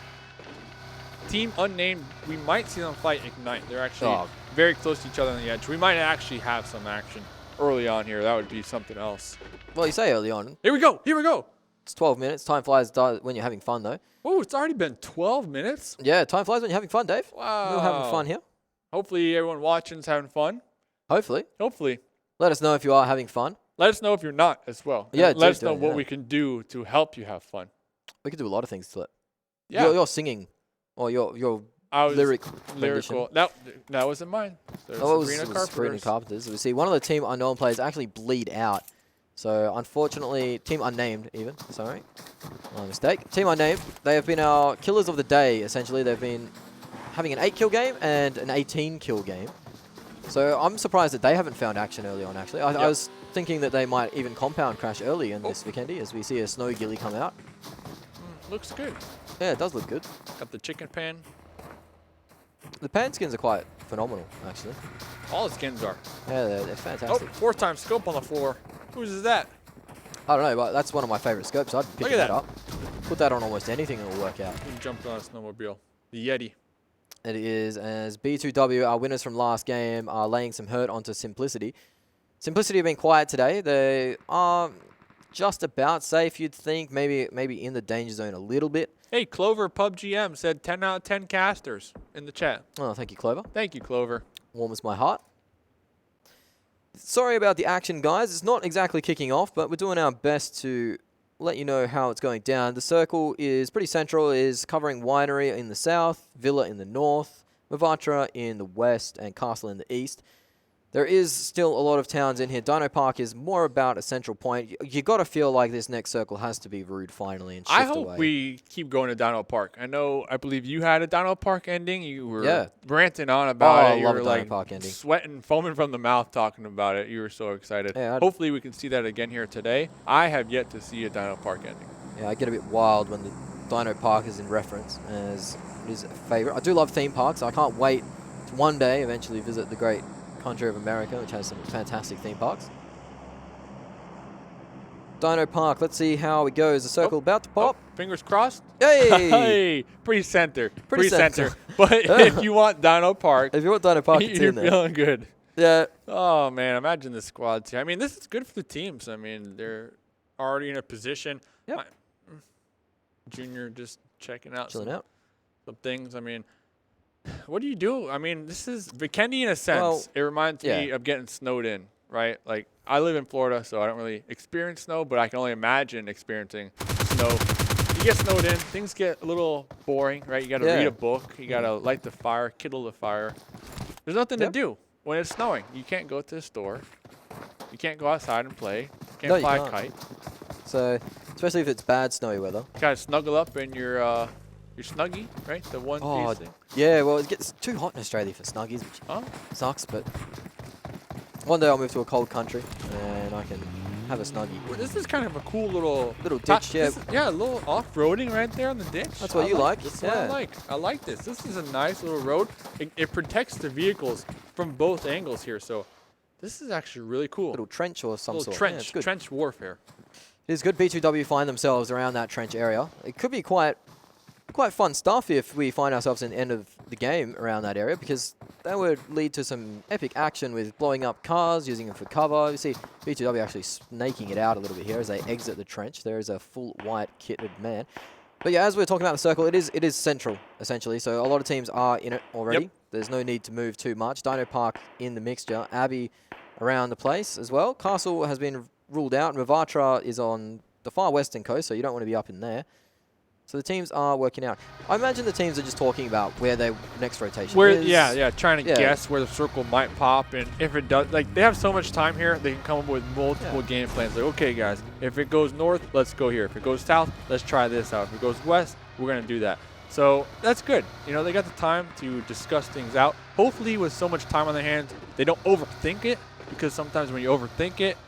Team Unnamed, we might see them fight Ignite. They're actually very close to each other on the edge. We might actually have some action early on here. That would be something else. Well, you say early on. Here we go. Here we go. It's 12 minutes. Time flies when you're having fun, though. Oh, it's already been 12 minutes? Yeah, time flies when you're having fun, Dave. Wow. We're having fun here. Hopefully everyone watching is having fun. Hopefully. Hopefully. Let us know if you are having fun. Let us know if you're not as well. Yeah, and let us know what we can do to help you have fun. We could do a lot of things to it. Yeah. You're singing, or your lyrical. That wasn't mine. That was Sabrina Carpenter's. We see one of the Team Unknown players actually bleed out. So unfortunately, Team Unnamed even, sorry, my mistake. Team Unnamed, they have been our killers of the day, essentially. They've been having an 8-kill game and an 18-kill game. So I'm surprised that they haven't found action early on, actually. I was thinking that they might even compound crash early in this Vikendi as we see a Snow Gilly come out. Looks good. Yeah, it does look good. Got the chicken pan. The pan skins are quite phenomenal, actually. All the skins are. Yeah, they're fantastic. Oh, 4-time scope on the floor. Whose is that? I don't know, but that's one of my favorite scopes. I'd pick that up. Put that on almost anything and it'll work out. You jumped on a snowmobile. The Yeti. It is, as B2W, our winners from last game, are laying some hurt onto Simplicity. Simplicity have been quiet today. They are just about safe, you'd think. Maybe in the danger zone a little bit. Hey, Clover PUBGM said 10 out of 10 casters in the chat. Oh, thank you, Clover. Thank you, Clover. Warms my heart. Sorry about the action, guys. It's not exactly kicking off, but we're doing our best to let you know how it's going down. The circle is pretty central. It is covering Winery in the south, Villa in the north, Mavatra in the west, and Castle in the east. There is still a lot of towns in here. Dino Park is more about a central point. You got to feel like this next circle has to be Rude finally and shift away. I hope we keep going to Dino Park. I believe you had a Dino Park ending. You were ranting on about it. You were like sweating, foaming from the mouth talking about it. You were so excited. Yeah, hopefully we can see that again here today. I have yet to see a Dino Park ending. Yeah, I get a bit wild when the Dino Park is in reference, as it is a favorite. I do love theme parks. I can't wait to one day eventually visit the great country of America, which has some fantastic theme parks. Dino Park, let's see how it goes. The circle about to pop. Fingers crossed. Hey! Hey! Pretty center. Pretty center. But if you want Dino Park, you're feeling good. Yeah. Oh, man, imagine the squads here. I mean, this is good for the teams. I mean, they're already in a position. Yep. Junior just checking out some things. I mean, what do you do? I mean, this is Vikendi in a sense. Well, it reminds me of getting snowed in, right? Like, I live in Florida, so I don't really experience snow, but I can only imagine experiencing snow. You get snowed in, things get a little boring, right? You got to read a book. You got to light the fire, kindle the fire. There's nothing to do when it's snowing. You can't go to the store. You can't go outside and play. You can't fly a kite. So, especially if it's bad snowy weather. You kind of snuggle up in your Snuggie, right? The one-piece thing. Yeah, well, it gets too hot in Australia for Snuggies, which sucks, but one day I'll move to a cold country and I can have a Snuggie. Well, this is kind of a cool little ditch, a little off-roading right there on the ditch. That's what you like. That's what I like. I like this. This is a nice little road. It protects the vehicles from both angles here, so this is actually really cool. Little trench or some sort. Trench warfare. It is good B2W find themselves around that trench area. It could be quite fun stuff if we find ourselves in the end of the game around that area, because that would lead to some epic action with blowing up cars, using them for cover. You see B2W actually snaking it out a little bit here as they exit the trench. There is a full white kitted man. But yeah, as we're talking about the circle, it is central, essentially. So a lot of teams are in it already. Yep. There's no need to move too much. Dino Park in the mixture. Abbey around the place as well. Castle has been ruled out. Mavatra is on the far western coast, so you don't want to be up in there. So the teams are working out. I imagine the teams are just talking about where their next rotation where, is. Yeah, trying to guess where the circle might pop, and if it does, like, they have so much time here, they can come up with multiple game plans. Like, okay, guys, if it goes north, let's go here. If it goes south, let's try this out. If it goes west, we're going to do that. So that's good. You know, they got the time to discuss things out. Hopefully, with so much time on their hands, they don't overthink it, because sometimes when you overthink it,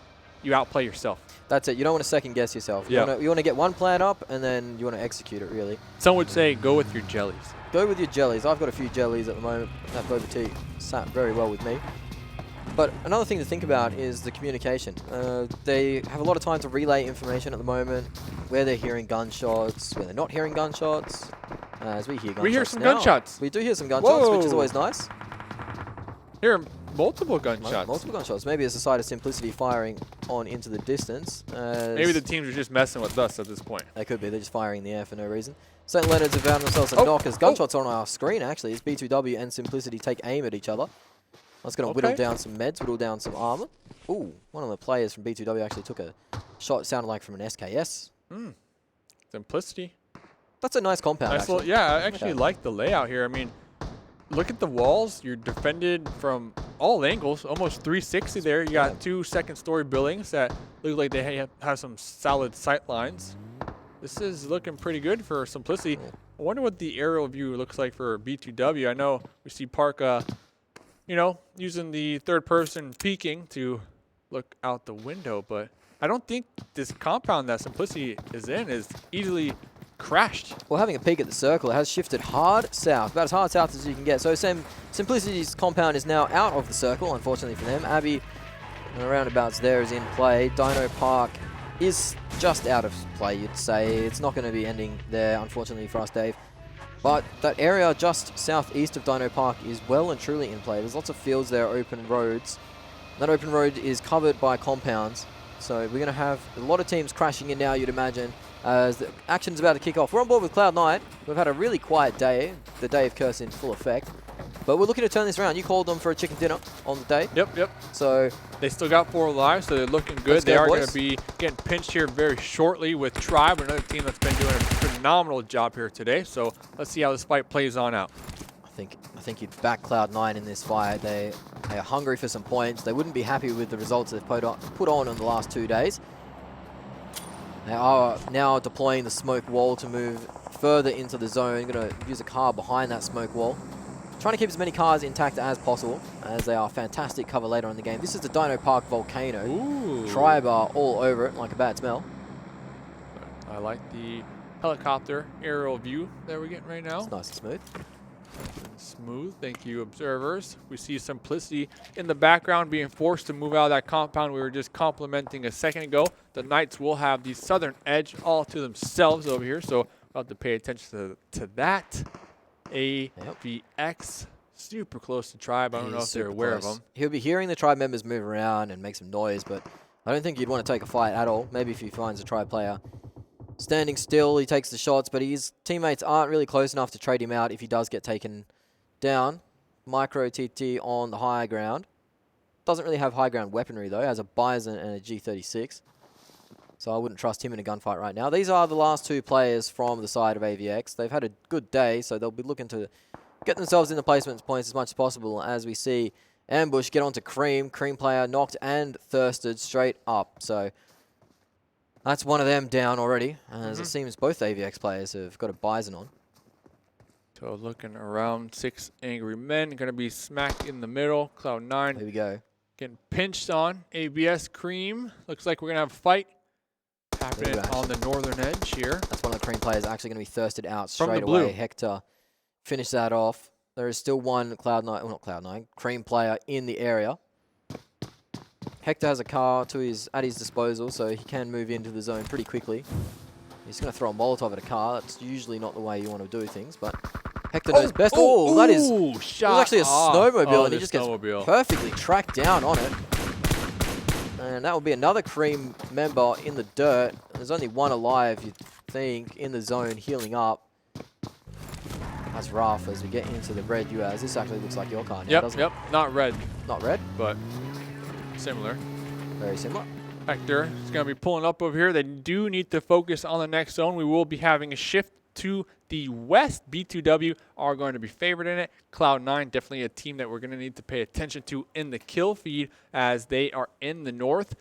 you outplay yourself. That's it. You don't want to second guess yourself. You want to get one plan up, and then you want to execute it, really. Some would say go with your jellies. Go with your jellies. I've got a few jellies at the moment. That boba tea sat very well with me. But another thing to think about is the communication. They have a lot of time to relay information at the moment, where they're hearing gunshots, where they're not hearing gunshots. As we hear gunshots. We hear some now. gunshots. We do hear some gunshots, which is always nice. Hear multiple gunshots. Multiple gunshots. Maybe it's a side of Simplicity firing on into the distance. Maybe the teams are just messing with us at this point. They could be. They're just firing in the air for no reason. St. Leonard's have found themselves a knock as gunshots on our screen, actually, as B2W and Simplicity take aim at each other. That's going to whittle down some meds, whittle down some armor. Ooh, one of the players from B2W actually took a shot, it sounded like from an SKS. Simplicity. That's a nice compound, actually. Yeah, I actually like the layout here. I mean, look at the walls. You're defended from all angles, almost 360 there. You got 2 second-story buildings that look like they have some solid sight lines. This is looking pretty good for Simplicity. I wonder what the aerial view looks like for B2W. I know we see Park, you know, using the third person peeking to look out the window, but I don't think this compound that Simplicity is in is easily crashed. Well, having a peek at the circle, it has shifted hard south, about as hard south as you can get. So Simplicity's compound is now out of the circle, unfortunately for them. Abbey, roundabouts there, is in play. Dino Park is just out of play, you'd say. It's not going to be ending there, unfortunately for us, Dave. But that area just southeast of Dino Park is well and truly in play. There's lots of fields there, open roads. That open road is covered by compounds. So we're going to have a lot of teams crashing in now, you'd imagine, as the action's about to kick off. We're on board with Cloud9. We've had a really quiet day, the day of Curse in full effect. But we're looking to turn this around. You called them for a chicken dinner on the day. Yep. So they still got 4 lives, so they're looking good. They are going to be getting pinched here very shortly with Tribe, another team that's been doing a phenomenal job here today. So let's see how this fight plays on out. I think you'd back Cloud9 in this fight. They are hungry for some points. They wouldn't be happy with the results they've put on in the last 2 days. They are now deploying the smoke wall to move further into the zone. Going to use a car behind that smoke wall. Trying to keep as many cars intact as possible, as they are fantastic cover later in the game. This is the Dino Park Volcano. Ooh. Tribe are all over it like a bad smell. I like the helicopter aerial view that we're getting right now. It's nice and smooth. Smooth, thank you, observers. We see Simplicity in the background being forced to move out of that compound we were just complimenting a second ago. The Knights will have the southern edge all to themselves over here, so we'll have to pay attention to that. ABX, super close to Tribe. I don't know if they're aware of them. He'll be hearing the Tribe members move around and make some noise, but I don't think you'd want to take a fight at all. Maybe if he finds a Tribe player standing still, he takes the shots, but his teammates aren't really close enough to trade him out if he does get taken down. Micro TT on the high ground. Doesn't really have high ground weaponry though. Has a Bison and a G36. So I wouldn't trust him in a gunfight right now. These are the last 2 players from the side of AVX. They've had a good day, so they'll be looking to get themselves in the placement points as much as possible, as we see Ambush get onto Cream. Cream player knocked and thirsted straight up. So that's one of them down already, as it seems both AVX players have got a Bison on. So looking around, 6 angry men going to be smacked in the middle. Cloud9. Here we go. Getting pinched on. ABS Cream. Looks like we're going to have a fight happening on the northern edge here. That's one of the Cream players actually going to be thirsted out straight away. Hector finish that off. There is still one Cloud9, well not Cloud9, Cream player in the area. Hector has a car at his disposal, so he can move into the zone pretty quickly. He's going to throw a Molotov at a car. That's usually not the way you want to do things, but Hector knows best. Oh, that is shot. It was actually a snowmobile, and he just gets perfectly tracked down on it. And that will be another Cream member in the dirt. There's only one alive, you'd think, in the zone, healing up. That's rough as we get into the red UAZ. This actually looks like your car now, doesn't it? Not red. Not red? But similar. Very similar. Hector is going to be pulling up over here. They do need to focus on the next zone. We will be having a shift to the west. B2W are going to be favored in it. Cloud9, definitely a team that we're going to need to pay attention to in the kill feed as they are in the north.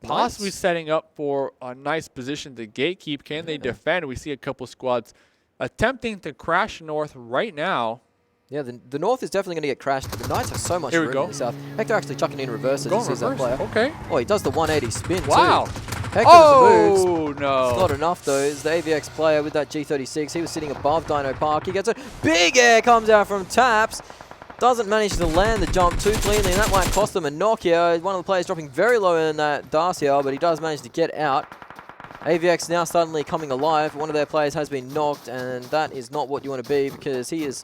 Possibly setting up for a nice position to gatekeep. Can they defend? We see a couple squads attempting to crash north right now. Yeah, the north is definitely going to get crashed, but the Knights have so much room in the south. Hector actually chucking in reverses as he sees that player. Okay. Oh, he does the 180 spin too. Wow. Hector moves. Oh, no. It's not enough, though. It's the AVX player with that G36. He was sitting above Dino Park. He gets a big air, comes out from Taps. Doesn't manage to land the jump too cleanly, and that might cost them a knock here. One of the players dropping very low in that Darcia, but he does manage to get out. AVX now suddenly coming alive. One of their players has been knocked, and that is not what you want to be because he is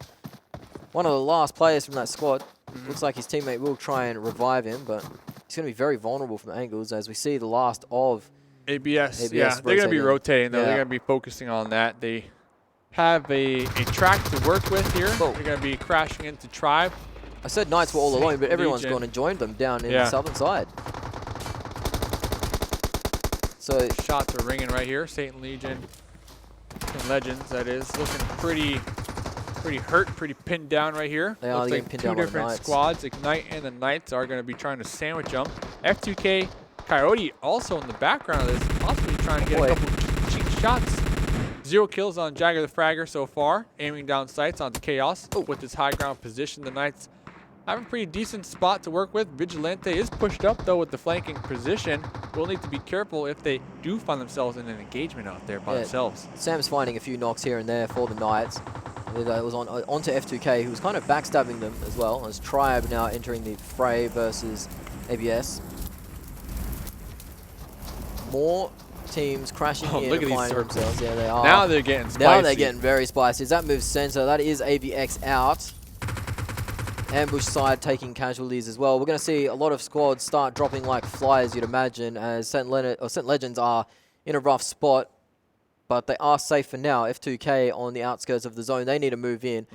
one of the last players from that squad. Looks like his teammate will try and revive him, but he's going to be very vulnerable from angles as we see the last of ABS. Yeah, they're going to be rotating, though. They're going to be focusing on that. They have a track to work with here. They're going to be crashing into Tribe. I said Knights were all alone, but everyone's gone and joined them down in the southern side. So shots are ringing right here. St. Legion and Legends, that is, looking pretty hurt, pretty pinned down right here. They are like two different squads. Ignite and the Knights are going to be trying to sandwich them. F2K Coyote also in the background of this, possibly trying to get a couple cheap shots. 0 kills on Jagger the Fragger so far, aiming down sights onto Chaos with his high ground position. The Knights have a pretty decent spot to work with. Vigilante is pushed up, though, with the flanking position. We'll need to be careful if they do find themselves in an engagement out there by themselves. Sam's finding a few knocks here and there for the Knights. It was onto F2K, who was kind of backstabbing them as well, as Tribe now entering the fray versus ABS. More teams crashing in look and at finding these themselves. Yeah, they are. Now they're getting spicy. Now they're getting very spicy. As that moves center, that is AVX out. Ambush side taking casualties as well. We're going to see a lot of squads start dropping like flies, you'd imagine, as St. Legends are in a rough spot. But they are safe for now. F2K on the outskirts of the zone. They need to move in.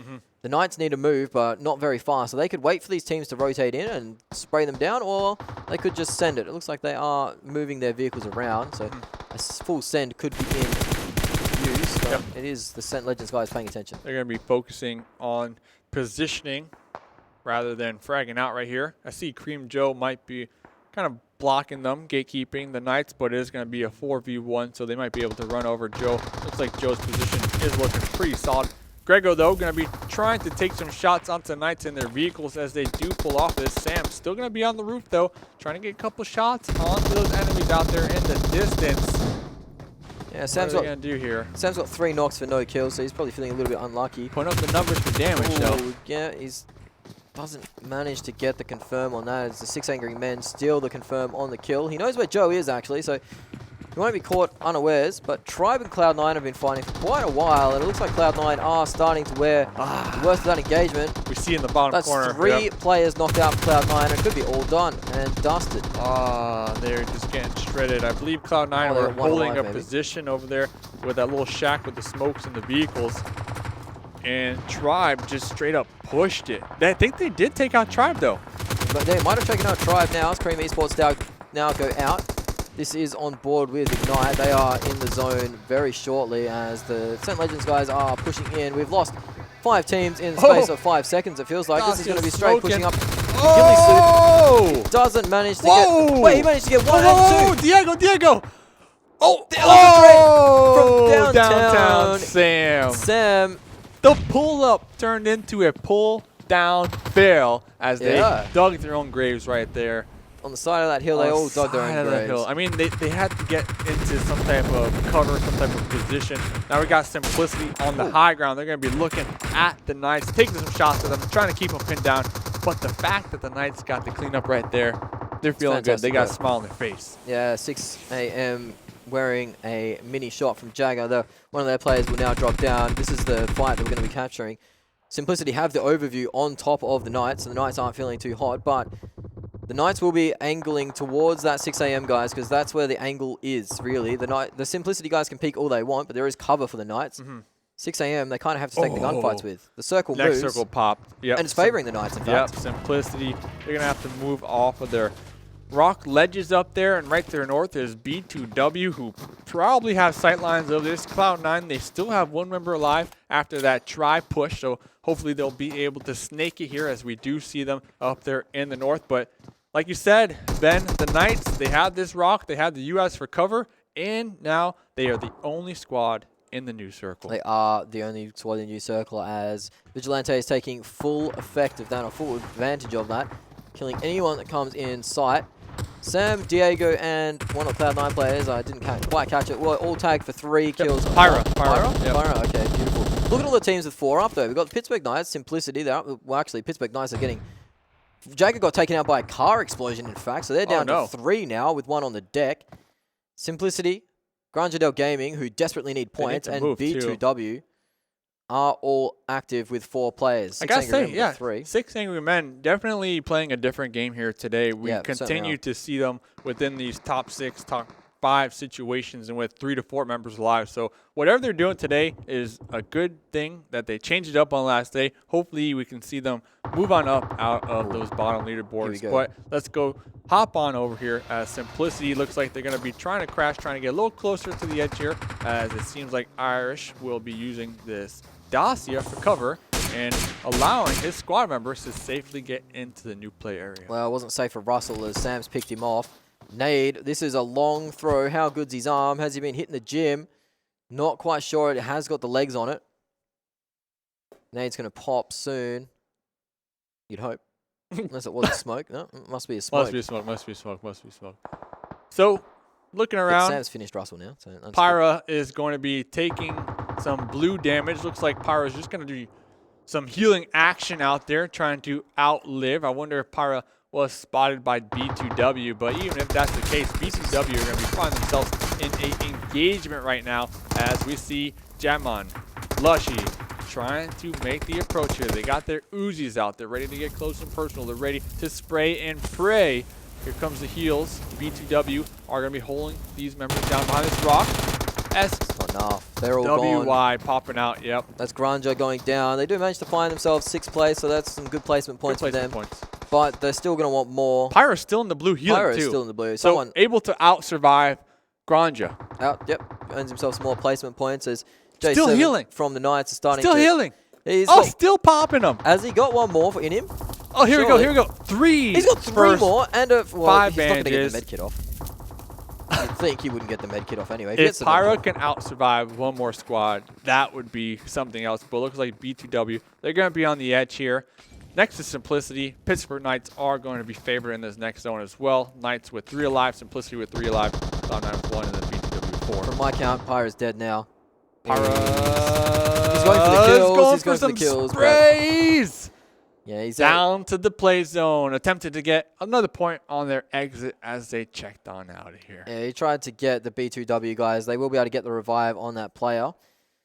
The Knights need to move, but not very fast. So they could wait for these teams to rotate in and spray them down, or they could just send it. It looks like they are moving their vehicles around, so a full send could be in use. But it is the St. Legends guys paying attention. They're going to be focusing on positioning rather than fragging out right here. I see Cream Joe might be kind of blocking them, gatekeeping the Knights, but it is going to be a 4v1, so they might be able to run over Joe. Looks like Joe's position is looking pretty solid. Grego, though, going to be trying to take some shots onto the Knights in their vehicles as they do pull off this. Sam's still going to be on the roof, though, trying to get a couple shots onto those enemies out there in the distance. Yeah, Sam's got, going to do here? Sam's got 3 knocks for no kills, so he's probably feeling a little bit unlucky. Putting up the numbers for damage, though. Yeah, he's doesn't manage to get the confirm on that. It's the 6 Angry Men steal the confirm on the kill. He knows where Joe is, actually, so he won't be caught unawares. But Tribe and Cloud9 have been fighting for quite a while, and it looks like Cloud9 are starting to wear the worst of that engagement. We see in the bottom corner. That's 3 players knocked out for Cloud9. It could be all done and dusted. They're just getting shredded. I believe Cloud9 were holding a position over there with that little shack with the smokes and the vehicles. And Tribe just straight up pushed it. I think they did take out Tribe, though. But they might have taken out Tribe now. As Cream Esports now go out. This is on board with Ignite. They are in the zone very shortly as the St. Legends guys are pushing in. We've lost 5 teams in the space of 5 seconds, it feels like. This is going to be straight pushing up. He doesn't manage to get... Wait, he managed to get 1 and 2. Diego! From downtown Sam. The pull-up turned into a pull-down fail as they dug their own graves right there. On the side of that hill, they all dug their own graves. I mean, they had to get into some type of cover, some type of position. Now we got Simplicity on the high ground. They're going to be looking at the Knights, taking some shots at them, trying to keep them pinned down. But the fact that the Knights got the cleanup right there, they're feeling good. They got a smile on their face. Yeah, 6 AM wearing a mini shot from Jagger. One of their players will now drop down. This is the fight that we're going to be capturing. Simplicity have the overview on top of the Knights, and the Knights aren't feeling too hot, but the Knights will be angling towards that 6 AM guys, because that's where the angle is, really. The Simplicity guys can peek all they want, but there is cover for the Knights. 6 AM, they kind of have to take the gunfights with. The circle moves. Next circle popped. And it's favoring the Knights, in fact. Simplicity. They're going to have to move off of their rock ledges up there, and right to their north is B2W, who probably have sightlines of this. Cloud9, they still have one member alive after that try push, so hopefully they'll be able to snake it here as we do see them up there in the north. But like you said, Ben, the Knights, they had this rock, they had the US for cover, and now they are the only squad in the new circle. They are the only squad in the new circle, as Vigilante is taking full effect of that, or full advantage of that, killing anyone that comes in sight. Sam, Diego, and one of the Cloud9 players, I didn't quite catch it, were all tagged for 3 kills. Pyra. Yep. Pyra, okay, beautiful. Look at all the teams with 4 up, though. We've got the Pittsburgh Knights, Simplicity. They're up, well, actually, Pittsburgh Knights are getting... Jacob got taken out by a car explosion, in fact, so they're down to 3 now with 1 on the deck. Simplicity, Granja Gaming, who desperately need points, and B2W are all active with 4 players. I gotta say, yeah, 6 Angry Men definitely playing a different game here today. We continue to see them within these top 6, top 5 situations, and with 3 to 4 members alive. So whatever they're doing today is a good thing that they changed it up on last day. Hopefully we can see them move on up out of those bottom leaderboards. But let's go hop on over here as Simplicity looks like they're going to be trying to crash, trying to get a little closer to the edge here, as it seems like Irish will be using this Dacia for cover and allowing his squad members to safely get into the new play area. Well, it wasn't safe for Russell as Sam's picked him off. Nade, this is a long throw. How good's his arm? Has he been hitting the gym? Not quite sure. It has got the legs on it. Nade's going to pop soon. You'd hope. Unless it wasn't smoke. No, it must be a smoke. Must be smoke. So, looking around. But Sam's finished Russell now. So Pyra is going to be taking some blue damage. Looks like Pyra is just going to do some healing action out there, trying to outlive. I wonder if Pyra was spotted by B2W, but even if that's the case, B2W are going to be finding themselves in an engagement right now, as we see Jamon, Lushy trying to make the approach here. They got their Uzis out. They're ready to get close and personal. They're ready to spray and pray. Here comes the heals. B2W are going to be holding these members down behind this rock. Not enough. They're all gone. WY popping out, yep. That's Granja going down. They do manage to find themselves 6th place, so that's some good placement points for them. But they're still going to want more. Pyra's still in the blue healing, Pyra's too. still in the blue. So able to out-survive Granja. Yep. Earns himself some more placement points as J7 still healing from the Knights is starting still to... healing. Still popping them. Has he got one more in him? Oh, here we go. 3. He's got 3 more and a... Well, 5 he's not going to get bandages. the medkit off. You'd think he wouldn't get the medkit off anyway. If Pyra can out-survive one more squad, that would be something else. But it looks like B2W, they're going to be on the edge here. Next to Simplicity, Pittsburgh Knights are going to be favored in this next zone as well. Knights with 3 alive, Simplicity with 3 alive, Cloud9 with 1, and then B2W 4. From my count, Pyra's dead now. Pyra... He's going for the kills. He's going for the kills. Sprays! Yeah, he's down to the play zone. Attempted to get another point on their exit as they checked on out of here. Yeah, he tried to get the B2W guys. They will be able to get the revive on that player.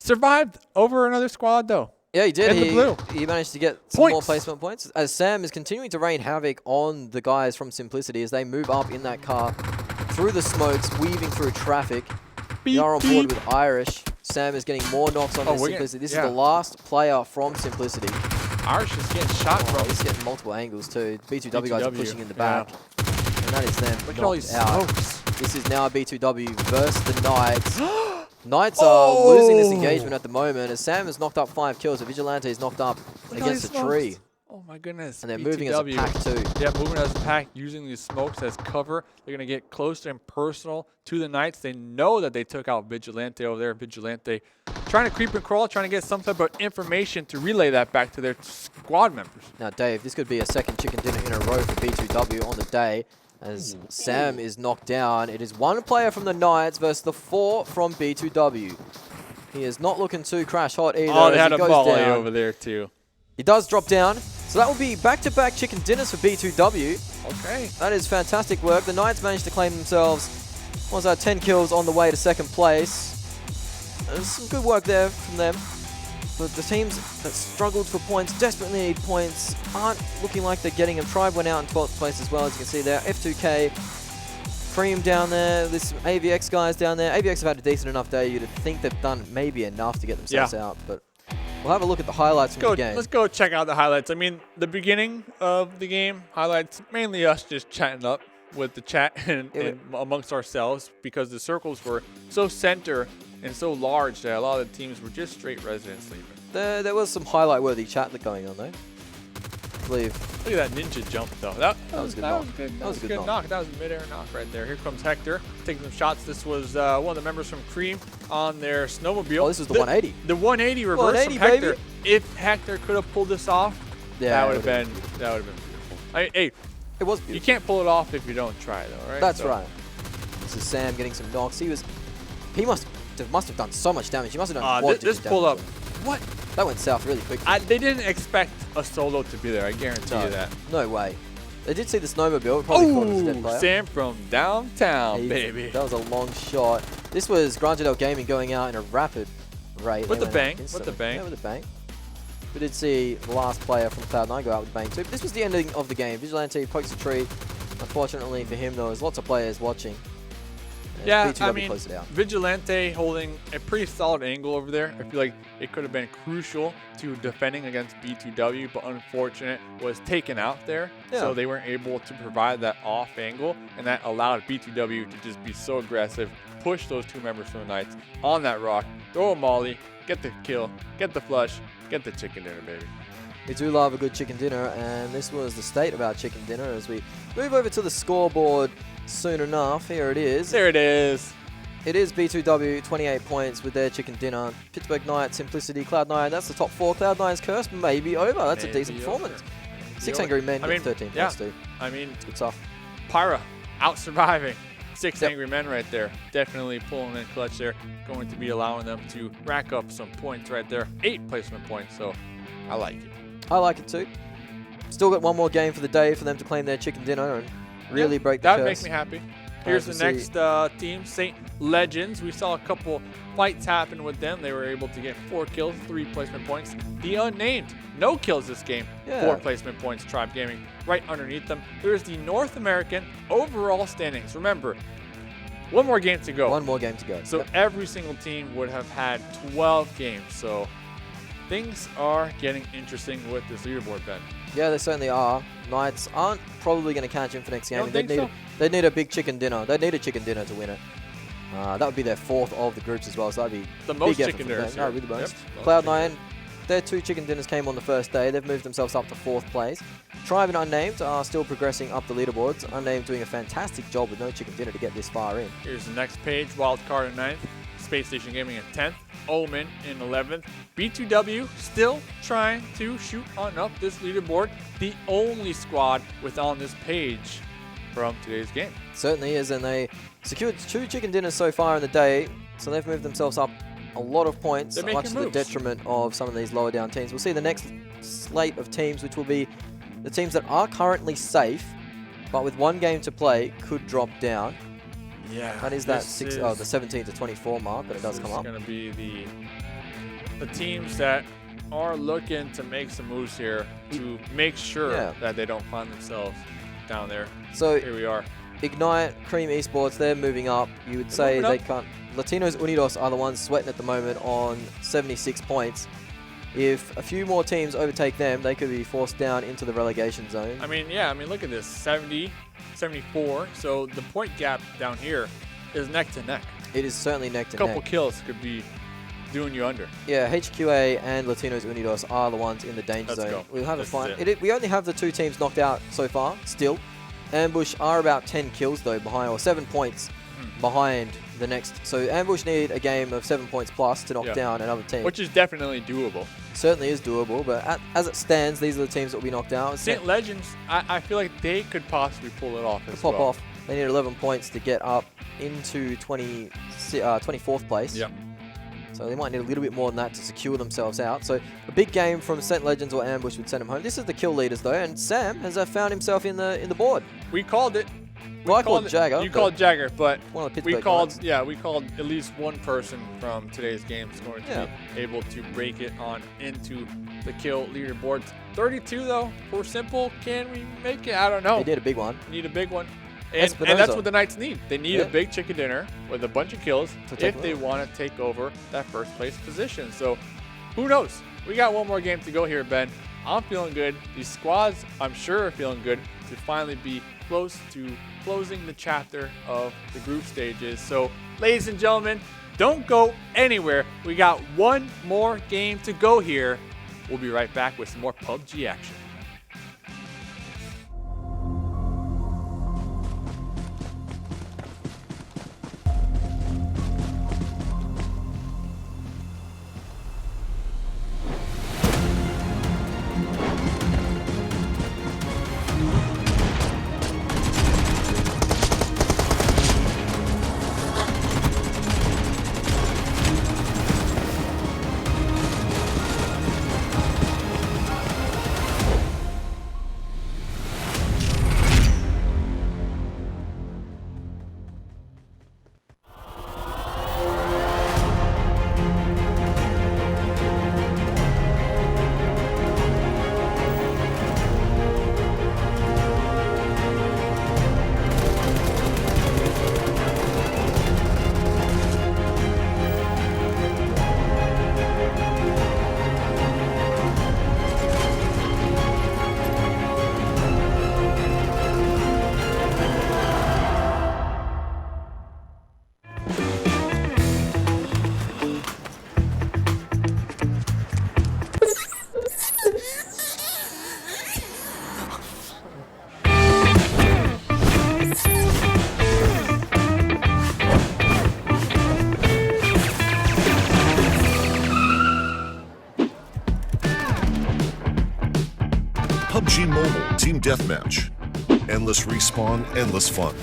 Survived over another squad, though. Yeah, he did. In the blue. He managed to get some more placement points. As Sam is continuing to rain havoc on the guys from Simplicity as they move up in that car through the smokes, weaving through traffic. They are on board with Irish. Sam is getting more knocks on Simplicity. This is the last player from Simplicity. Irish is getting shot from. He's getting multiple angles too. B2W guys are pushing in the back. And that is them Look at all these smokes. This is now B2W versus the Knights. Knights are losing this engagement at the moment as Sam has knocked up 5 kills. The Vigilante is knocked up against a tree. Oh my goodness. And they're moving as a pack too. Yeah, moving as a pack, using these smokes as cover. They're going to get close and personal to the Knights. They know that they took out Vigilante over there. Vigilante trying to creep and crawl, trying to get some type of information to relay that back to their squad members. Now, Dave, this could be a second chicken dinner in a row for B2W on the day as Sam is knocked down. It is 1 player from the Knights versus the 4 from B2W. He is not looking too crash hot either. Oh, they had a volley over there too. He does drop down. So that will be back-to-back chicken dinners for B2W. Okay. That is fantastic work. The Knights managed to claim themselves, 10 kills on the way to 2nd place. There's some good work there from them. But the teams that struggled for points, desperately need points, aren't looking like they're getting them. Tribe went out in 12th place as well, as you can see there. F2K, Cream down there. There's some AVX guys down there. AVX have had a decent enough day. You'd think they've done maybe enough to get themselves out. But we'll have a look at the highlights from the game. Let's go check out the highlights. I mean, the beginning of the game, highlights, mainly us just chatting up. with the chat and amongst ourselves because the circles were so center and so large that a lot of the teams were just straight resident sleeping. There was some highlight-worthy chat going on, though. I believe. Look at that ninja jump, though. That was a good knock. That was a good knock. That was a mid-air knock right there. Here comes Hector taking some shots. This was one of the members from Cream on their snowmobile. Oh, this was the 180. The 180 reverse 180, from Hector. baby. If Hector could have pulled this off, that would have been beautiful. Hey, it was beautiful. You can't pull it off if you don't try, though, right? That's right. This is Sam getting some knocks. He must have done so much damage. He must have done this pull up. What? That went south really quick. They didn't expect a solo to be there. I guarantee you that. No way. They did see the snowmobile. Probably thought it was a dead player. Sam from downtown, baby. That was a long shot. This was GRUNTo Gaming going out in a rapid rate. With the bang. Yeah, with the bang. We did see the last player from Cloud9 go out with a bang too. But this was the ending of the game. Vigilante pokes a tree. Unfortunately for him, though, there's lots of players watching. Yeah, I mean, Vigilante holding a pretty solid angle over there. I feel like it could have been crucial to defending against B2W, but unfortunate was taken out there. Yeah. So they weren't able to provide that off angle, and that allowed B2W to just be so aggressive, push those two members from the Knights on that rock, throw a molly, get the kill, get the flush, get the chicken dinner, baby. We do love a good chicken dinner, and this was the state of our chicken dinner as we move over to the scoreboard soon enough. Here it is. There it is. It is B2W, 28 points with their chicken dinner. Pittsburgh Knight, Simplicity, Cloud9. That's the top 4. Cloud9's curse may be over. That's a decent performance. 6 Angry Men, 13 points too. I mean, it's good stuff. Pyra out surviving. 6 Angry Men right there. Definitely pulling in clutch there. Going to be allowing them to rack up some points right there. 8 placement points, so I like it. I like it too. Still got one more game for the day for them to claim their chicken dinner and really break the curse. That makes me happy. Here's the next team, St. Legends. We saw a couple fights happen with them. They were able to get 4 kills, 3 placement points. The Unnamed, no kills this game, 4 placement points. Tribe Gaming right underneath them. There's the North American overall standings. Remember, one more game to go. One more game to go. So every single team would have had 12 games. So things are getting interesting with this leaderboard, Ben. Yeah, they certainly are. Knights aren't probably going to catch him for next game. They'd need a big chicken dinner. They'd need a chicken dinner to win it. That would be their 4th of the groups as well, so that'd be the most chicken dinners. No, really the most. Cloud9, their 2 chicken dinners came on the first day. They've moved themselves up to 4th place. Tribe and Unnamed are still progressing up the leaderboards. Unnamed doing a fantastic job with no chicken dinner to get this far in. Here's the next page. Wildcard in 9th. Space Station Gaming in 10th. Omen in 11th. B2W still trying to shoot on up this leaderboard. The only squad with on this page from today's game. Certainly is, and they secured 2 chicken dinners so far in the day, so they've moved themselves up a lot of points, much to the detriment of some of these lower down teams. We'll see the next slate of teams, which will be the teams that are currently safe, but with 1 game to play, could drop down. Yeah, that is the 17 to 24 mark, but it does come up. It's going to be the teams that are looking to make some moves here to make sure that they don't find themselves down there. So here we are. Ignite, Cream Esports, they're moving up. You would say they can't. Latinos Unidos are the ones sweating at the moment on 76 points. If a few more teams overtake them, they could be forced down into the relegation zone. I mean, look at this, 70, 74. So the point gap down here is neck to neck. It is certainly neck to neck. A couple kills could be doing you under. Yeah, HQA and Latinos Unidos are the ones in the danger zone. We'll have a fight. We only have the 2 teams knocked out so far, still. Ambush are about 10 kills though behind, or 7 points behind the next. So Ambush need a game of 7 points plus to knock down another team. Which is definitely doable. Certainly is doable, but as it stands, these are the teams that will be knocked out. St. Legends, I feel like they could possibly pull it off as well. Pop off. They need 11 points to get up into 24th place. Yep. So they might need a little bit more than that to secure themselves out. So a big game from St. Legends or Ambush would send them home. This is the kill leaders though, and Sam has found himself in the board. We called it. Well, I called Jagger. You called Jagger, but one of the we called at least one person from today's game is going to be able to break it on into the kill leaderboards. 32 though, for Simple, can we make it? I don't know. They need a big one. Need a big one. And that's what the Knights need. They need a big chicken dinner with a bunch of kills if they want to take over that first place position. So who knows? We got one more game to go here, Ben. I'm feeling good. These squads, I'm sure, are feeling good to finally be close to closing the chapter of the group stages. So, ladies and gentlemen, don't go anywhere. We got one more game to go here. We'll be right back with some more PUBG action. PUBG Mobile Team Deathmatch. Endless respawn, endless fun.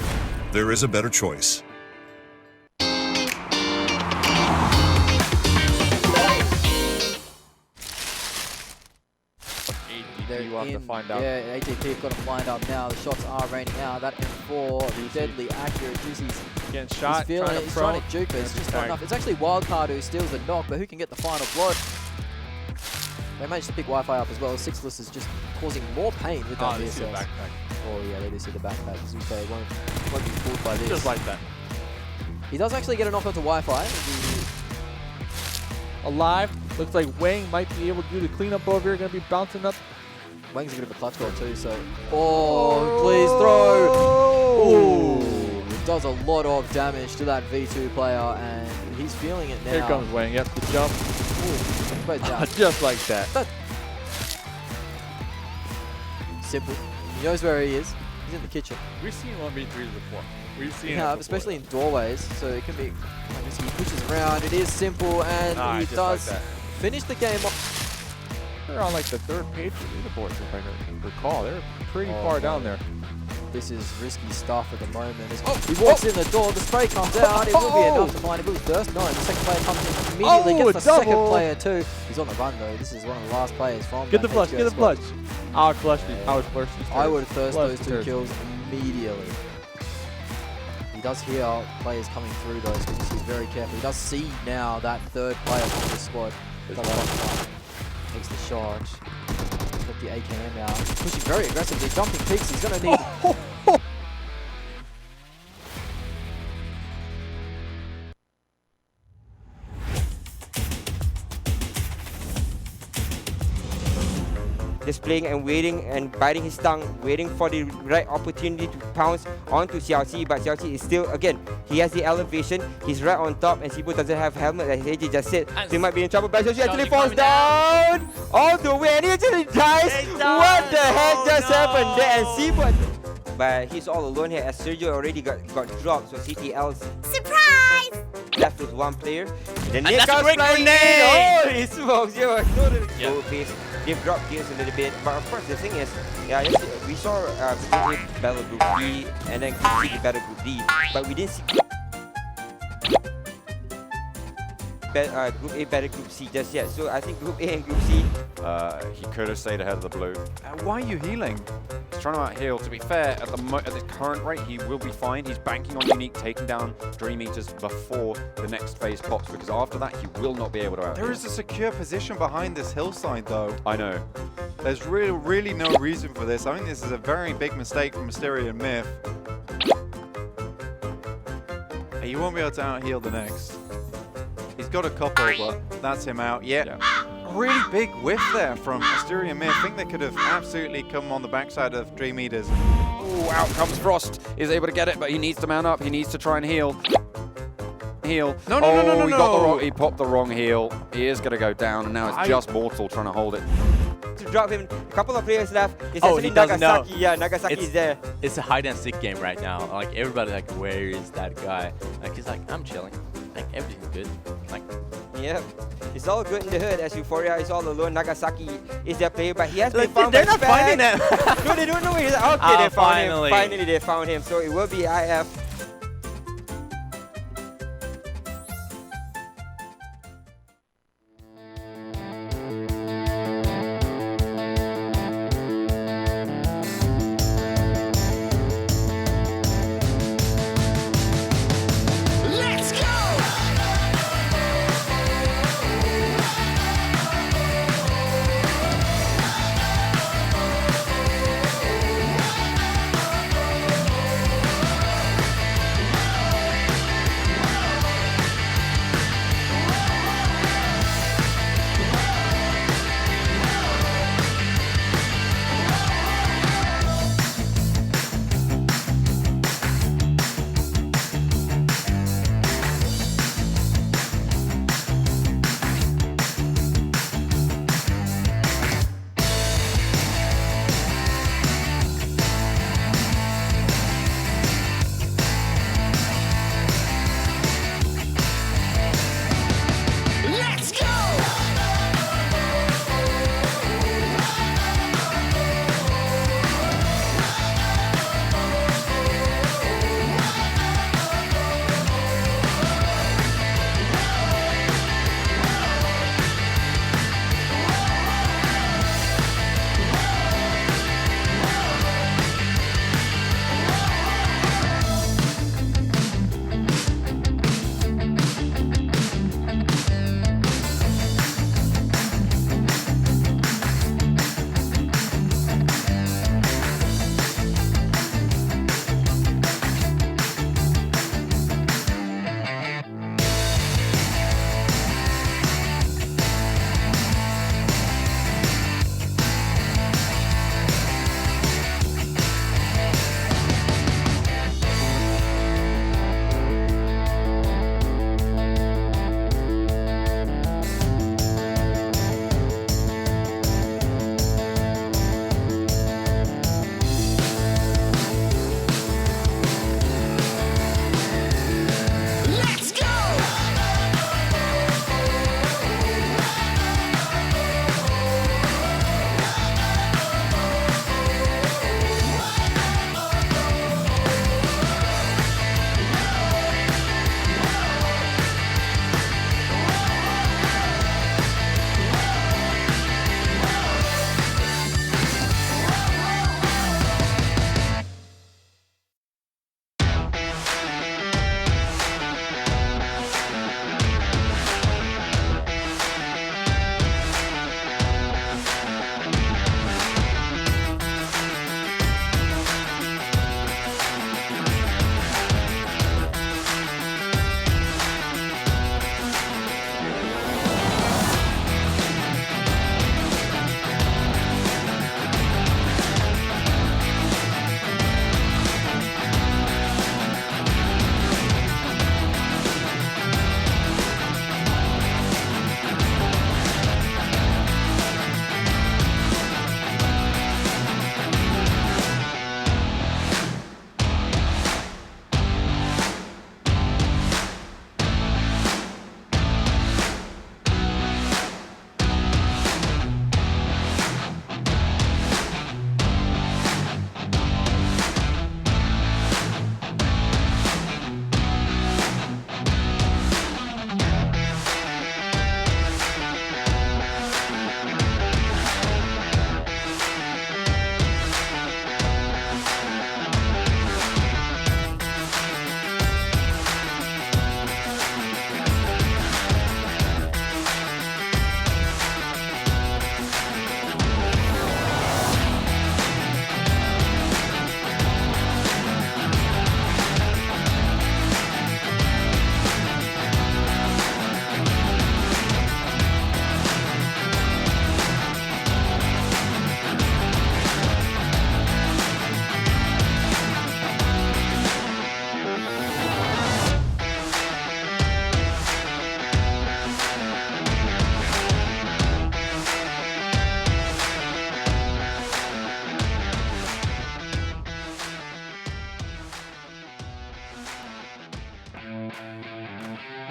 There is a better choice. You have to find out. Yeah, ATP have got to find out now. The shots are raining out. That M4, the deadly accurate Juicy's getting shot. He's feeling it. He's trying to juke, but it's just not enough. It's actually Wildcard who steals the knock, but who can get the final blow? They managed to pick Wi-Fi up as well. Sixless is just causing more pain with that VSS. Oh yeah, they do see the backpack. As we say, won't be fooled by this. Just like that. He does actually get a knock onto Wi-Fi. Alive. Looks like Wang might be able to do the cleanup over here. Going to be bouncing up. Wang's a bit of a clutch goal too, so... Oh, please throw! Oh! It does a lot of damage to that V2 player, and he's feeling it now. Here comes Wang. Yep, the jump. Just like that. Simple. He knows where he is. He's in the kitchen. We've seen 1v3s before. We've seen it before, especially in doorways, so it can be... He pushes around, it is simple, and he does finish the game off. They're on like the third page of the leaderboard, if I can recall. They're pretty far down there. This is risky stuff at the moment. He walks in the door, the spray comes out, it will be enough to find him. Will first, no, the second player comes in immediately, gets the second player too. He's on the run though, this is one of the last players from Get the flush, get the flush. I would flush these. I would first those two kills immediately. He does hear players coming through though, so he's very careful. He does see now that third player from the squad. Takes the shot. He's got the AKM out. He's pushing very aggressively, jumping peaks. He's going to need... Just playing and waiting and biting his tongue, waiting for the right opportunity to pounce onto Xiaoxi, but Xiaoxi is still, again, he has the elevation, he's right on top, and Sibu doesn't have helmet, as AJ just said, so he might be in trouble, but Xiaoxi actually falls down all the way, and he actually dies. What the heck just happened there? And Sibu, but he's all alone here, as Sergio already got dropped, so CTL's surprise left with one player. The Nick comes flying in. Holy smokes, you are totally slow pace. They've dropped gears a little bit, but of course the thing is, yeah, we saw Group A battle Group B, and then Group C battle Group D, but we didn't see Group A battle Group C just yet. So I think Group A and Group C. He could have stayed ahead of the blue. Why are you healing? He's trying to out-heal. To be fair, at the current rate, he will be fine. He's banking on Unique taking down Dream Eaters before the next phase pops, because after that, he will not be able to out-heal. There is a secure position behind this hillside, though. I know. There's really no reason for this. I think this is a very big mistake from Mysterio and Myth. He won't be able to out-heal the next. He's got a couple, but that's him out. Yeah. really big whiff there from Asteria Mir. I think they could have absolutely come on the backside of Dream Eaters. Ooh, out comes Frost. Is able to get it, but he needs to man up. He needs to try and heal. Heal. No. He popped the wrong heal. He is going to go down, and now it's just Mortal trying to hold it. To drop him, a couple of players left. It's Oh, actually he doesn't know. Nagasaki. Yeah, Nagasaki is there. It's a hide and seek game right now. Like everybody, like, where is that guy? Like he's like, I'm chilling. Like everything's good. Like, yeah, it's all good in the hood as Euphoria is all alone. Nagasaki is their player, but he has been like, found. they're by not Spag. finding him. No, they don't know where he's at. Okay, they found finally. him. Finally, they found him. So it will be IF.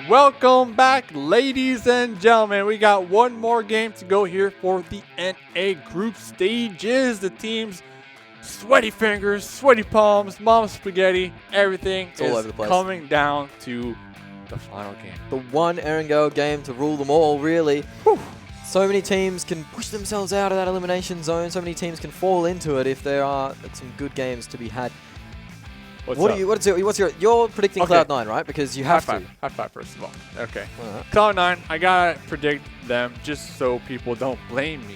welcome back, ladies and gentlemen. We got one more game to go here for the NA group stages. The teams, sweaty fingers, sweaty palms, mom spaghetti, everything all over the place. Coming down to the final game. The one Erangel game to rule them all, really. Whew. So many teams can push themselves out of that elimination zone. So many teams can fall into it if there are some good games to be had. You're predicting Cloud9, right? Because you have to. High five, first of all. Okay. Cloud9, I gotta predict them just so people don't blame me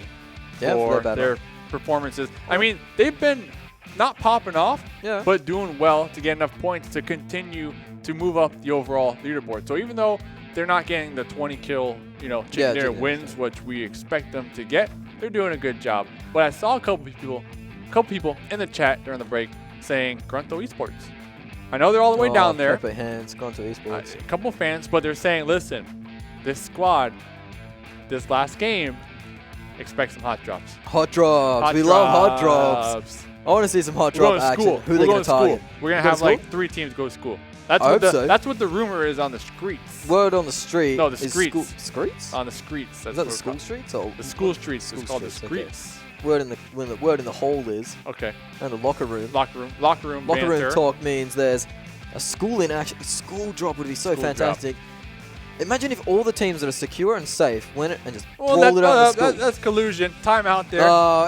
for their performances. I mean, they've been not popping off, but doing well to get enough points to continue to move up the overall leaderboard. So even though they're not getting the 20 kill, chicken dinner wins, which we expect them to get, they're doing a good job. But I saw a couple people in the chat during the break saying GRUNTo Esports. I know they're all the way down there. Hands, GRUNTo Esports. A couple fans, but they're saying, listen, this squad, this last game, expect some hot drops. Hot drops. We love hot drops. I want to see some hot drop action. Who are they going to target? We're going to have like 3 teams go to school. That's what the rumor is on the streets. Word on the street. No, the streets. Streets? On the streets. Is that the school streets? Or the school streets. It's called the streets. Word in the hole is. Okay. And the locker room. Locker room talk means there's a school in action. School drop would be so fantastic. Imagine if all the teams that are secure and safe went and just rolled it out of the school. That's collusion. Time out there.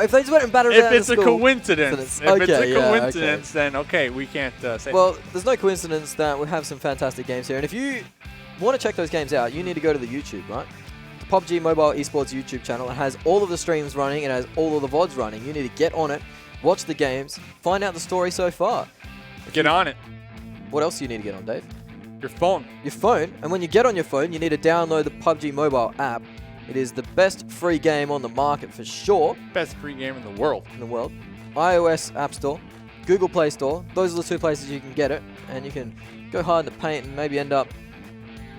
If they just went and battered it out out of the school. If it's a coincidence, then okay, we can't say. Well, there's no coincidence that we have some fantastic games here. And if you want to check those games out, you need to go to the YouTube, right? The PUBG Mobile Esports YouTube channel. It has all of the streams running. It has all of the VODs running. You need to get on it, watch the games, find out the story so far. Get on it. What else do you need to get on, Dave? Your phone. Your phone. And when you get on your phone, you need to download the PUBG Mobile app. It is the best free game on the market for sure. Best free game in the world. iOS App Store, Google Play Store. Those are the 2 places you can get it. And you can go hard in the paint and maybe end up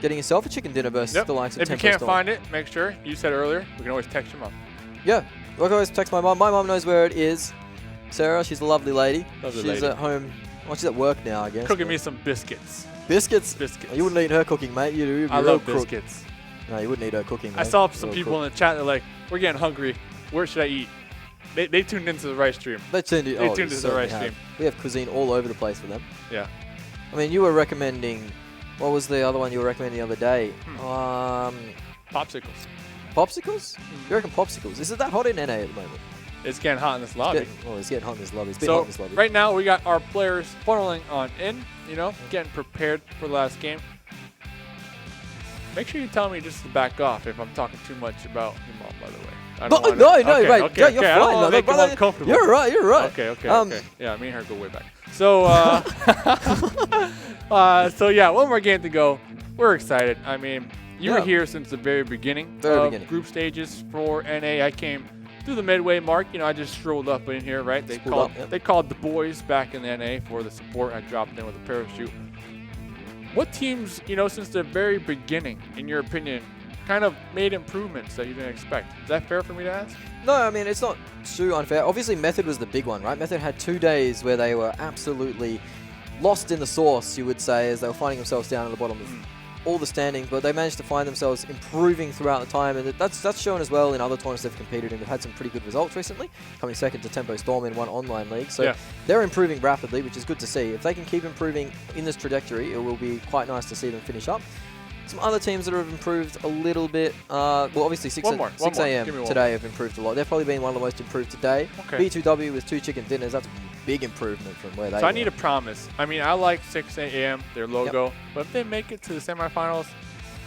getting yourself a chicken dinner versus the likes of If you can't find it, make sure, you said earlier, we can always text your mom. Yeah, I can always text my mom. My mom knows where it is. Sarah, she's a lovely lady. She's at home. Well, she's at work now, I guess. Cooking me some biscuits. Biscuits? Oh, you wouldn't eat her cooking, mate. I love biscuits. No, you wouldn't eat her cooking, mate. I saw some people in the chat, they're like, we're getting hungry. Where should I eat? They tuned into the right stream. They tuned into the right stream. We have cuisine all over the place for them. Yeah. I mean, you were recommending... What was the other one you were recommending the other day? Popsicles. Popsicles? You reckon popsicles? Is it that hot in NA at the moment? It's getting hot in this lobby. It's getting hot in this lobby. It's been hot in this lobby. Right now, we got our players funneling on in, getting prepared for the last game. Make sure you tell me just to back off if I'm talking too much about your mom, by the way. No, right. You're fine. You're right. Okay. Yeah, me and her go way back. So, yeah, one more game to go. We're excited. I mean, you were here since the very beginning of group stages for NA. I came through the midway mark. I just strolled up in here, right? They called the boys back in the NA for the support. I dropped in with a parachute. What teams, since the very beginning, in your opinion, kind of made improvements that you didn't expect? Is that fair for me to ask? No, I mean, it's not too unfair. Obviously, Method was the big one, right? Method had 2 days where they were absolutely lost in the sauce, you would say, as they were finding themselves down at the bottom of all the standings, but they managed to find themselves improving throughout the time, and that's shown as well in other tournaments they've competed in. They've had some pretty good results recently, coming second to Tempo Storm in one online league, so they're improving rapidly, which is good to see. If they can keep improving in this trajectory, it will be quite nice to see them finish up. Some other teams that have improved a little bit, well, obviously 6 a.m. today have improved a lot. They've probably been one of the most improved today. B2W with 2 chicken dinners, that's a big improvement from where they were. So I need a promise. I mean, I like 6 a.m., their logo, but if they make it to the semifinals,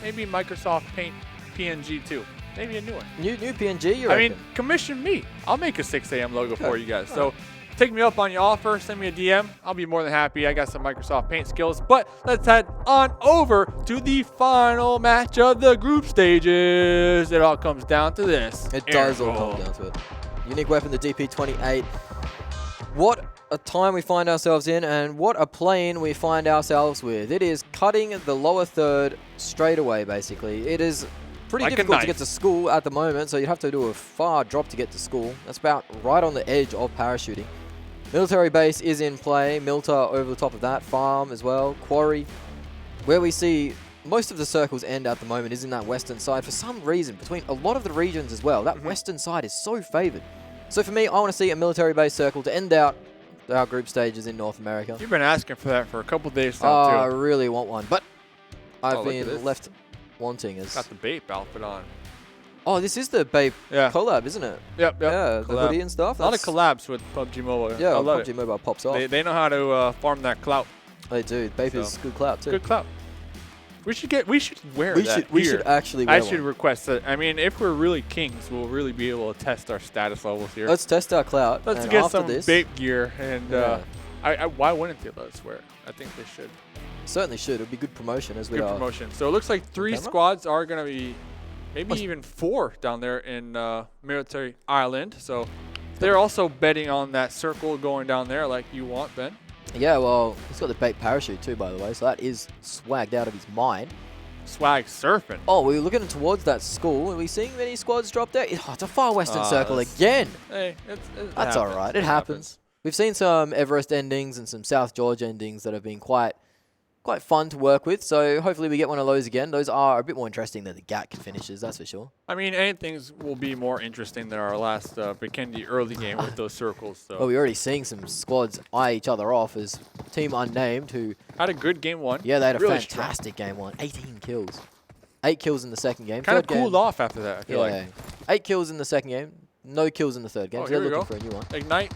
maybe Microsoft Paint PNG too. Maybe a new one. New PNG, you reckon? I mean, commission me. I'll make a 6 a.m. logo for you guys. So take me up on your offer, send me a DM. I'll be more than happy. I got some Microsoft Paint skills. But let's head on over to the final match of the group stages. It all comes down to this. It does all come down to it. Unique weapon, the DP28. What a time we find ourselves in, and what a plane we find ourselves with. It is cutting the lower third straight away, basically. It is pretty difficult to get to school at the moment, so you'd have to do a far drop to get to school. That's about right on the edge of parachuting. Military base is in play. Milta over the top of that. Farm as well. Quarry. Where we see most of the circle's end at the moment is in that western side for some reason, between a lot of the regions as well. That western side is so favored. So for me, I want to see a military-based circle to end out our group stages in North America. You've been asking for that for a couple days now, I really want one, but I've look at been this. left wanting. As Got the Bape outfit on. oh, this is the Bape collab, isn't it? Yep. Yeah, Collab. the hoodie and stuff. A lot of collabs with PUBG Mobile. Yeah, I love PUBG it. Mobile pops off. They know how to farm that clout. They do. Bape is good clout too. Good clout. We should wear that. We should actually wear I should request it. I mean, if we're really kings, we'll really be able to test our status levels here. Let's test our clout. Let's and get after some this, Bape gear, and why wouldn't they let us wear it? I think they should. Certainly should. It would be good promotion as we Good are. promotion. So it looks like 3 squads are going to be, maybe even 4 down there in Military Island. So they're also betting on that circle going down there like you want, Ben. Yeah, well, he's got the Bape parachute too, by the way, so that is swagged out of his mind. Swag surfing. Oh, we were looking towards that school. Are we seeing many squads drop there? It's a far western circle again. Hey, that's all right. It happens. We've seen some Everest endings and some South George endings that have been quite fun to work with. So hopefully we get one of those again. Those are a bit more interesting than the GAC finishes, that's for sure. I mean, anything will be more interesting than our last Vikendi early game with those circles. So. Well, we're already seeing some squads eye each other off as Team Unnamed, who had a good game one. Yeah, they had a really fantastic game one. 18 kills. 8 kills in the second game. Kind of cooled off after that, I feel like. 8 kills in the second game. No kills in the third game. Oh, so they're looking for a new one. Ignite.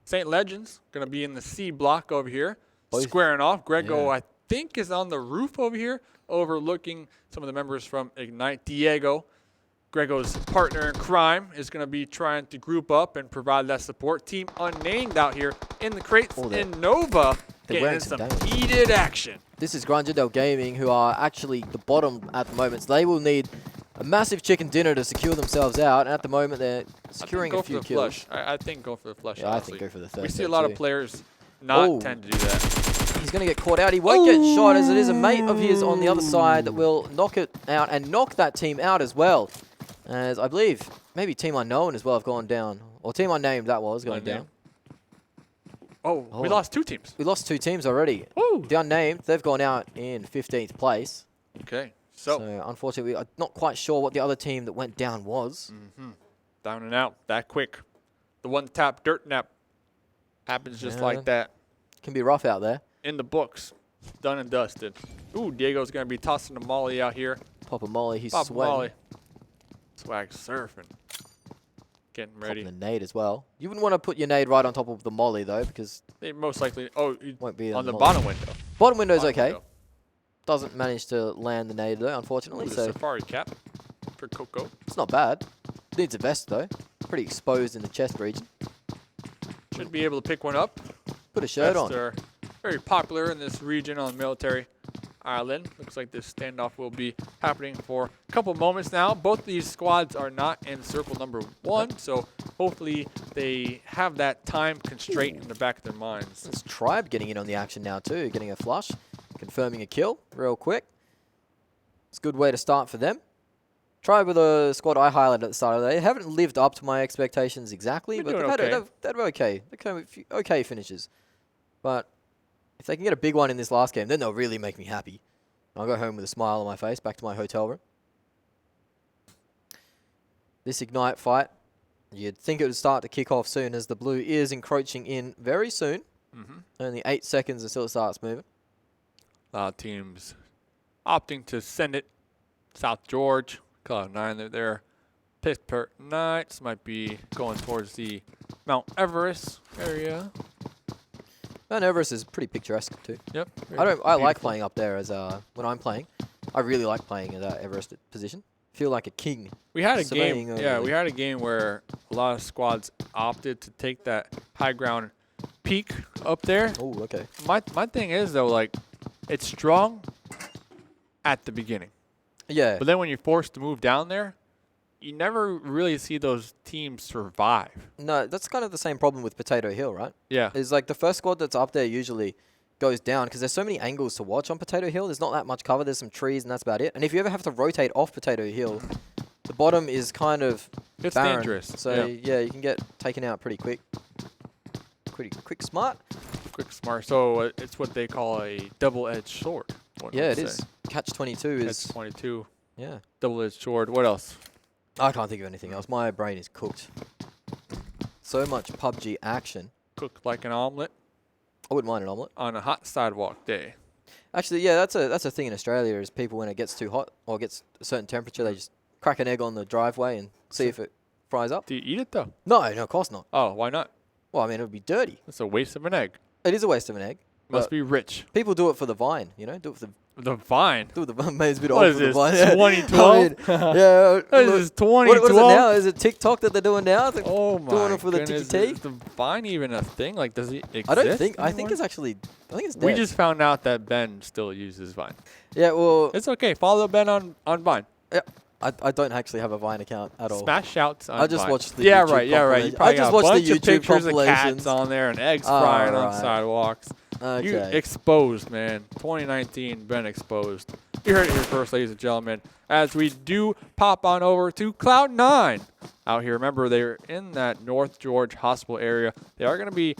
St. Legends going to be in the C block over here. Squaring off. Grego, I think, is on the roof over here, overlooking some of the members from Ignite. Diego, Grego's partner in crime, is going to be trying to group up and provide that support. Team Unnamed out here in the crates in Nova, getting in some heated action. This is GRUNTo Gaming, who are actually the bottom at the moment. So they will need a massive chicken dinner to secure themselves out. And at the moment, they're securing a few kills. I think go for the flush. Yeah, honestly. I think go for the third. We see a lot of players not tend to do that. He's going to get caught out. He won't get shot, as it is a mate of his on the other side that will knock it out and knock that team out as well. As I believe maybe Team Unknown as well have gone down. Or Team Unnamed, that was going down. Oh, we lost 2 teams. We lost 2 teams already. Woo. The Unnamed, they've gone out in 15th place. Okay. So unfortunately, I'm not quite sure what the other team that went down was. Down and out that quick. The one tap dirt nap happens just like that. Can be rough out there. In the books. Done and dusted. Ooh, Diego's going to be tossing the molly out here. Pop a molly. He's sweating. Molly. Swag surfing. Getting ready. Popping the nade as well. You wouldn't want to put your nade right on top of the molly, though, because they most likely won't be on the bottom window. Bottom window's okay. Doesn't manage to land the nade, though, unfortunately. Ooh, the Safari cap for Coco. It's not bad. Needs a vest, though. Pretty exposed in the chest region. Should be able to pick one up. Put a shirt on. Are very popular in this region on Military Island. Looks like this standoff will be happening for a couple moments now. Both these squads are not in circle number 1, so hopefully they have that time constraint in the back of their minds. It's Tribe getting in on the action now too, getting a flush, confirming a kill real quick. It's a good way to start for them. Tribe with a squad I highlighted at the start of the day. They haven't lived up to my expectations exactly, but they've okay. Okay finishes. But if they can get a big one in this last game, then they'll really make me happy. I'll go home with a smile on my face, back to my hotel room. This Ignite fight, you'd think it would start to kick off soon, as the blue is encroaching in very soon. Only 8 seconds until it starts moving. Teams opting to send it. South George, Cloud9, they're there. Pittsburgh Knights might be going towards the Mount Everest area. Mount Everest is pretty picturesque too. Yep. I like playing up there as when I'm playing. I really like playing at that Everest position. Feel like a king. We had a game. Yeah, we had a game where a lot of squads opted to take that high ground peak up there. Oh, okay. My thing is though, like, it's strong at the beginning. Yeah. But then when you're forced to move down there, you never really see those teams survive. No, that's kind of the same problem with Potato Hill, right? Yeah. It's like the first squad that's up there usually goes down because there's so many angles to watch on Potato Hill. There's not that much cover. There's some trees and that's about it. And if you ever have to rotate off Potato Hill, the bottom is kind of it's barren. Dangerous. So yeah, you can get taken out pretty quick. Quick smart. Quick smart. So it's what they call a double-edged sword. Yeah, it is. catch-22 is... Catch-22. Yeah. Double-edged sword. What else? I can't think of anything else. My brain is cooked. So much PUBG action. Cooked like an omelet. I wouldn't mind an omelet. On a hot sidewalk day. Actually, yeah, that's a thing in Australia is people, when it gets too hot or gets a certain temperature, they just crack an egg on the driveway and see if it fries up. Do you eat it, though? No, of course not. Oh, why not? Well, I mean, it would be dirty. It's a waste of an egg. It is a waste of an egg. Must be rich. People do it for the vine, you know? Do it for the vine? Do it for the vine. Maybe it's a bit What old is for the this, vine. 2012? I mean, yeah. What is this, 2012? What is it now? Is it TikTok that they're doing now? Oh, my doing it for the goodness. TikTok? Is the vine even a thing? Like, does it exist? I don't think. anymore? I think it's actually. I think it's dead. We just found out that Ben still uses Vine. Yeah, well. It's okay. Follow Ben on Vine. Yeah. I don't actually have a Vine account at all. Smash shouts on I just Vine. watched the Yeah, YouTube right. Yeah, right. You compilation. probably I just got a watched bunch the of YouTube pictures of compilations. cats on there and eggs frying on right. sidewalks. Okay. You exposed, man. 2019, been exposed. You heard it here first, ladies and gentlemen. As we do pop on over to Cloud9 out here. Remember, they're in that North George Hospital area. They are going to be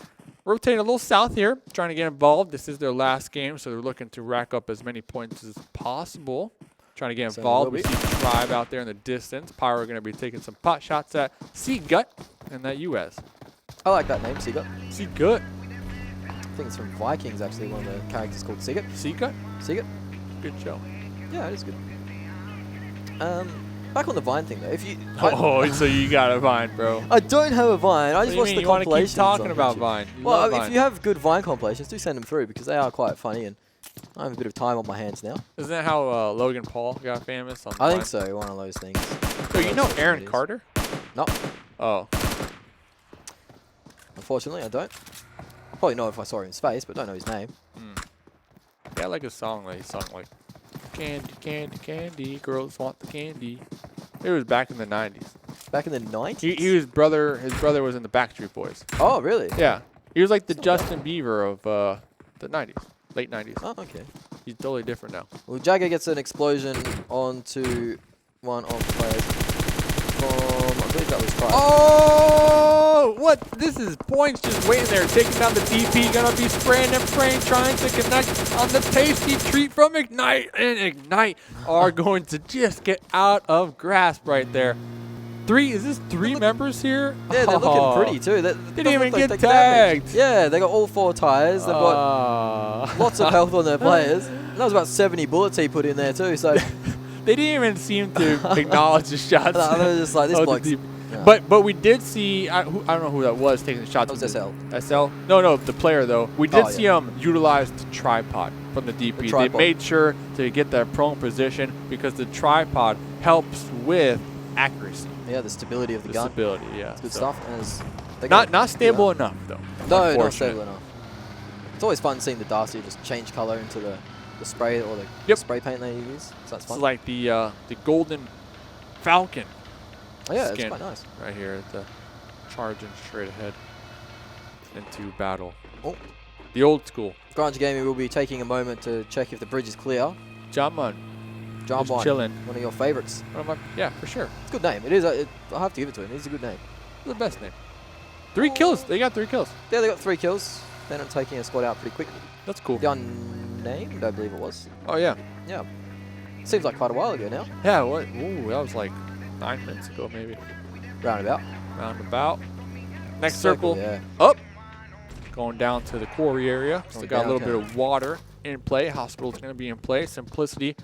rotating a little south here, trying to get involved. This is their last game, so they're looking to rack up as many points as possible. Trying to get involved. We see Tribe out there in the distance. Pyro going to be taking some pot shots at Seagut and that US. I like that name, Seagut. Seagut. I think it's from Vikings, actually. One of the characters called Seagut. Seagut? Seagut. Good show. Yeah, it is good. Back on the Vine thing, though. If you, so you got a Vine, bro. I don't have a Vine. I just watch the you want to keep compilations. talking about Vine. Well, if you have good Vine compilations, do send them through because they are quite funny, and I have a bit of time on my hands now. Isn't that how Logan Paul got famous? On I Vine? think so. One of those things. So you know Aaron Carter? No. Oh. Unfortunately, I don't. Probably know if I saw his face, but don't know his name. Yeah, I like a song that he sung like, candy, candy, candy, girls want the candy. It was back in the 90s. Back in the 90s? His brother was in the Backstreet Boys. Oh, really? Yeah. He was like the Justin Bieber of the 90s, late 90s. Oh, okay. He's totally different now. Well, Jagger gets an explosion onto one of the players from, I believe that was Tribe. Oh, what? This is points just waiting there, taking down the DP, gonna be spraying and praying, trying to connect on the tasty treat from Ignite, and Ignite are going to just get out of grasp right there. Is this three members here? Yeah, they're looking pretty too. They didn't even get tagged. Yeah, they got all 4 tires. They've got lots of health on their players. And that was about 70 bullets he put in there too. So they didn't even seem to acknowledge the shots. No, they were just like, this bloke's... Yeah. But we did see, I don't know who that was taking the shots. That was SL. SL? No, the player though. We did see him utilize the tripod from the DP. They made sure to get that prone position because the tripod helps with accuracy. Yeah, the stability of the gun. Stability, yeah. It's good stuff. And not stable enough though. No, not stable enough. It's always fun seeing the Darcy just change color into the spray or the spray paint they use. So that's fun. It's like the Golden Falcon. Oh yeah, it's quite nice. Right here at the charging straight ahead into battle. Oh. The old school. Granja Gaming will be taking a moment to check if the bridge is clear. Jamon. Jamon. Chilling. One of your favorites. Yeah, for sure. It's a good name. It is. I have to give it to him. It's a good name. The best name. 3 kills. They got 3 kills. Yeah, they got 3 kills. Then I'm taking a squad out pretty quick. That's cool. The Unnamed, I believe it was. Oh, yeah. Yeah. Seems like quite a while ago now. Yeah, what? Ooh, that was like 9 minutes ago, maybe. Roundabout. Roundabout. Next circle. Yeah. Up. Going down to the quarry area. Still got a little bit of water in play. Hospital's going to be in play. Simplicity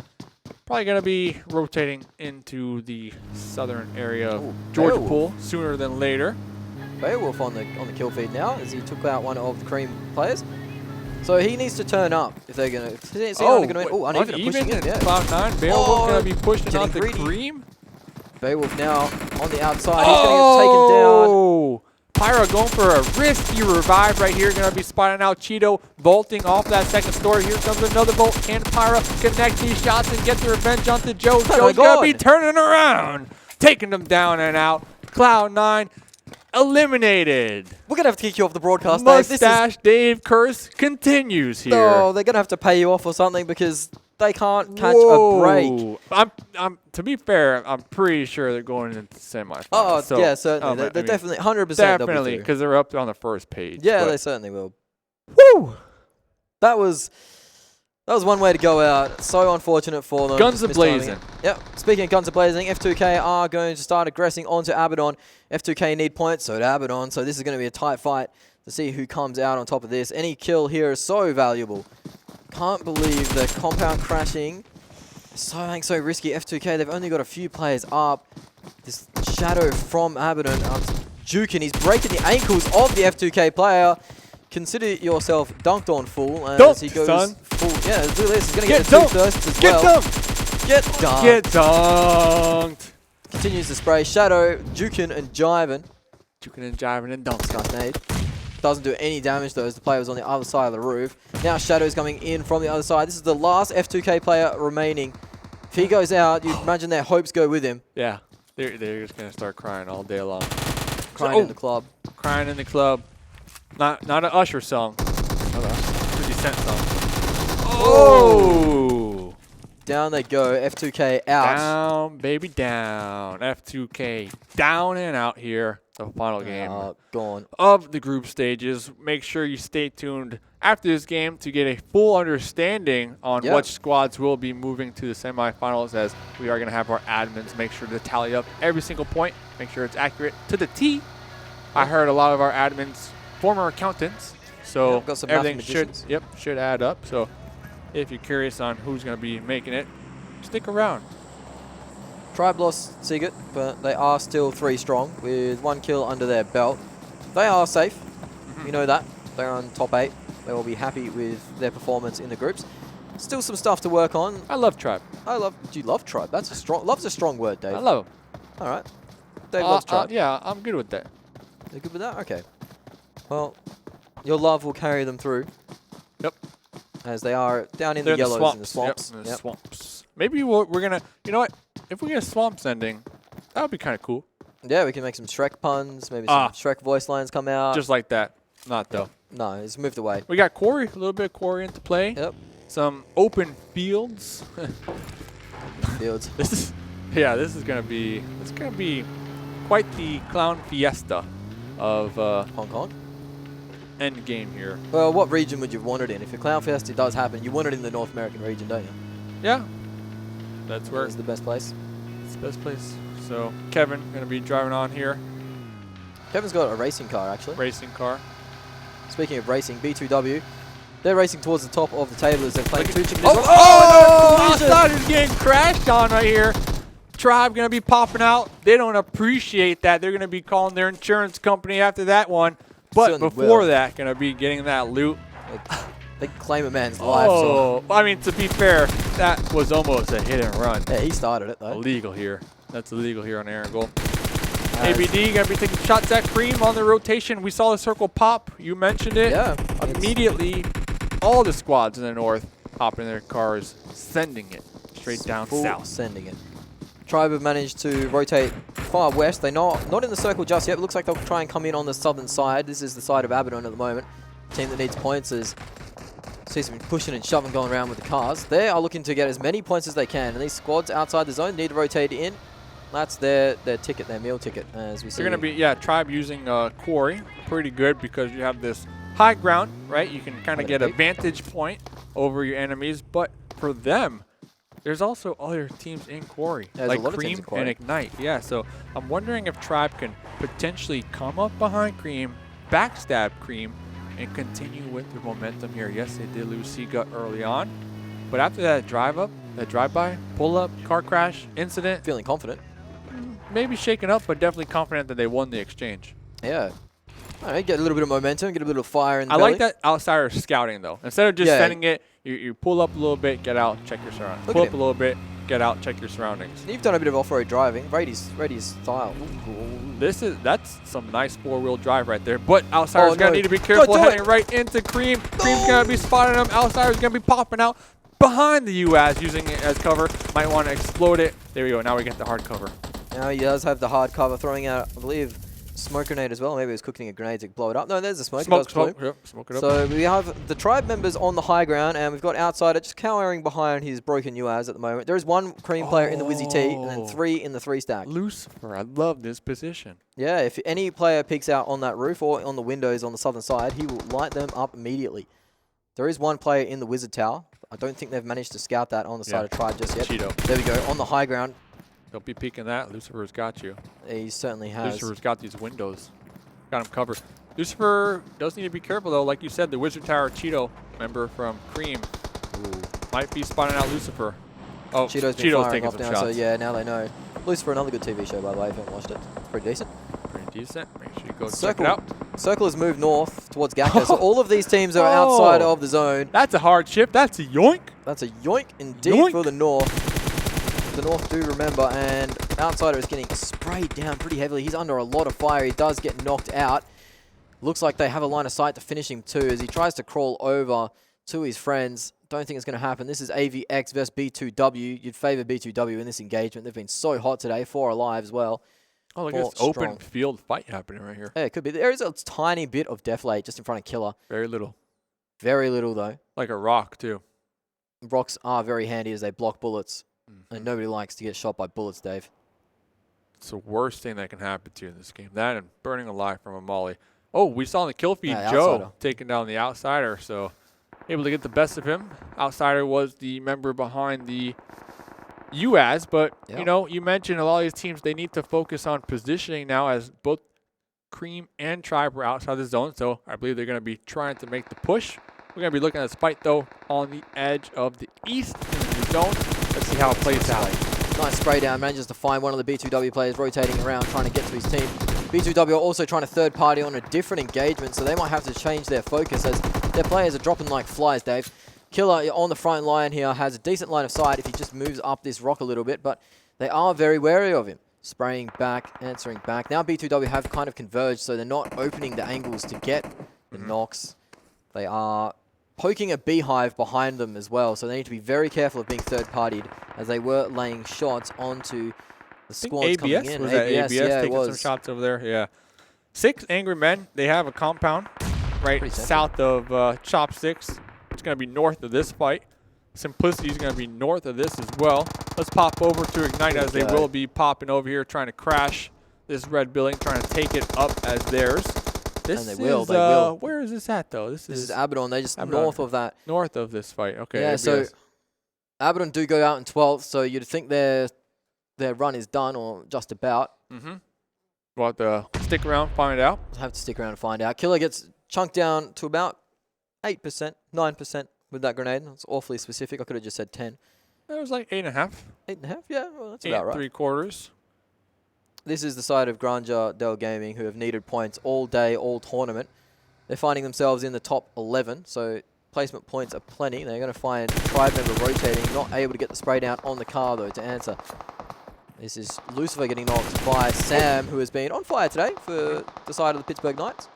probably going to be rotating into the southern area of Georgia Pool sooner than later. Beowulf on the kill feed now as he took out one of the cream players. So he needs to turn up if they're going to. Uneven pushing in. Yeah. Cloud9. Beowulf going to be pushing out the cream. Beowulf now on the outside. He's going to get taken down. Pyro going for a risky revive right here. Going to be spotting out Cheeto, vaulting off that second story. Here comes another bolt. Can Pyro connect these shots and get the revenge onto Joe? Joe's going to be turning around, taking them down and out. Cloud9 eliminated. We're going to have to kick you off the broadcast, Mustache Dave curse continues here. No, they're going to have to pay you off or something because they can't catch a break. To be fair, I'm pretty sure they're going into the semifinals. Oh, so, yeah, certainly. They're definitely 100% definitely, because they're up on the first page. Yeah, they certainly will. Woo! That was That was one way to go out. So unfortunate for them. Guns a-blazing. Yep. Speaking of guns a-blazing, F2K are going to start aggressing onto ABADDON. F2K need points, so do ABADDON. So this is going to be a tight fight to see who comes out on top of this. Any kill here is so valuable. Can't believe the compound crashing. So risky. F2K, they've only got a few players up. This shadow from ABADDON juking. He's breaking the ankles of the F2K player. Consider yourself dunked on, fool. As he goes full. Yeah, let's do this. He's going to get the two thirsts as well. Get dunked. Get dunked. Continues to spray. Shadow, juking and jiving. Juking and jiving and dunking. Nade. Doesn't do any damage though as the player was on the other side of the roof. Now Shadow's coming in from the other side. This is the last F2K player remaining. If he goes out, you imagine their hopes go with him. Yeah, they're just going to start crying all day long. Crying in the club. Crying in the club. Not an Usher song. 50 Cent song. Oh! Down they go. F2K out. Down, baby, down. F2K down and out here. The final game gone. Of the group stages. Make sure you stay tuned after this game to get a full understanding on what squads will be moving to the semifinals, as we are going to have our admins make sure to tally up every single point, make sure it's accurate to the T. I heard a lot of our admins former accountants, so got some everything should add up. So if you're curious on who's going to be making it, stick around. Tribe lost Sigurd, but they are still 3 strong with 1 kill under their belt. They are safe. You know that. They're on top 8. They will be happy with their performance in the groups. Still some stuff to work on. I love Tribe. Do you love Tribe? That's a strong. Love's a strong word, Dave. I love them. All right. Dave loves Tribe. Yeah, I'm good with that. You're good with that? Okay. Well, your love will carry them through. Yep. As they are down in the yellows in the swamps. Yep, in the swamps. Maybe we're going to, you know what? If we get a swamps ending, that would be kind of cool. Yeah, we can make some Shrek puns. Maybe some Shrek voice lines come out. Just like that. Not though. No, it's moved away. We got Quarry, a little bit of Quarry into play. Yep. Some open fields. Fields. This is gonna be quite the clown fiesta of Hong Kong. End game here. Well, what region would you want it in? If a clown fiesta does happen, you want it in the North American region, don't you? Yeah. That's where it's the best place. It's the best place. So Kevin gonna be driving on here. Kevin's got a racing car actually. Racing car. Speaking of racing, B2W, they're racing towards the top of the table as they're playing 2 chicken. Oh, Outsider's getting crashed on right here. Tribe going to be popping out. They don't appreciate that. They're going to be calling their insurance company after that one. But before that, going to be getting that loot. They claim a man's life. Oh, I mean, to be fair, that was almost a hit and run. Yeah, he started it, though. Illegal here. That's illegal here on Erangel. ABD going to be taking shots at Cream on the rotation. We saw the circle pop. You mentioned it. Yeah. Immediately, all the squads in the north hop in their cars, sending it straight down south. Sending it. Tribe have managed to rotate far west. They're not in the circle just yet. It looks like they'll try and come in on the southern side. This is the side of ABADDON at the moment. Team that needs points is see some pushing and shoving going around with the cars. They are looking to get as many points as they can. And these squads outside the zone need to rotate in. That's their ticket, their meal ticket, as we see. They're going to be, Tribe using Quarry. Pretty good because you have this high ground, right? You can kind of get a vantage point over your enemies. But for them, there's also other teams in Quarry, like Cream and Ignite. Yeah, so I'm wondering if Tribe can potentially come up behind Cream, backstab Cream, and continue with the momentum here. Yes, they did lose Seagut early on. But after that drive-by, pull-up, car crash, incident. Feeling confident. Maybe shaken up, but definitely confident that they won the exchange. Yeah. All right, get a little bit of momentum, get a little fire in the belly. belly. Like that outsider scouting, though. Instead of just sending it, you pull up a little bit, get out, check your surroundings. Pull up a little bit, get out, check your surroundings. You've done a bit of off-road driving. Rady's style. That's some nice four-wheel drive right there. But outsider's going to need to be careful heading right into Cream. Cream's going to be spotting him. Outsider's going to be popping out behind the UAZ, using it as cover. Might want to explode it. There we go. Now we get the hard cover. Now he does have the hard cover, throwing out, I believe, smoke grenade as well. Maybe he was cooking a grenade to blow it up. No, there's the smoke. Smoke. Yep, smoke it up. So we have the Tribe members on the high ground, and we've got Outsider just cowering behind his broken UAZ at the moment. There is one Cream player in the Wizzy T, and then 3 in the 3-stack. Lucifer, I love this position. Yeah, if any player peeks out on that roof or on the windows on the southern side, he will light them up immediately. There is one player in the Wizard Tower. I don't think they've managed to scout that on the side of Tribe just yet. Cheeto. There we go, on the high ground. Don't be peeking that. Lucifer's got you. He certainly has. Lucifer's got these windows. Got him covered. Lucifer does need to be careful, though. Like you said, the Wizard Tower Cheeto member from Cream might be spotting out Lucifer. Oh, Cheeto's taking off some now, shots. so yeah, now they know. Lucifer, another good TV show, by the way, if you haven't watched it. Pretty decent. Pretty decent. Make sure you go check Circle. it out. Circle has moved north towards Gakka, so all of these teams are outside of the zone. That's a hard chip. That's a yoink. That's a yoink indeed Yoink. for the North. The North do remember, and Outsider is getting sprayed down pretty heavily. He's under a lot of fire. He does get knocked out. Looks like they have a line of sight to finish him too as he tries to crawl over to his friends. Don't think it's going to happen. This is AVX versus B2W. You'd favor B2W in this engagement. They've been so hot today. 4 alive as well. Oh, look at this open field fight happening right here. Yeah, it could be. There is a tiny bit of deflate just in front of Killer. Very little. Very little, though. Like a rock, too. Rocks are very handy as they block bullets. And nobody likes to get shot by bullets, Dave. It's the worst thing that can happen to you in this game. That and burning alive from a molly. Oh, we saw in the kill feed Joe Outsider taking down the Outsider, so able to get the best of him. Outsider was the member behind the UAS, but, you know, you mentioned a lot of these teams, they need to focus on positioning now as both Cream and Tribe were outside the zone, so I believe they're going to be trying to make the push. We're going to be looking at this fight, though, on the edge of the east in the new zone. Let's see how it plays out. Nice spray down. Manages to find one of the B2W players rotating around, trying to get to his team. B2W are also trying to third party on a different engagement, so they might have to change their focus as their players are dropping like flies, Dave. Killer on the front line here has a decent line of sight if he just moves up this rock a little bit, but they are very wary of him. Spraying back, answering back. Now B2W have kind of converged, so they're not opening the angles to get the knocks. They are poking a beehive behind them as well, so they need to be very careful of being third-partied as they were laying shots onto the squads coming in. Was that ABS yeah, taking some shots over there? Yeah. 6 Angry Men. They have a compound right south of Chopsticks. It's going to be north of this fight. Simplicity is going to be north of this as well. Let's pop over to Ignite as they will be popping over here, trying to crash this red building, trying to take it up as theirs. This and they will. Where is this at, though? This is ABADDON. They're just north of that. North of this fight. Okay. Yeah, so ABADDON do go out in 12th, so you'd think their run is done or just about. We'll have to stick around, find out. We'll have to stick around and find out. Killer gets chunked down to about 8%, 9% with that grenade. That's awfully specific. I could have just said 10. It was like 8.5. 8.5? Yeah, well, that's 8 about right. 3/4. This is the side of Granja Gaming who have needed points all day, all tournament. They're finding themselves in the top 11, so placement points are plenty. They're going to find Tribe member rotating, not able to get the spray down on the car, though, to answer. This is Lucifer getting knocked by Sam, who has been on fire today for the side of the Pittsburgh Knights.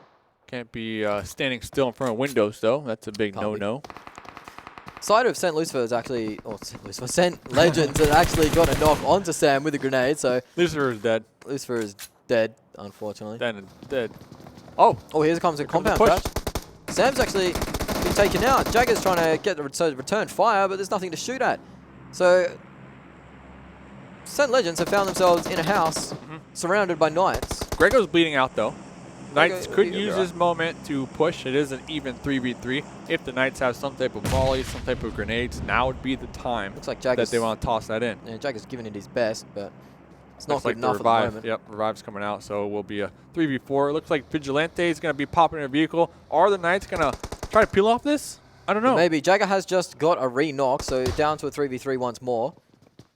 Can't be standing still in front of windows, though. That's a big no-no. Side of St. Lucifer is actually, or St. Legends has actually got a knock onto Sam with a grenade, so Lucifer is dead. Lucifer is dead, unfortunately. Dead. Oh, here comes a compound crash. Sam's actually been taken out. Jagger's trying to get the return fire, but there's nothing to shoot at. So St. Legends have found themselves in a house surrounded by Knights. Grego's bleeding out, though. Knights could use this moment to push. It is an even 3v3. If the Knights have some type of volleys, some type of grenades, now would be the time that they want to toss that in. Yeah, Jagger's giving it his best, but it's not looks good like enough the revive. at the moment. Yep, revive's coming out, so it will be a 3v4. It looks like Vigilante is going to be popping in a vehicle. Are the Knights going to try to peel off this? I don't know. Maybe. Jagger has just got a re-knock, so down to a 3v3 once more.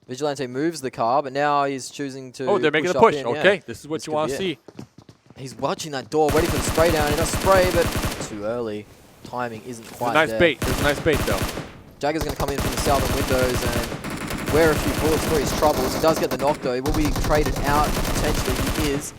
Vigilante moves the car, but now he's choosing to they're making the push. Okay, this is what you want to see. He's watching that door, ready for the spray down. He does spray, but too early. Timing isn't quite there. There's a nice bait, though. Jagger's going to come in from the southern windows and wear a few bullets for his troubles. He does get the knock, though. He will be traded out, potentially. He is.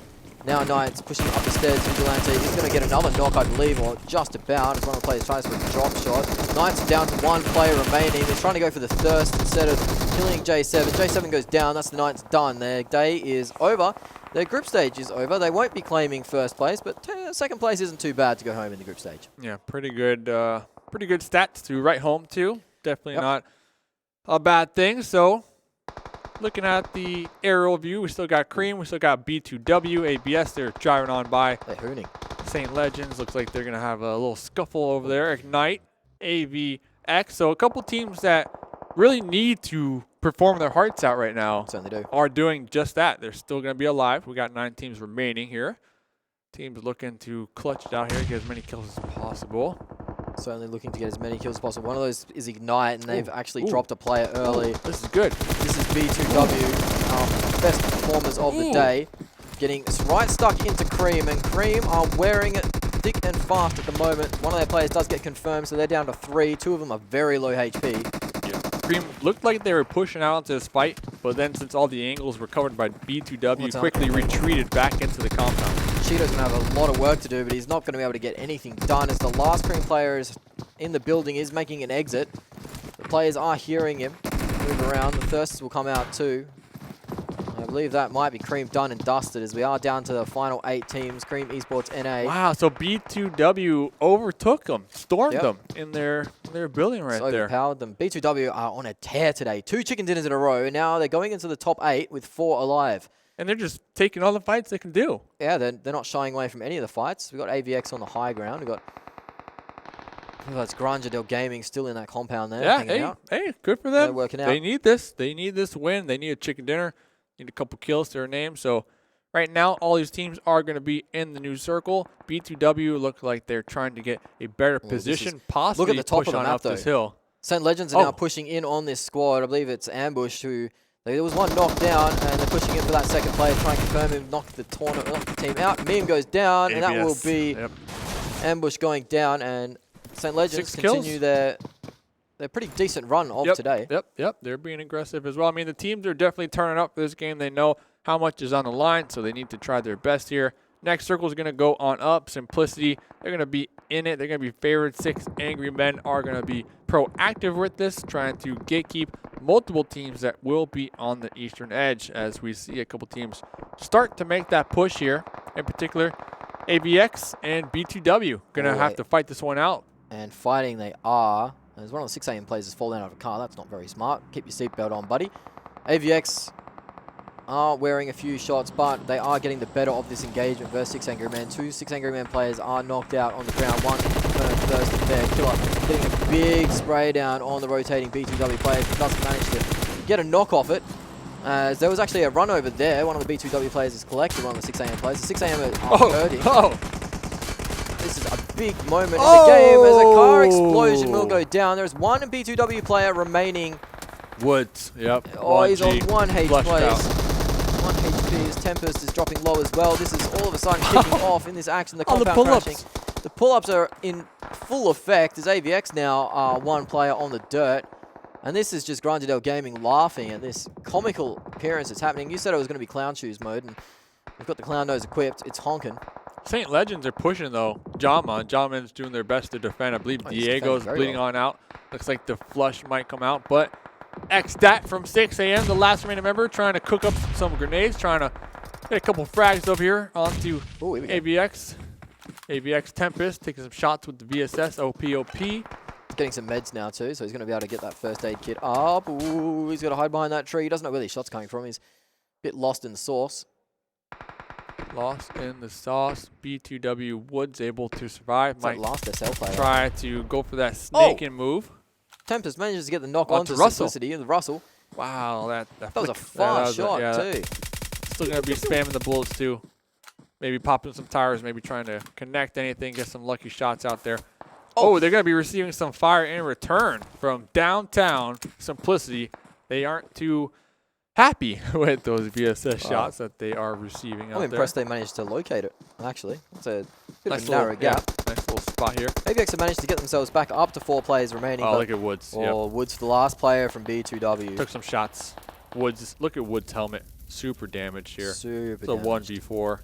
Now Knight's pushing up the stairs. Vigilante is going to get another knock, I believe, or just about, as one of the players tries for a drop shot. Knights are down to 1 player remaining. They're trying to go for the thirst instead of killing J7. J7 goes down. That's the Knights done. Their day is over. Their group stage is over. They won't be claiming first place, but second place isn't too bad to go home in the group stage. Yeah, pretty good stats to write home to. Definitely not a bad thing. So, looking at the aerial view, we still got Cream, we still got B2W, ABS. They're driving on by. They're hooning. St. Legends looks like they're gonna have a little scuffle over there. Ignite, AV X. So a couple teams that really need to perform their hearts out right now certainly do. are doing just that. They're still going to be alive. We got 9 teams remaining here. Teams looking to clutch it out here, get as many kills as possible. Certainly looking to get as many kills as possible. One of those is Ignite, and they've actually dropped a player early. This is good. This is B2W, best performers of the day. Getting right stuck into Cream, and Cream are wearing it thick and fast at the moment. One of their players does get confirmed, so they're down to 3. 2 of them are very low HP. Cream looked like they were pushing out into this fight, but then since all the angles were covered by B2W, quickly retreated back into the compound. Cheeto's going to have a lot of work to do, but he's not going to be able to get anything done as the last Cream player is in the building, is making an exit. The players are hearing him move around. The Thirsters will come out too. I believe that might be Cream done and dusted as we are down to the final 8 teams. Cream Esports NA. Wow, so B2W overtook them, stormed them in their building right there. Overpowered them. B2W are on a tear today. 2 chicken dinners in a row, and now they're going into the top 8 with 4 alive. And they're just taking all the fights they can do. Yeah, they're not shying away from any of the fights. We've got AVX on the high ground. We've got that's Granja Gaming still in that compound there. Yeah, hey, good for them. They're working out. They need this. They need this win. They need a chicken dinner. Need a couple kills to their name. So right now, all these teams are going to be in the new circle. B2W look like they're trying to get a better position, possibly look at the top push of the on map, up this hill. St. Legends are now pushing in on this squad. I believe it's Ambush who... There was one knocked down, and they're pushing in for that second player, trying to confirm him, knock the team out. Meme goes down, and that will be Ambush going down, and St. Legends continue their pretty decent run of today. Yep. They're being aggressive as well. I mean, the teams are definitely turning up for this game. They know how much is on the line, so they need to try their best here. Next circle is going to go on up. Simplicity, they're going to be in it. They're going to be favored. 6 angry men are going to be proactive with this, trying to gatekeep multiple teams that will be on the eastern edge as we see a couple teams start to make that push here. In particular, AVX and B2W going to have to fight this one out. And fighting they are. There's one of the 6 AM players has fallen out of a car. That's not very smart. Keep your seatbelt on, buddy. AVX are wearing a few shots, but they are getting the better of this engagement versus 6 Angry Men. 2 6 Angry Men players are knocked out on the ground. One confirmed first there. Killer getting a big spray down on the rotating B2W players. He doesn't manage to get a knock off it. There was actually a run over there. One of the B2W players is collected, one of the 6 AM players. The 6 AM are hurting. This is a big moment in the game as a car explosion will go down. There's one B2W player remaining. Woods, yep. Oh, he's on 1 HP. 1 HP. His Tempest is dropping low as well. This is all of a sudden kicking off in this action. The compound crashing. The pull-ups are in full effect as AVX now are 1 player on the dirt. And this is just Granja Gaming laughing at this comical appearance that's happening. You said it was going to be Clown Shoes mode, and we've got the Clown Nose equipped. It's honking. St. Legends are pushing, though. Jama's doing their best to defend. I believe Diego's bleeding on out. Looks like the flush might come out, but X-Dat from 6 AM, the last remaining member, trying to cook up some grenades, trying to get a couple frags up here onto AVX. AVX Tempest taking some shots with the VSS, OP. He's getting some meds now too, so he's going to be able to get that first aid kit up. Ooh, he's got to hide behind that tree. He doesn't know where these shots coming from. He's a bit lost in the sauce. Lost in the sauce. B2W Woods able to survive. Might last SL player. Try to go for that snake and move. Tempest manages to get the knock onto Simplicity and the Russell. Wow, that was a fast shot too. Still going to be spamming the bullets too. Maybe popping some tires, maybe trying to connect anything, get some lucky shots out there. Oh, they're going to be receiving some fire in return from downtown Simplicity. They aren't too happy with those VSS shots that they are receiving out there. I'm impressed they managed to locate it, actually. It's a bit of a narrow gap. Nice little spot here. AVX have managed to get themselves back up to 4 players remaining. Oh, look at Woods. Woods, the last player from B2W. Took some shots. Woods, look at Woods' helmet. Super damaged here. Super damaged. It's a 1v4.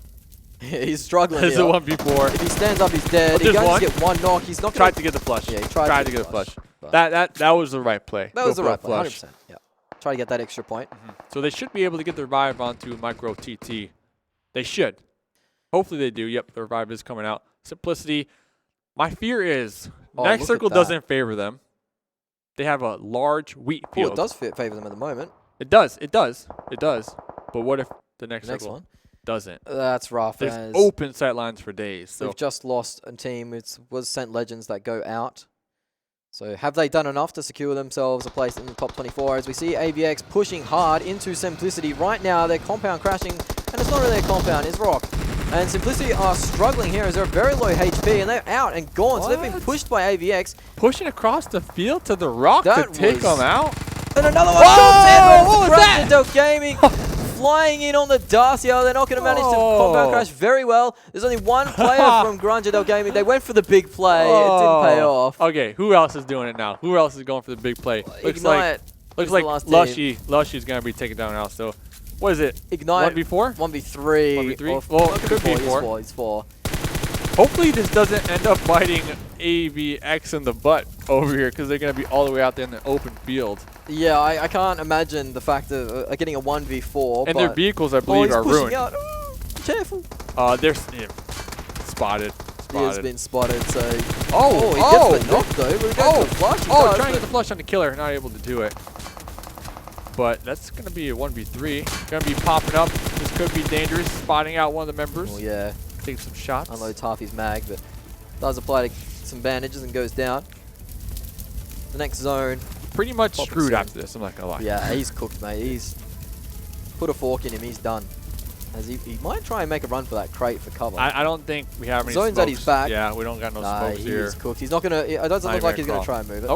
He's struggling. It's a 1v4. If he stands up, he's dead. He's going to get 1 knock. He's not tried to get the flush. Yeah, he tried to get the flush. That was the right play. That was the right play. 100%. Yeah. Try to get that extra point. So they should be able to get the revive onto Micro TT. They should. Hopefully they do. Yep, the revive is coming out. Simplicity. My fear is next circle doesn't favor them. They have a large wheat field. Oh, it does favor them at the moment. It does. But what if the next circle one doesn't? That's rough. There's open sight lines for days. So we've just lost a team. It was St. Legends that go out. So have they done enough to secure themselves a place in the top 24? As we see ABX pushing hard into Simplicity. Right now, they're compound crashing, and it's not really a compound, it's Rock. And Simplicity are struggling here as they're very low HP, and they're out and gone. So they've been pushed by ABX. Pushing across the field to the Rock to take them out. And another one comes in. GRUNTo Gaming flying in on the Dacia. They're not going to manage to compound crash very well. There's only one player from GRUNTo Gaming. They went for the big play. It didn't pay off. Okay, who else is doing it now? Who else is going for the big play? Looks like Lushy's going to be taken down now. So, what is it? Ignite. 1v4? 1v3. 1v3? Well, it could be 4. He's 4. Hopefully this doesn't end up biting ABX in the butt over here, because they're going to be all the way out there in the open field. Yeah, I can't imagine the fact of getting a 1v4. And their vehicles, I believe, are ruined. Out. Careful. They're spotted. He has been spotted, so... He Oh, gets the knock, though. We're going for the flush. Trying to get the flush on the killer. Not able to do it. But that's going to be a 1v3. Going to be popping up. This could be dangerous. Spotting out one of the members. Oh, yeah. Take some shots. Unloads half his mag, but does apply to some bandages and goes down. The next zone. Pretty much screwed after this, I'm not going to lie. Yeah, he's cooked, mate. He's put a fork in him. He's done. As he might try and make a run for that crate for cover. I don't think we have any Zone's smokes. at his back. Yeah, we don't got no smokes here. He's cooked. He's not going to... It doesn't look like he's going to try and move it.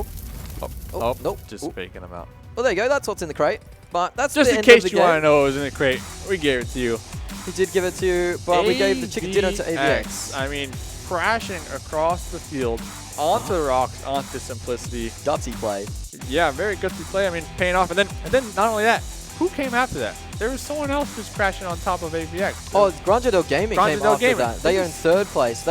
Nope. Just faking him out. Well, there you go. That's what's in the crate. But that's just the in end case of the you game. want to know what was in the crate. We gave it to you. We did give it to you, but we gave the chicken dinner to ABX. I mean, crashing across the field, onto the rocks, onto Simplicity. Gutsy play. Yeah, very gutsy play. I mean, paying off. And then not only that, who came after that? There was someone else who's crashing on top of ABX. Oh, Granja Gaming came after that. They are in 3rd place.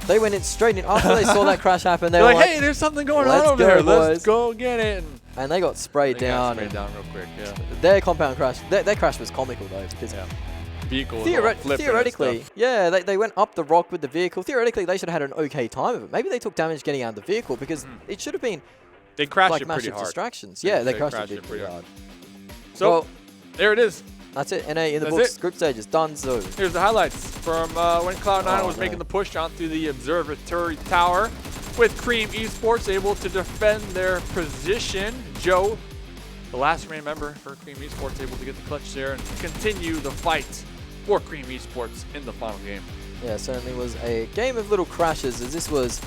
They went in straight in after they saw that crash happen. They were like, hey, there's something going on over there. Let's go get it. And they got sprayed down. Sprayed down real quick, yeah. Their compound crash, their crash was comical though, because theoretically, yeah, they went up the rock with the vehicle. Theoretically, they should have had an okay time of it. Maybe they took damage getting out of the vehicle, because it should have been they crashed like it pretty massive hard. Distractions. Yeah, they crashed it pretty hard. So, well, there it is. That's it. NA in the books. Group stage is done. So here's the highlights from when Cloud9 was making the push onto the observatory tower, with Cream Esports able to defend their position. Joe, the last remaining member for Cream Esports, able to get the clutch there and continue the fight for Cream Esports in the final game. Yeah, certainly was a game of little crashes, as this was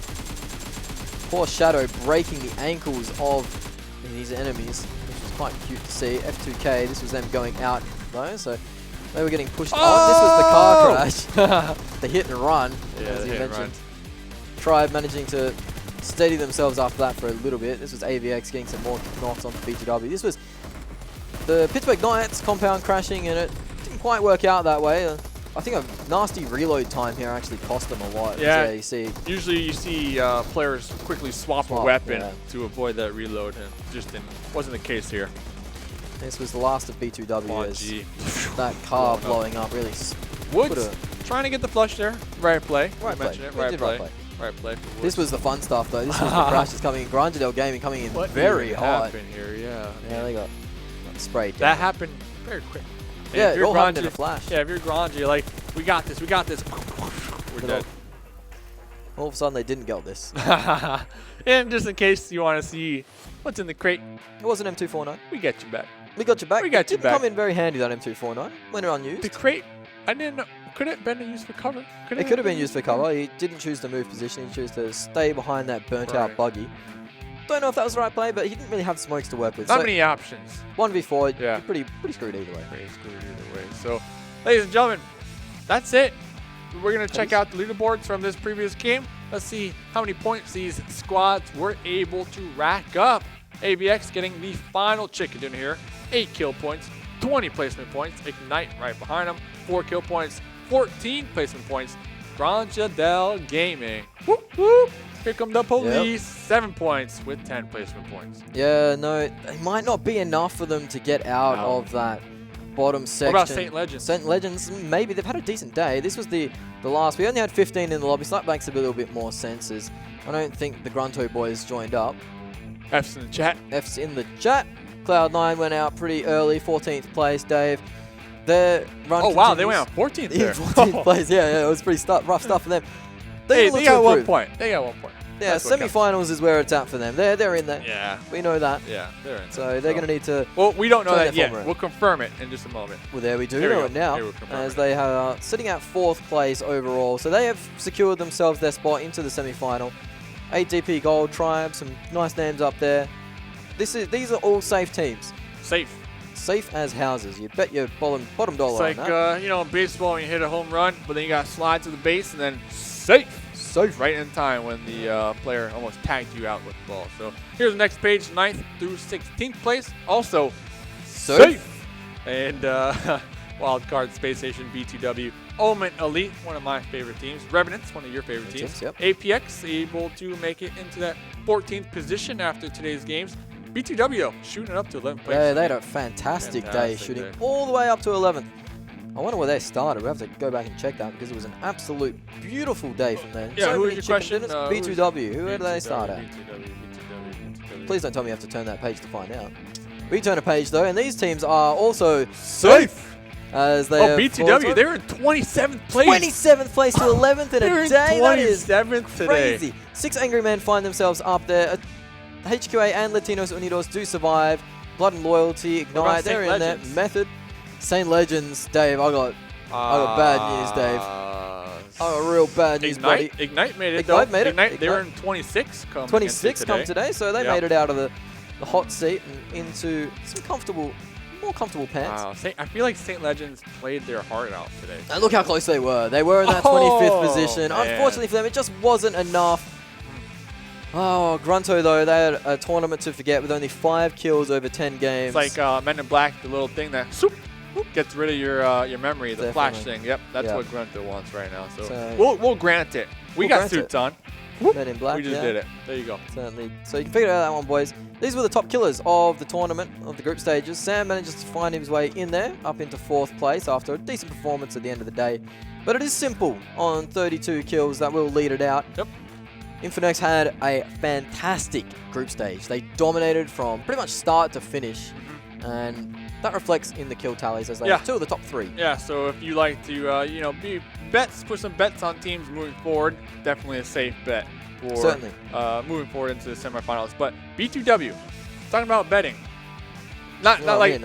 poor Shadow breaking the ankles of these enemies, which was quite cute to see. F2K, this was them going out though, so they were getting pushed. Oh, this was the car crash. The hit and run, as you mentioned. Tribe managing to steady themselves after that for a little bit. This was AVX getting some more knocks onto BTW. This was the Pittsburgh Knights compound crashing, and it didn't quite work out that way. I think a nasty reload time here actually cost them a lot. Yeah, you see. Usually you see players quickly swap a weapon to avoid that reload, and just wasn't the case here. This was the last of B2W. That car blowing up really. Woods trying to get the flush there. Right play. Right play. Right play. This was the fun stuff though. This was the crashes coming in. Granja Gaming coming in very hard. Here? Yeah, they got sprayed down. That happened very quick. Yeah, it all happened in a flash. Yeah, if you're Granja, you're like, we got this. We're dead. All of a sudden, they didn't get this. And just in case you want to see what's in the crate, it was an M249. We got you back. We got you back. We got you back. Come in very handy, that M249. When it unused. The crate, I didn't know. Could it have been used for cover? It could have been used for cover. He didn't choose to move position. He chose to stay behind that burnt-out buggy. Don't know if that was the right play, but he didn't really have smokes to work with. Not many options. 1v4, yeah. Pretty screwed either way. Pretty screwed either way. So, ladies and gentlemen, that's it. We're going to check out the leaderboards from this previous game. Let's see how many points these squads were able to rack up. ABX getting the final chicken dinner here. 8 kill points, 20 placement points. Ignite right behind them. 4 kill points, 14 placement points. Granja Gaming. Whoop, whoop. Here come the police. 7 points with 10 placement points. Yeah, no, it might not be enough for them to get out of that bottom section. What about St. Legends? St. Legends, maybe. They've had a decent day. This was the last. We only had 15 in the lobby, so that makes a little bit more sense. As I don't think the GRUNTo boys joined up. F's in the chat. F's in the chat. Cloud9 went out pretty early, 14th place, Dave. Their run wow, they went out 14th there. 14th place, yeah, it was pretty rough stuff for them. They got 1 point. They got 1 point. Yeah, semifinals is where it's at for them. They're in there. Yeah. We know that. Yeah, they're in there. So they're going to need to. Well, we don't know that yet. around. We'll confirm it in just a moment. Well, there we do know it now, as they are sitting at 4th place overall. So they have secured themselves their spot into the semi-final. ADP Gold Tribe, some nice names up there. These are all safe teams. Safe as houses. You bet your bottom dollar on that. It's like, you know, baseball, when you hit a home run, but then you got to slide to the base and then safe right in time when the player almost tagged you out with the ball. So here's the next page, 9th through 16th place. Also safe. And Wild Card, Space Station, B2W, Omen Elite, one of my favorite teams. Revenants, one of your favorite teams. Yep. APX able to make it into that 14th position after today's games. B2W shooting up to 11th place. Yeah, they had a fantastic day, shooting all the way up to 11th. I wonder where they started. We have to go back and check that because it was an absolute beautiful day from there. Yeah, who was your question? B2W. Who did they start at? Please don't tell me you have to turn that page to find out. We turn a page though, and these teams are also safe. As they B2W, they're in 27th place. 27th place to 11th in a day. That is 27th today. Crazy. 6 Angry Men find themselves up there. HQA and Latinos Unidos do survive. Blood and Loyalty, Ignite, they're in there. Method. Saint Legends, Dave, I got bad news, Dave. I got real bad news, buddy. Ignite made it, Ignite made it. Ignite, they were in 26 come 26 come today, so they made it out of the hot seat and into some more comfortable pants. Wow, I feel like Saint Legends played their heart out today. And look how close they were. They were in that 25th position. Man. Unfortunately for them, it just wasn't enough. Oh, GRUNTo, though, they had a tournament to forget with only 5 kills over 10 games. It's like Men in Black, the little thing that gets rid of your memory, the flash thing. Yep, that's what GRUNTo wants right now. So we'll grant it. We got suits on. Men in Black, we just did it. There you go. Certainly. So you can figure out that one, boys. These were the top killers of the tournament, of the group stages. Sam manages to find his way in there, up into 4th place after a decent performance at the end of the day. But it is simple on 32 kills that will lead it out. Yep. Infinex had a fantastic group stage. They dominated from pretty much start to finish, and that reflects in the kill tallies as they have 2 of the top 3. Yeah, so if you like to, you know, put some bets on teams moving forward, definitely a safe bet for moving forward into the semifinals. But B2W, talking about betting, not like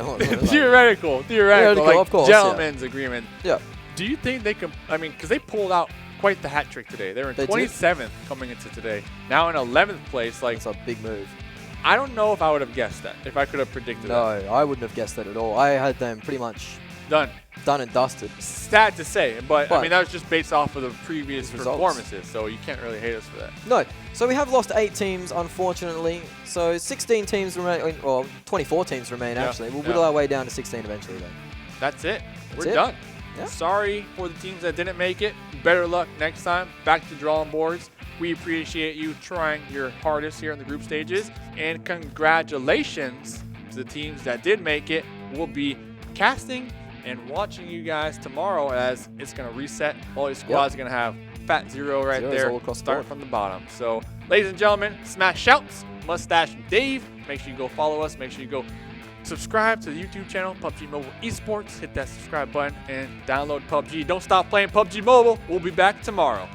theoretical, like of course, gentleman's agreement. Yeah. Do you think they can? I mean, because they pulled out quite the hat trick today. They were in 27th coming into today. Now in 11th place. Like, that's a big move. I don't know if I would have guessed that, if I could have predicted that. No, I wouldn't have guessed that at all. I had them pretty much done and dusted. Sad to say, but I mean, that was just based off of the previous performances, so you can't really hate us for that. No. So we have lost 8 teams, unfortunately. So 16 teams remain, or 24 teams remain, actually. We'll whittle our way down to 16 eventually, though. That's it. We're done. Yeah. Sorry for the teams that didn't make it. Better luck next time. Back to drawing boards. We appreciate you trying your hardest here in the group stages. And congratulations to the teams that did make it. We'll be casting and watching you guys tomorrow as it's going to reset. All your squads are going to have Fat Zero right there, starting from the bottom. So, ladies and gentlemen, Smash Shouts, Mustache Dave. Make sure you go follow us. Make sure you go subscribe to the YouTube channel, PUBG Mobile Esports. Hit that subscribe button and download PUBG. Don't stop playing PUBG Mobile. We'll be back tomorrow.